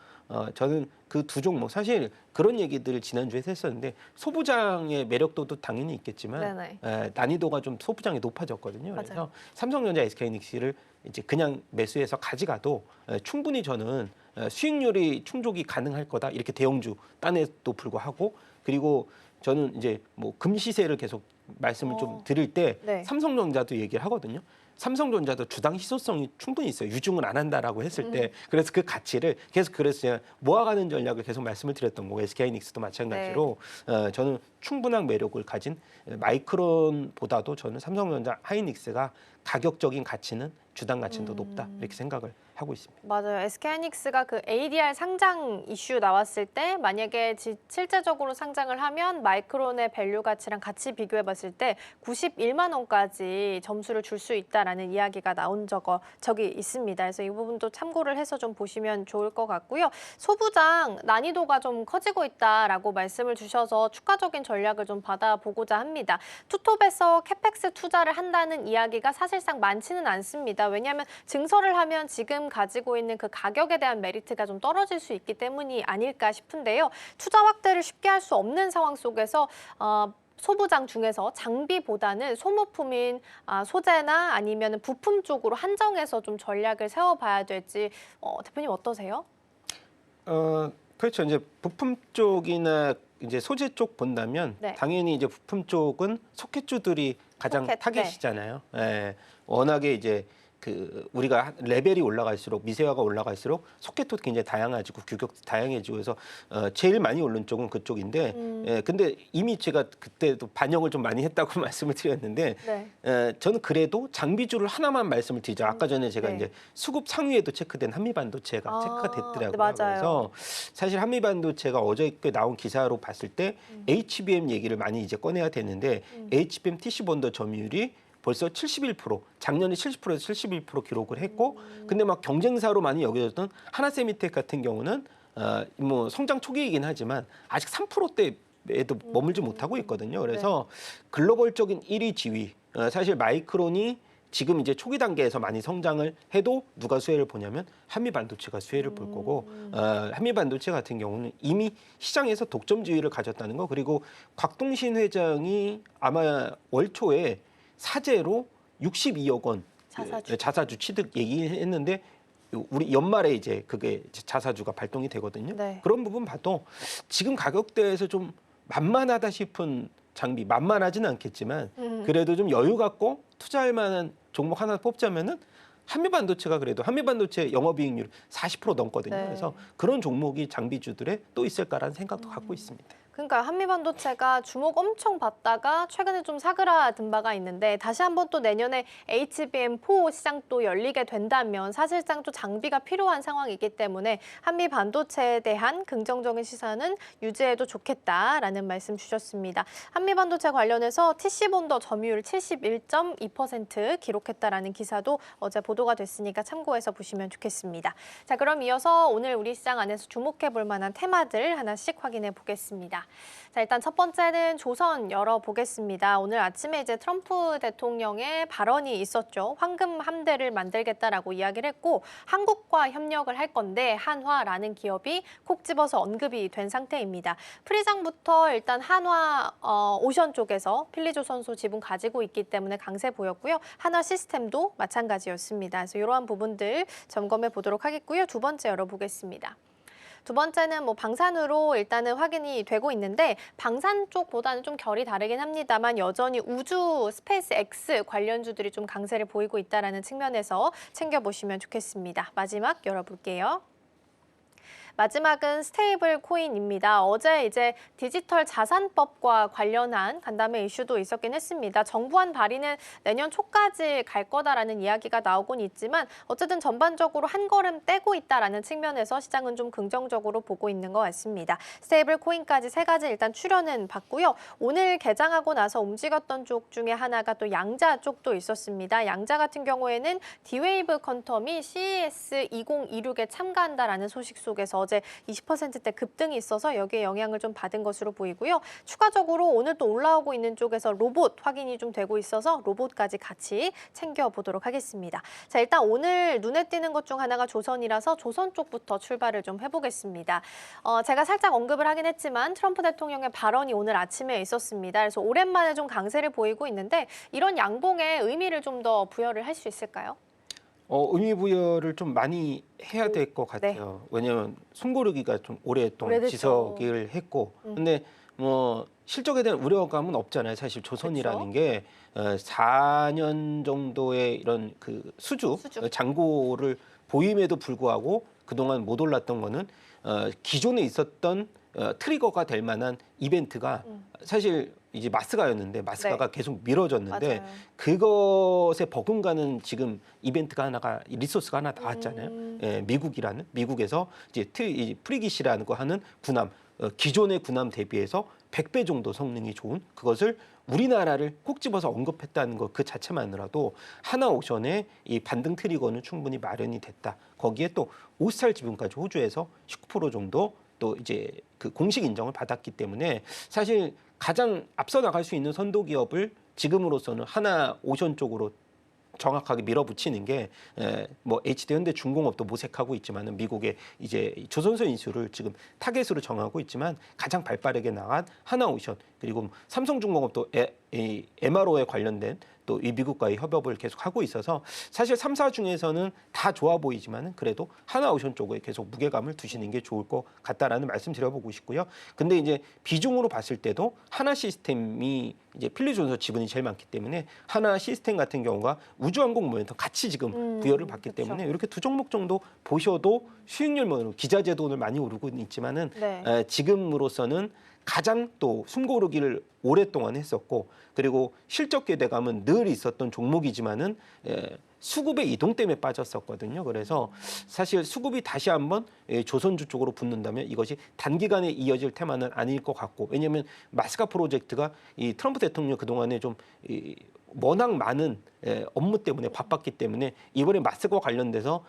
저는 그 두 종목 사실 그런 얘기들을 지난주에 했었는데 소부장의 매력도도 당연히 있겠지만 난이도가 좀 소부장이 높아졌거든요. 맞아요. 그래서 삼성전자 SK하이닉스를 이제 그냥 매수해서 가져가도 충분히 저는 수익률이 충족이 가능할 거다 이렇게 대형주 딴에도 불구하고 그리고 저는 이제 뭐 금시세를 계속 말씀을 좀 드릴 때 네. 삼성전자도 얘기를 하거든요. 삼성전자도 주당 희소성이 충분히 있어요. 유증을 안 한다라고 했을 때 그래서 그 가치를 계속 그래서 제가 모아가는 전략을 계속 말씀을 드렸던 거고 SK하이닉스도 마찬가지로 저는 충분한 매력을 가진 마이크론보다도 저는 삼성전자 하이닉스가 가격적인 가치는 주당 가치는 더 높다 이렇게 생각을 하고 있습니다. 맞아요. SK하이닉스가 그 ADR 상장 이슈 나왔을 때 만약에 실제적으로 상장을 하면 마이크론의 밸류 가치랑 같이 비교해 봤을 때 91만 원까지 점수를 줄 수 있다라는 이야기가 나온 적이 있습니다. 그래서 이 부분도 참고를 해서 좀 보시면 좋을 것 같고요. 소부장 난이도가 좀 커지고 있다라고 말씀을 주셔서 추가적인 전략을 좀 받아보고자 합니다. 투톱에서 캐펙스 투자를 한다는 이야기가 사실상 많지는 않습니다. 왜냐하면 증설을 하면 지금 가지고 있는 그 가격에 대한 메리트가 좀 떨어질 수 있기 때문이 아닐까 싶은데요. 투자 확대를 쉽게 할 수 없는 상황 속에서 소부장 중에서 장비보다는 소모품인 소재나 아니면 부품 쪽으로 한정해서 좀 전략을 세워봐야 될지 대표님 어떠세요? 그렇죠. 이제 부품 쪽이나 이제 소재 쪽 본다면 당연히 이제 부품 쪽은 소켓주들이 가장 타겟이잖아요. 워낙에 이제 우리가 레벨이 올라갈수록 미세화가 올라갈수록 소켓도 굉장히 다양해지고 규격도 다양해지고 해서 제일 많이 오른 쪽은 그쪽인데 근데 이미 제가 그때도 반영을 좀 많이 했다고 말씀을 드렸는데 네. 저는 그래도 장비주를 하나만 말씀을 드리죠. 아까 전에 제가 네. 이제 수급 상위에도 체크된 한미반도체가 아, 체크가 됐더라고요. 네, 맞아요. 그래서 사실 한미반도체가 어저께 나온 기사로 봤을 때 HBM 얘기를 많이 이제 꺼내야 되는데 HBM TC 본더 점유율이 벌써 71%, 작년에 70%에서 71% 기록을 했고, 근데 막 경쟁사로 많이 여겨졌던 하나세미텍 같은 경우는 뭐 성장 초기이긴 하지만 아직 3%대에도 머물지 못하고 있거든요. 그래서 글로벌적인 1위 지위, 사실 마이크론이 지금 이제 초기 단계에서 많이 성장을 해도 누가 수혜를 보냐면 한미반도체가 수혜를 볼 거고 한미반도체 같은 경우는 이미 시장에서 독점 지위를 가졌다는 거 그리고 곽동신 회장이 아마 월 초에 사재로 62억 원 자사주 취득 얘기했는데 우리 연말에 이제 그게 자사주가 발동이 되거든요. 네. 그런 부분 봐도 지금 가격대에서 좀 만만하다 싶은 장비, 만만하지는 않겠지만 그래도 좀 여유 갖고 투자할 만한 종목 하나 뽑자면은 한미반도체가 그래도 한미반도체 영업이익률 40% 넘거든요. 네. 그래서 그런 종목이 장비주들에 또 있을까라는 생각도 갖고 있습니다. 그러니까 한미반도체가 주목 엄청 받다가 최근에 좀 사그라든 바가 있는데 다시 한번 또 내년에 HBM4 시장 또 열리게 된다면 사실상 또 장비가 필요한 상황이기 때문에 한미반도체에 대한 긍정적인 시선은 유지해도 좋겠다라는 말씀 주셨습니다. 한미반도체 관련해서 TC본더 점유율 71.2% 기록했다라는 기사도 어제 보도가 됐으니까 참고해서 보시면 좋겠습니다. 자, 그럼 이어서 오늘 우리 시장 안에서 주목해 볼 만한 테마들 하나씩 확인해 보겠습니다. 자, 일단 첫 번째는 조선 열어보겠습니다. 오늘 아침에 이제 트럼프 대통령의 발언이 있었죠. 황금 함대를 만들겠다라고 이야기를 했고 한국과 협력을 할 건데 한화라는 기업이 콕 집어서 언급이 된 상태입니다. 프리장부터 일단 한화 오션 쪽에서 필리조선소 지분 가지고 있기 때문에 강세 보였고요. 한화 시스템도 마찬가지였습니다. 그래서 이러한 부분들 점검해 보도록 하겠고요. 두 번째 열어보겠습니다. 두 번째는 뭐 방산으로 일단은 확인이 되고 있는데 방산 쪽보다는 좀 결이 다르긴 합니다만 여전히 우주 스페이스 X 관련주들이 좀 강세를 보이고 있다는 측면에서 챙겨보시면 좋겠습니다. 마지막 열어볼게요. 마지막은 스테이블 코인입니다. 어제 이제 디지털 자산법과 관련한 간담회 이슈도 있었긴 했습니다. 정부안 발의는 내년 초까지 갈 거다라는 이야기가 나오곤 있지만 어쨌든 전반적으로 한 걸음 떼고 있다라는 측면에서 시장은 좀 긍정적으로 보고 있는 것 같습니다. 스테이블 코인까지 세 가지 일단 출연은 받고요. 오늘 개장하고 나서 움직였던 쪽 중에 하나가 또 양자 쪽도 있었습니다. 양자 같은 경우에는 디웨이브 퀀텀이 CES 2026에 참가한다라는 소식 속에서 어제 20%대 급등이 있어서 여기에 영향을 좀 받은 것으로 보이고요. 추가적으로 오늘 또 올라오고 있는 쪽에서 로봇 확인이 좀 되고 있어서 로봇까지 같이 챙겨보도록 하겠습니다. 자, 일단 오늘 눈에 띄는 것 중 하나가 조선이라서 조선 쪽부터 출발을 좀 해보겠습니다. 제가 살짝 언급을 하긴 했지만 트럼프 대통령의 발언이 오늘 아침에 있었습니다. 그래서 오랜만에 좀 강세를 보이고 있는데 이런 양봉에 의미를 좀 더 부여를 할 수 있을까요? 의미 부여를 좀 많이 해야 될 것 같아요. 왜냐하면 숨고르기가 좀 오랫동안 오래됐죠. 지속을 했고, 근데 뭐 실적에 대한 우려감은 없잖아요. 사실 조선이라는 게 4년 정도의 이런 그 수주 잔고를 보임에도 불구하고 그동안 못 올랐던 거는 기존에 있었던 트리거가 될 만한 이벤트가 사실 이제 마스가였는데 마스가가 계속 미뤄졌는데 맞아요. 그것에 버금가는 지금 이벤트가 하나가 리소스가 하나 나왔잖아요. 예, 미국에서 이제 프리기시라는 거 하는 군함 기존의 군함 대비해서 100배 정도 성능이 좋은 그것을 우리나라를 콕 집어서 언급했다는 것 그 자체만으로도 하나오션의 이 반등 트리거는 충분히 마련이 됐다. 거기에 또 오스탈 지분까지 호주에서 19% 정도 또 이제 그 공식 인정을 받았기 때문에 사실 가장 앞서 나갈 수 있는 선도 기업을 지금으로서는 하나오션 쪽으로 정확하게 밀어붙이는 게 뭐 HD 현대중공업도 모색하고 있지만은 미국의 이제 조선소 인수를 지금 타겟으로 정하고 있지만 가장 발빠르게 나간 하나오션 그리고 삼성중공업도 MRO에 관련된 또 이 미국과의 협업을 계속 하고 있어서 사실 3사 중에서는 다 좋아 보이지만은 그래도 하나오션 쪽에 계속 무게감을 두시는 게 좋을 것 같다라는 말씀 드려보고 싶고요. 근데 이제 비중으로 봤을 때도 하나 시스템이 이제 필리존서 지분이 제일 많기 때문에 하나 시스템 같은 경우가 우주항공 모멘텀 같이 지금 부여를 받기 그렇죠. 때문에 이렇게 두 종목 정도 보셔도 수익률 뭐 기자재도 오늘 많이 오르고 있지만은 네. 지금으로서는 가장 또 숨고르기를 오랫동안 했었고 그리고 실적 기대감은 늘 있었던 종목이지만은 수급의 이동 때문에 빠졌었거든요. 그래서 사실 수급이 다시 한번 조선주 쪽으로 붙는다면 이것이 단기간에 이어질 테마는 아닐 것 같고 왜냐하면 마스카 프로젝트가 이 트럼프 대통령 그동안에 좀 워낙 많은 업무 때문에 바빴기 때문에 이번에 마스크와 관련돼서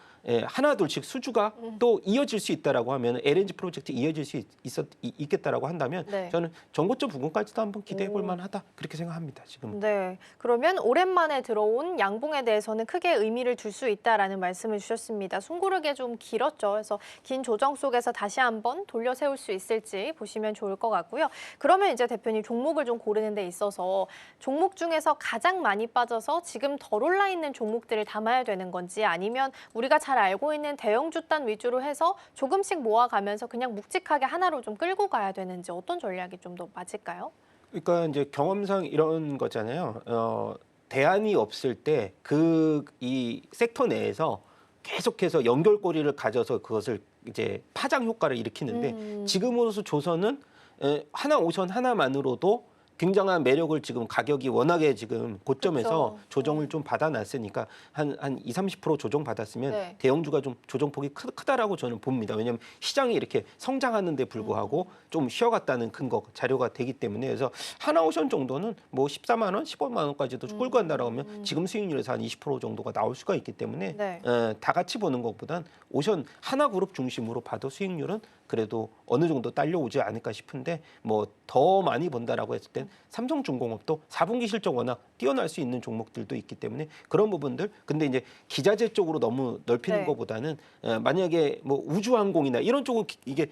하나 둘씩 수주가 또 이어질 수 있다라고 하면 LNG 프로젝트 이어질 수 있겠다라고 한다면 네. 저는 전고점 부근까지도 한번 기대해 볼 만하다 그렇게 생각합니다. 지금. 네. 그러면 오랜만에 들어온 양봉에 대해서는 크게 의미를 둘 수 있다라는 말씀을 주셨습니다. 숨고르기 좀 길었죠. 그래서 긴 조정 속에서 다시 한번 돌려 세울 수 있을지 보시면 좋을 것 같고요. 그러면 이제 대표님 종목을 좀 고르는 데 있어서 종목 중에서 가장 많이 빠져서 지금 덜 올라 있는 종목들을 담아야 되는 건지 아니면 우리가 잘 알고 있는 대형주 단 위주로 해서 조금씩 모아가면서 그냥 묵직하게 하나로 좀 끌고 가야 되는지 어떤 전략이 좀 더 맞을까요? 그러니까 이제 경험상 이런 거잖아요. 대안이 없을 때 이 섹터 내에서 계속해서 연결고리를 가져서 그것을 이제 파장 효과를 일으키는데 지금으로서 조선은 하나오션 하나만으로도 굉장한 매력을 지금 가격이 워낙에 지금 고점에서 그렇죠. 조정을 좀 받아놨으니까 한 20, 30% 조정 받았으면 네. 대형주가 좀 조정폭이 크다라고 저는 봅니다. 왜냐하면 시장이 이렇게 성장하는 데 불구하고 좀 쉬어갔다는 근거 자료가 되기 때문에 그래서 하나오션 정도는 뭐 14만 원, 15만 원까지도 끌고 간다라고 하면 지금 수익률에서 한 20% 정도가 나올 수가 있기 때문에 네. 다 같이 보는 것보단 오션 하나그룹 중심으로 봐도 수익률은 그래도 어느 정도 딸려오지 않을까 싶은데 뭐 더 많이 본다라고 했을 땐 삼성중공업도 4분기 실적 워낙 뛰어날 수 있는 종목들도 있기 때문에 그런 부분들 근데 이제 기자재 쪽으로 너무 넓히는 네. 것보다는 만약에 뭐 우주항공이나 이런 쪽은 이게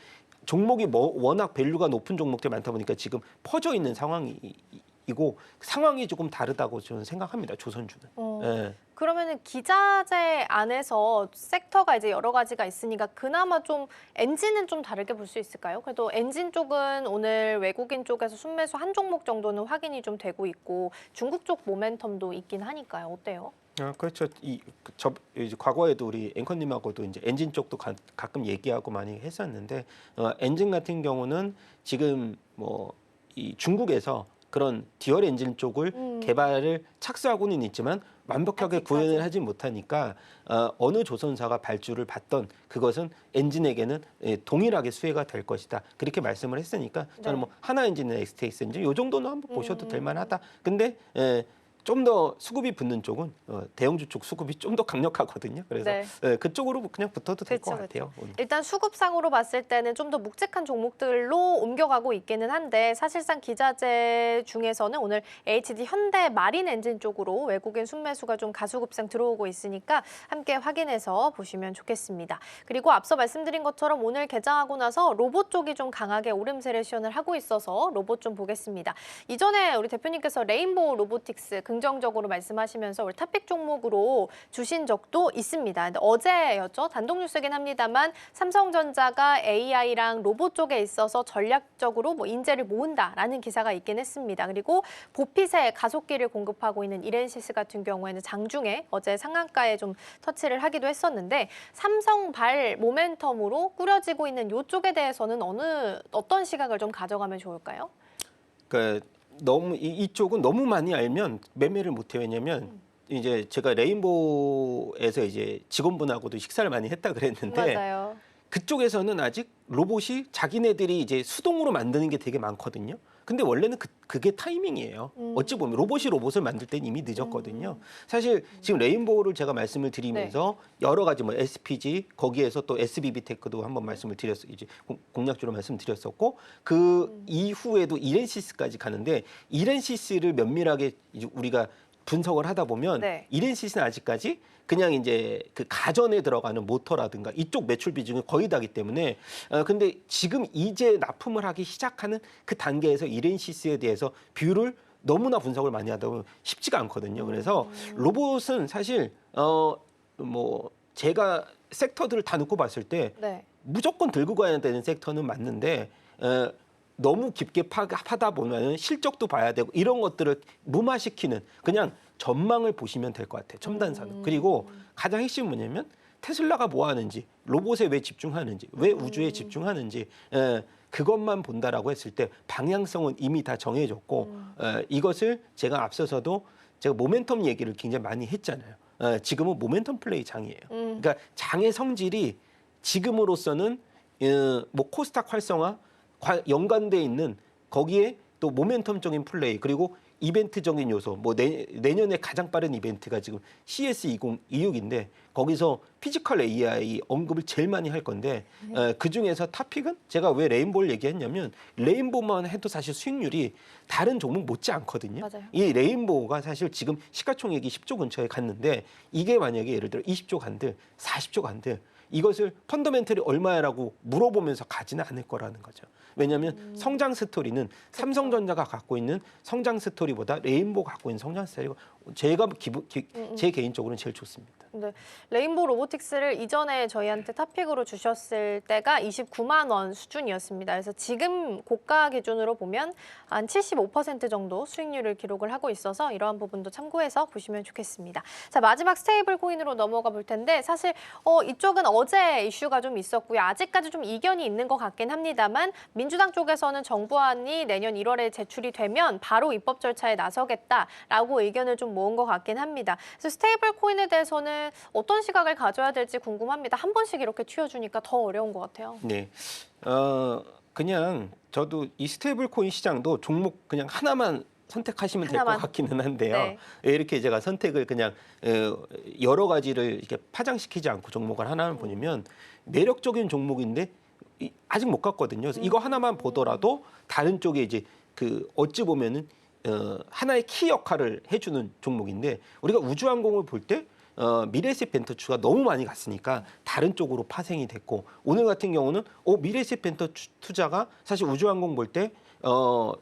종목이 뭐 워낙 밸류가 높은 종목들이 많다 보니까 지금 퍼져 있는 상황이고 상황이 조금 다르다고 저는 생각합니다. 조선주는. 예. 그러면은 기자재 안에서 섹터가 이제 여러 가지가 있으니까 그나마 좀 엔진은 좀 다르게 볼 수 있을까요? 그래도 엔진 쪽은 오늘 외국인 쪽에서 순매수 한 종목 정도는 확인이 좀 되고 있고 중국 쪽 모멘텀도 있긴 하니까요. 어때요? 그렇죠. 이제 과거에도 우리 앵커님하고도 이제 엔진 쪽도 가끔 얘기하고 많이 했었는데 엔진 같은 경우는 지금 뭐 이 중국에서 그런 듀얼 엔진 쪽을 개발을 착수하고는 있지만 완벽하게 아직까지. 구현을 하지 못하니까 어느 조선사가 발주를 받던 그것은 엔진에게는 동일하게 수혜가 될 것이다. 그렇게 말씀을 했으니까 저는 뭐 하나 엔진이나 엑스테이스 엔진 이 정도는 한번 보셔도 될 만하다. 근데 좀 더 수급이 붙는 쪽은 대형주 쪽 수급이 좀 더 강력하거든요. 그래서 네. 그쪽으로 그냥 붙어도 될 것 그렇죠, 같아요. 오늘. 일단 수급상으로 봤을 때는 좀 더 묵직한 종목들로 옮겨가고 있기는 한데 사실상 기자재 중에서는 오늘 HD 현대 마린 엔진 쪽으로 외국인 순매수가 좀 가수급상 들어오고 있으니까 함께 확인해서 보시면 좋겠습니다. 그리고 앞서 말씀드린 것처럼 오늘 개장하고 나서 로봇 쪽이 좀 강하게 오름세를 시연을 하고 있어서 로봇 좀 보겠습니다. 이전에 우리 대표님께서 레인보우 로보틱스 긍정적으로 말씀하시면서 우리 탑픽 종목으로 주신 적도 있습니다. 근데 어제였죠. 단독 뉴스긴 합니다만 삼성전자가 AI랑 로봇 쪽에 있어서 전략적으로 뭐 인재를 모은다라는 기사가 있긴 했습니다. 그리고 보핏에 가속기를 공급하고 있는 이렌시스 같은 경우에는 장중에 어제 상한가에 좀 터치를 하기도 했었는데 삼성발 모멘텀으로 꾸려지고 있는 이쪽에 대해서는 어떤 시각을 좀 가져가면 좋을까요? 너무 이쪽은 너무 많이 알면 매매를 못해요. 왜냐면 이제 제가 레인보우에서 이제 직원분하고도 식사를 많이 했다 그랬는데 맞아요. 그쪽에서는 아직 로봇이 자기네들이 이제 수동으로 만드는 게 되게 많거든요. 근데 원래는 그게 타이밍이에요. 어찌 보면 로봇을 만들 때는 이미 늦었거든요. 사실 지금 레인보우를 제가 말씀을 드리면서 여러 가지 뭐 SPG 거기에서 또 SBB 테크도 한번 말씀을 드렸어요. 이제 공략주로 말씀드렸었고 그 이후에도 이렌시스까지 가는데 이렌시스를 면밀하게 이제 우리가 분석을 하다 보면 네. 이렌시스는 아직까지 그냥 이제 그 가전에 들어가는 모터라든가 이쪽 매출 비중이 거의 다기 때문에 근데 지금 이제 납품을 하기 시작하는 그 단계에서 이렌시스에 대해서 비율을 너무나 분석을 많이 하다 보면 쉽지가 않거든요. 그래서 로봇은 사실 뭐 제가 섹터들을 다 놓고 봤을 때 네. 무조건 들고 가야 되는 섹터는 맞는데 너무 깊게 파다 보면 실적도 봐야 되고 이런 것들을 무마시키는 그냥 전망을 보시면 될 것 같아요. 첨단 산업. 그리고 가장 핵심은 뭐냐면 테슬라가 뭐 하는지, 로봇에 왜 집중하는지, 왜 우주에 집중하는지 그것만 본다라고 했을 때 방향성은 이미 다 정해졌고 이것을 제가 앞서서도 제가 모멘텀 얘기를 굉장히 많이 했잖아요. 지금은 모멘텀 플레이 장이에요. 그러니까 장의 성질이 지금으로서는 뭐 코스닥 활성화 연관돼 있는 거기에 또 모멘텀적인 플레이 그리고 이벤트적인 요소 뭐 내년에 가장 빠른 이벤트가 지금 CS 2026인데 거기서 피지컬 AI 언급을 제일 많이 할 건데 그 중에서 탑픽은 제가 왜 레인보우를 얘기했냐면 레인보우만 해도 사실 수익률이 다른 종목 못지 않거든요. 맞아요. 이 레인보우가 사실 지금 시가총액이 10조 근처에 갔는데 이게 만약에 예를 들어 20조 간들 40조 간들 이것을 펀더멘털이 얼마야라고 물어보면서 가지는 않을 거라는 거죠. 왜냐하면 성장 스토리는 삼성전자가 갖고 있는 성장 스토리보다 레인보우가 갖고 있는 성장 스토리가 제가 제 개인적으로는 제일 좋습니다. 네. 레인보우 로보틱스를 이전에 저희한테 탑픽으로 주셨을 때가 29만 원 수준이었습니다. 그래서 지금 고가 기준으로 보면 한 75% 정도 수익률을 기록을 하고 있어서 이러한 부분도 참고해서 보시면 좋겠습니다. 자, 마지막 스테이블 코인으로 넘어가 볼 텐데 사실 이쪽은 어제 이슈가 좀 있었고요. 아직까지 좀 이견이 있는 것 같긴 합니다만 민주당 쪽에서는 정부안이 내년 1월에 제출이 되면 바로 입법 절차에 나서겠다라고 의견을 좀 모은 것 같긴 합니다. 그래서 스테이블 코인에 대해서는 어떤 시각을 가져야 될지 궁금합니다. 한 번씩 이렇게 튀어주니까 더 어려운 것 같아요. 네, 그냥 저도 이 스테이블 코인 시장도 종목 그냥 하나만 선택하시면 될 것 하나만. 같기는 한데요. 네. 왜 이렇게 제가 선택을 그냥 여러 가지를 이렇게 파장시키지 않고 종목을 하나만 보냐면 매력적인 종목인데 아직 못 갔거든요. 그래서 이거 하나만 보더라도 다른 쪽에 이제 그 어찌 보면은 하나의 키 역할을 해주는 종목인데 우리가 우주항공을 볼 때 미래에셋 벤처주가 너무 많이 갔으니까 다른 쪽으로 파생이 됐고 오늘 같은 경우는 미래에셋 벤처 투자가 사실 우주항공 볼 때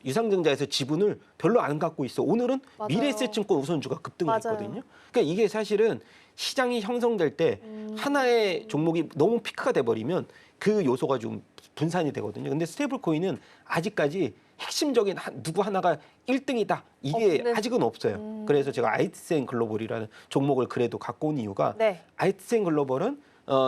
유상증자에서 지분을 별로 안 갖고 있어. 오늘은 맞아요. 미래에셋증권 우선주가 급등을 맞아요. 했거든요. 그러니까 이게 사실은 시장이 형성될 때 하나의 종목이 너무 피크가 돼버리면 그 요소가 좀 분산이 되거든요. 근데 스테이블 코인은 아직까지 핵심적인 누구 하나가 1등이다. 이게 네. 아직은 없어요. 그래서 제가 아이트센 글로벌이라는 종목을 그래도 갖고 온 이유가 네. 아이트센 글로벌은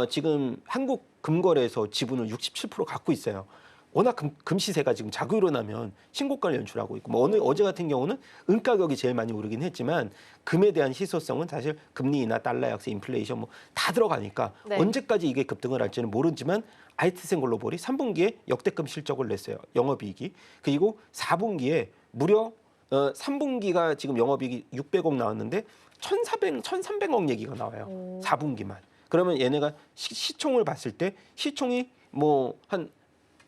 지금 한국 금거래에서 지분을 67% 갖고 있어요. 워낙 금 시세가 지금 자고 일어나면 신고가를 연출하고 있고 뭐 어제 같은 경우는 은 가격이 제일 많이 오르긴 했지만 금에 대한 희소성은 사실 금리 인하, 달러 약세, 인플레이션 뭐 다 들어가니까 네. 언제까지 이게 급등을 할지는 모르지만 아이트센 글로벌이 3분기에 역대급 실적을 냈어요. 영업이익이. 그리고 4분기에 무려 3분기가 지금 영업이익이 600억 나왔는데 1,300억 얘기가 나와요. 4분기만. 그러면 얘네가 시총을 봤을 때 시총이 뭐 한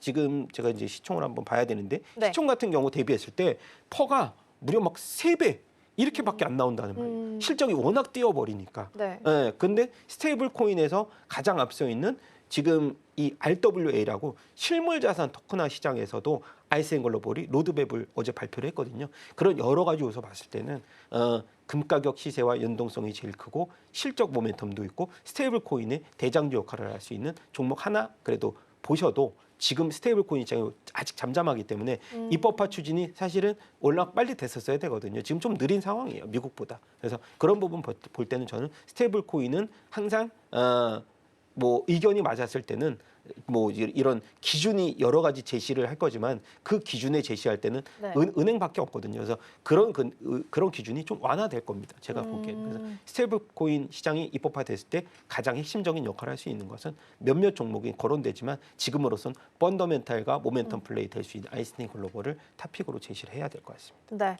지금 제가 이제 시총을 한번 봐야 되는데 네. 시총 같은 경우 대비했을 때 퍼가 무려 막 3배 이렇게밖에 안 나온다는 말이에요. 실적이 워낙 뛰어버리니까. 네. 예, 근데 스테이블 코인에서 가장 앞서 있는 지금 이 RWA라고 실물 자산 토큰화 시장에서도 아이센 글로벌이 로드맵을 어제 발표를 했거든요. 그런 여러 가지 요소 봤을 때는 금 가격 시세와 연동성이 제일 크고 실적 모멘텀도 있고 스테이블 코인의 대장주 역할을 할 수 있는 종목 하나 그래도 보셔도 지금 스테이블 코인 시장이 아직 잠잠하기 때문에 입법화 추진이 사실은 워낙 빨리 됐었어야 되거든요. 지금 좀 느린 상황이에요. 미국보다. 그래서 그런 부분 볼 때는 저는 스테이블 코인은 항상 뭐 의견이 맞았을 때는 뭐 이런 기준이 여러 가지 제시를 할 거지만 그 기준에 제시할 때는 네. 은행밖에 없거든요. 그래서 그런 기준이 좀 완화될 겁니다. 제가 보기에는. 그래서 스테이블 코인 시장이 입법화됐을 때 가장 핵심적인 역할을 할 수 있는 것은 몇몇 종목이 거론되지만 지금으로선 펀더멘탈과 모멘텀 플레이 될 수 있는 아이스테인 글로벌을 탑픽으로 제시를 해야 될 것 같습니다. 네,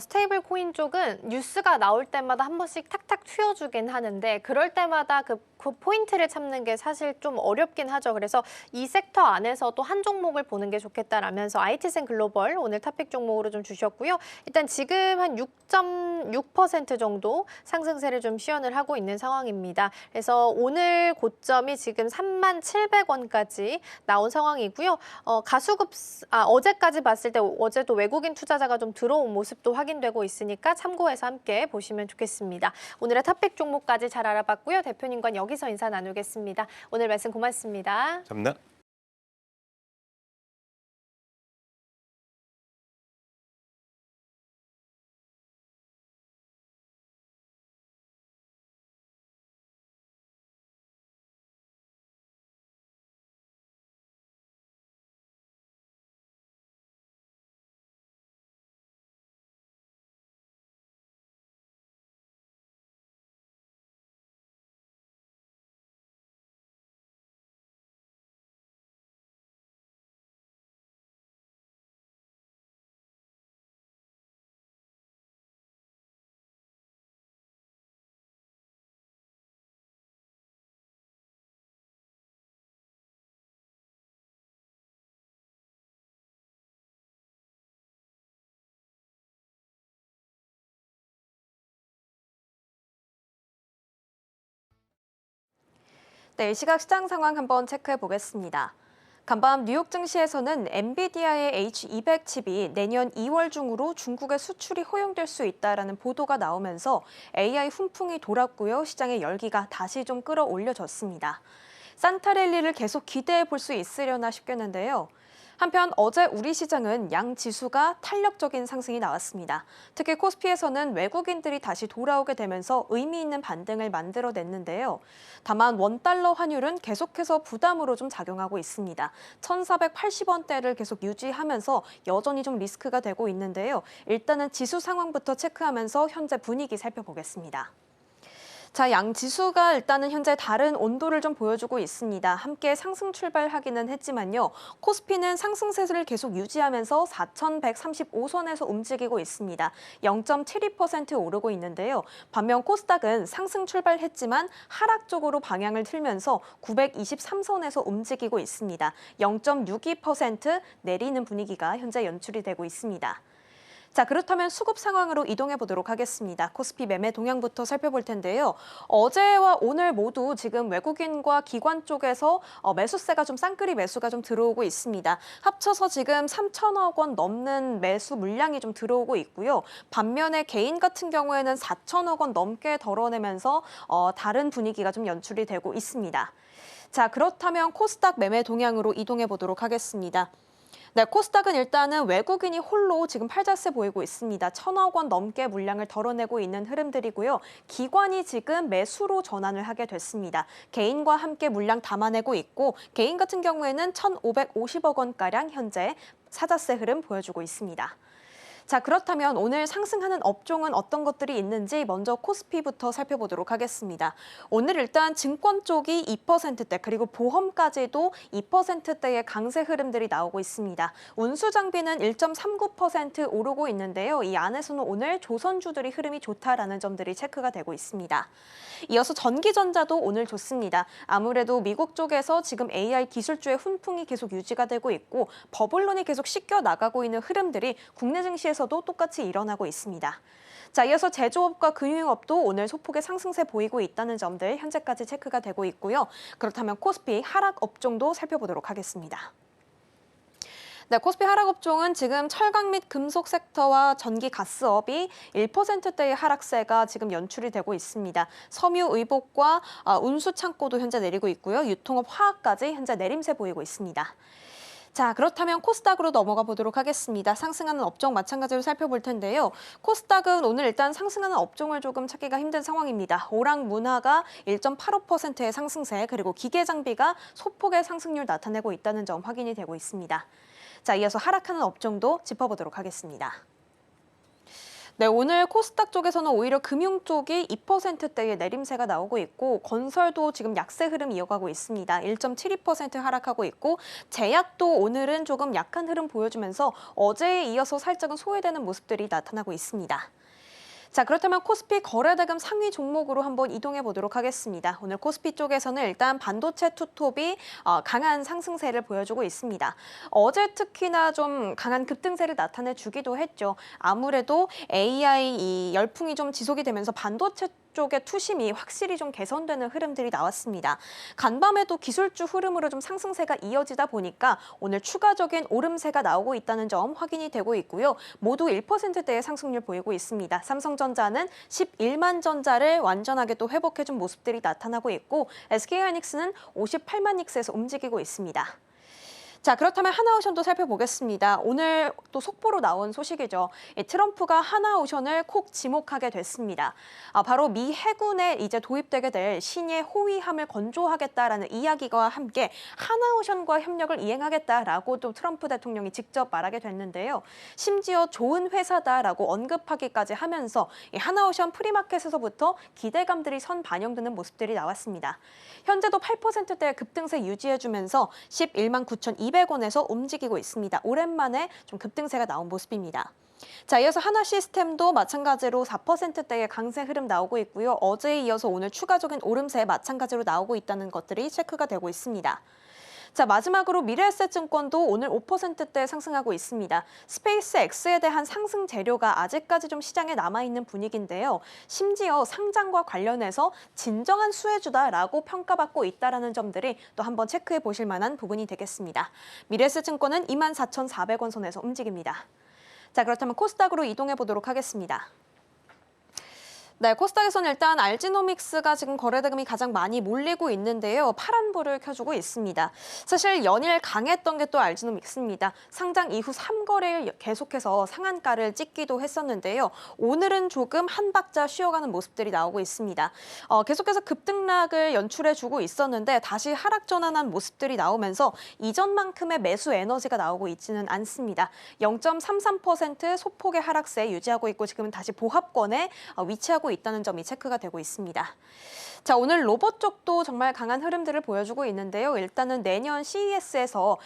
스테이블 코인 쪽은 뉴스가 나올 때마다 한 번씩 탁탁 튀어주긴 하는데 그럴 때마다 그 포인트를 찾는 게 사실 좀 어렵긴 하죠. 그래서 이 섹터 안에서도 한 종목을 보는 게 좋겠다라면서 IT생 글로벌 오늘 탑픽 종목으로 좀 주셨고요. 일단 지금 한 6.6% 정도 상승세를 좀 시연을 하고 있는 상황입니다. 그래서 오늘 고점이 지금 37,700원까지 나온 상황이고요. 어제까지 봤을 때 어제도 외국인 투자자가 좀 들어온 모습도 확인되고 있으니까 참고해서 함께 보시면 좋겠습니다. 오늘의 탑픽 종목까지 잘 알아봤고요. 대표님과 여기서 인사 나누겠습니다. 오늘 말씀 고맙습니다. 감사합니다. 네, 이 시각 시장 상황 한번 체크해 보겠습니다. 간밤 뉴욕 증시에서는 엔비디아의 H200 칩이 내년 2월 중으로 중국에 수출이 허용될 수 있다라는 보도가 나오면서 AI 훈풍이 돌았고요. 시장의 열기가 다시 좀 끌어올려졌습니다. 산타랠리를 계속 기대해 볼 수 있으려나 싶겠는데요. 한편 어제 우리 시장은 양 지수가 탄력적인 상승이 나왔습니다. 특히 코스피에서는 외국인들이 다시 돌아오게 되면서 의미 있는 반등을 만들어냈는데요. 다만 원달러 환율은 계속해서 부담으로 좀 작용하고 있습니다. 1,480원대를 계속 유지하면서 여전히 좀 리스크가 되고 있는데요. 일단은 지수 상황부터 체크하면서 현재 분위기 살펴보겠습니다. 자, 양 지수가 일단은 현재 다른 온도를 좀 보여주고 있습니다. 함께 상승 출발하기는 했지만요. 코스피는 상승세를 계속 유지하면서 4,135선에서 움직이고 있습니다. 0.72% 오르고 있는데요. 반면 코스닥은 상승 출발했지만 하락 쪽으로 방향을 틀면서 923선에서 움직이고 있습니다. 0.62% 내리는 분위기가 현재 연출이 되고 있습니다. 자, 그렇다면 수급 상황으로 이동해 보도록 하겠습니다. 코스피 매매 동향부터 살펴볼 텐데요. 어제와 오늘 모두 지금 외국인과 기관 쪽에서 매수세가 좀 쌍끌이 매수가 좀 들어오고 있습니다. 합쳐서 지금 3천억 원 넘는 매수 물량이 좀 들어오고 있고요. 반면에 개인 같은 경우에는 4천억 원 넘게 덜어내면서 다른 분위기가 좀 연출이 되고 있습니다. 자, 그렇다면 코스닥 매매 동향으로 이동해 보도록 하겠습니다. 네, 코스닥은 일단은 외국인이 홀로 지금 팔자세 보이고 있습니다. 1,000억 원 넘게 물량을 덜어내고 있는 흐름들이고요. 기관이 지금 매수로 전환을 하게 됐습니다. 개인과 함께 물량 담아내고 있고 개인 같은 경우에는 1,550억 원가량 현재 사자세 흐름 보여주고 있습니다. 자, 그렇다면 오늘 상승하는 업종은 어떤 것들이 있는지 먼저 코스피부터 살펴보도록 하겠습니다. 오늘 일단 증권 쪽이 2%대 그리고 보험까지도 2%대의 강세 흐름들이 나오고 있습니다. 운수장비는 1.39% 오르고 있는데요. 이 안에서는 오늘 조선주들이 흐름이 좋다라는 점들이 체크가 되고 있습니다. 이어서 전기전자도 오늘 좋습니다. 아무래도 미국 쪽에서 지금 AI 기술주의 훈풍이 계속 유지가 되고 있고 버블론이 계속 씻겨 나가고 있는 흐름들이 국내 증시에서도 똑같이 일어나고 있습니다. 자, 이어서 제조업과 금융업도 오늘 소폭의 상승세 보이고 있다는 점들 현재까지 체크가 되고 있고요. 그렇다면 코스피 하락 업종도 살펴보도록 하겠습니다. 네, 코스피 하락 업종은 지금 철강 및 금속 섹터와 전기 가스업이 1%대의 하락세가 지금 연출이 되고 있습니다. 섬유 의복과 운수 창고도 현재 내리고 있고요. 유통업 화학까지 현재 내림세 보이고 있습니다. 자, 그렇다면 코스닥으로 넘어가 보도록 하겠습니다. 상승하는 업종 마찬가지로 살펴볼 텐데요. 코스닥은 오늘 일단 상승하는 업종을 조금 찾기가 힘든 상황입니다. 오락문화가 1.85%의 상승세, 그리고 기계장비가 소폭의 상승률 나타내고 있다는 점 확인이 되고 있습니다. 자, 이어서 하락하는 업종도 짚어보도록 하겠습니다. 네, 오늘 코스닥 쪽에서는 오히려 금융 쪽이 2%대의 내림세가 나오고 있고 건설도 지금 약세 흐름 이어가고 있습니다. 1.72% 하락하고 있고 제약도 오늘은 조금 약한 흐름 보여주면서 어제에 이어서 살짝은 소외되는 모습들이 나타나고 있습니다. 자, 그렇다면 코스피 거래대금 상위 종목으로 한번 이동해 보도록 하겠습니다. 오늘 코스피 쪽에서는 일단 반도체 투톱이 강한 상승세를 보여주고 있습니다. 어제 특히나 좀 강한 급등세를 나타내주기도 했죠. 아무래도 AI 이 열풍이 좀 지속이 되면서 반도체 쪽의 투심이 확실히 좀 개선되는 흐름들이 나왔습니다. 간밤에도 기술주 흐름으로 좀 상승세가 이어지다 보니까 오늘 추가적인 오름세가 나오고 있다는 점 확인이 되고 있고요. 모두 1%대의 상승률 보이고 있습니다. 삼성전자는 11만 전자를 완전하게 또 회복해준 모습들이 나타나고 있고 SK하이닉스는 58만 닉스에서 움직이고 있습니다. 자, 그렇다면 하나오션도 살펴보겠습니다. 오늘 또 속보로 나온 소식이죠. 트럼프가 하나오션을 콕 지목하게 됐습니다. 바로 미 해군에 이제 도입되게 될 신의 호위함을 건조하겠다라는 이야기와 함께 하나오션과 협력을 이행하겠다라고 또 트럼프 대통령이 직접 말하게 됐는데요. 심지어 좋은 회사다라고 언급하기까지 하면서 이 하나오션 프리마켓에서부터 기대감들이 선 반영되는 모습들이 나왔습니다. 현재도 8%대의 급등세 유지해주면서 11만 9,200원에서 움직이고 있습니다. 오랜만에 좀 급등세가 나온 모습입니다. 자, 이어서 하나시스템도 마찬가지로 4%대의 강세 흐름 나오고 있고요. 어제에 이어서 오늘 추가적인 오름세 마찬가지로 나오고 있다는 것들이 체크가 되고 있습니다. 자, 마지막으로 미래에셋증권도 오늘 5%대 상승하고 있습니다. 스페이스X에 대한 상승 재료가 아직까지 좀 시장에 남아있는 분위기인데요. 심지어 상장과 관련해서 진정한 수혜주다라고 평가받고 있다는 점들이 또 한번 체크해 보실 만한 부분이 되겠습니다. 미래에셋증권은 24,400원 선에서 움직입니다. 자, 그렇다면 코스닥으로 이동해 보도록 하겠습니다. 네, 코스닥에서는 일단 알지노믹스가 지금 거래대금이 가장 많이 몰리고 있는데요. 파란불을 켜주고 있습니다. 사실 연일 강했던 게 또 알지노믹스입니다. 상장 이후 3거래일 계속해서 상한가를 찍기도 했었는데요. 오늘은 조금 한 박자 쉬어가는 모습들이 나오고 있습니다. 계속해서 급등락을 연출해주고 있었는데 다시 하락 전환한 모습들이 나오면서 이전만큼의 매수 에너지가 나오고 있지는 않습니다. 0.33% 소폭의 하락세 유지하고 있고 지금은 다시 보합권에 위치하고 있다는 점이 체크가 되고 있습니다. 자, 오늘 로봇 쪽도 정말 강한 흐름들을 보여주고 있는데요. 일단은 내년 CES에서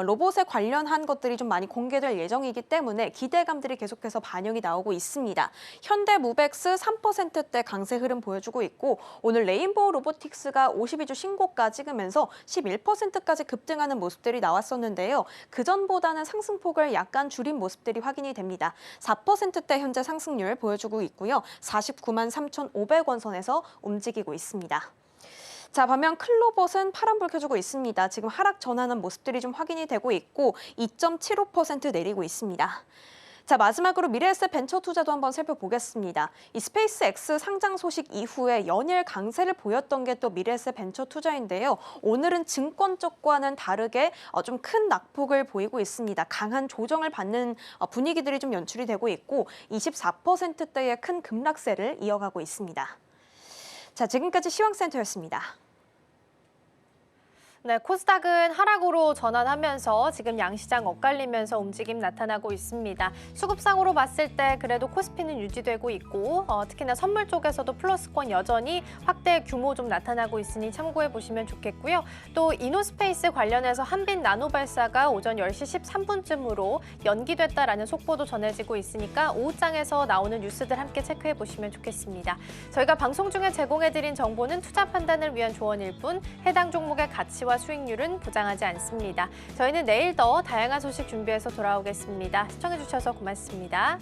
로봇에 관련한 것들이 좀 많이 공개될 예정이기 때문에 기대감들이 계속해서 반영이 나오고 있습니다. 현대무벡스 3%대 강세 흐름 보여주고 있고 오늘 레인보우 로보틱스가 52주 신고가 찍으면서 11%까지 급등하는 모습들이 나왔었는데요. 그전보다는 상승폭을 약간 줄인 모습들이 확인이 됩니다. 4%대 현재 상승률 보여주고 있고요. 49만 3,500원 선에서 움직이고 있습니다. 자, 반면 클로봇은 파란불 켜주고 있습니다. 지금 하락 전환한 모습들이 좀 확인이 되고 있고 2.75% 내리고 있습니다. 자, 마지막으로 미래에셋 벤처 투자도 한번 살펴보겠습니다. 이 스페이스X 상장 소식 이후에 연일 강세를 보였던 게 또 미래에셋 벤처 투자인데요. 오늘은 증권 쪽과는 다르게 좀 큰 낙폭을 보이고 있습니다. 강한 조정을 받는 분위기들이 좀 연출이 되고 있고 24%대의 큰 급락세를 이어가고 있습니다. 자, 지금까지 시황센터였습니다. 네, 코스닥은 하락으로 전환하면서 지금 양시장 엇갈리면서 움직임 나타나고 있습니다. 수급상으로 봤을 때 그래도 코스피는 유지되고 있고 특히나 선물 쪽에서도 플러스권 여전히 확대 규모 좀 나타나고 있으니 참고해 보시면 좋겠고요. 또 이노스페이스 관련해서 한빛 나노발사가 오전 10시 13분쯤으로 연기됐다라는 속보도 전해지고 있으니까 오후장에서 나오는 뉴스들 함께 체크해 보시면 좋겠습니다. 저희가 방송 중에 제공해드린 정보는 투자 판단을 위한 조언일 뿐 해당 종목의 가치와 수익률은 보장하지 않습니다. 저희는 내일 더 다양한 소식 준비해서 돌아오겠습니다. 시청해주셔서 고맙습니다.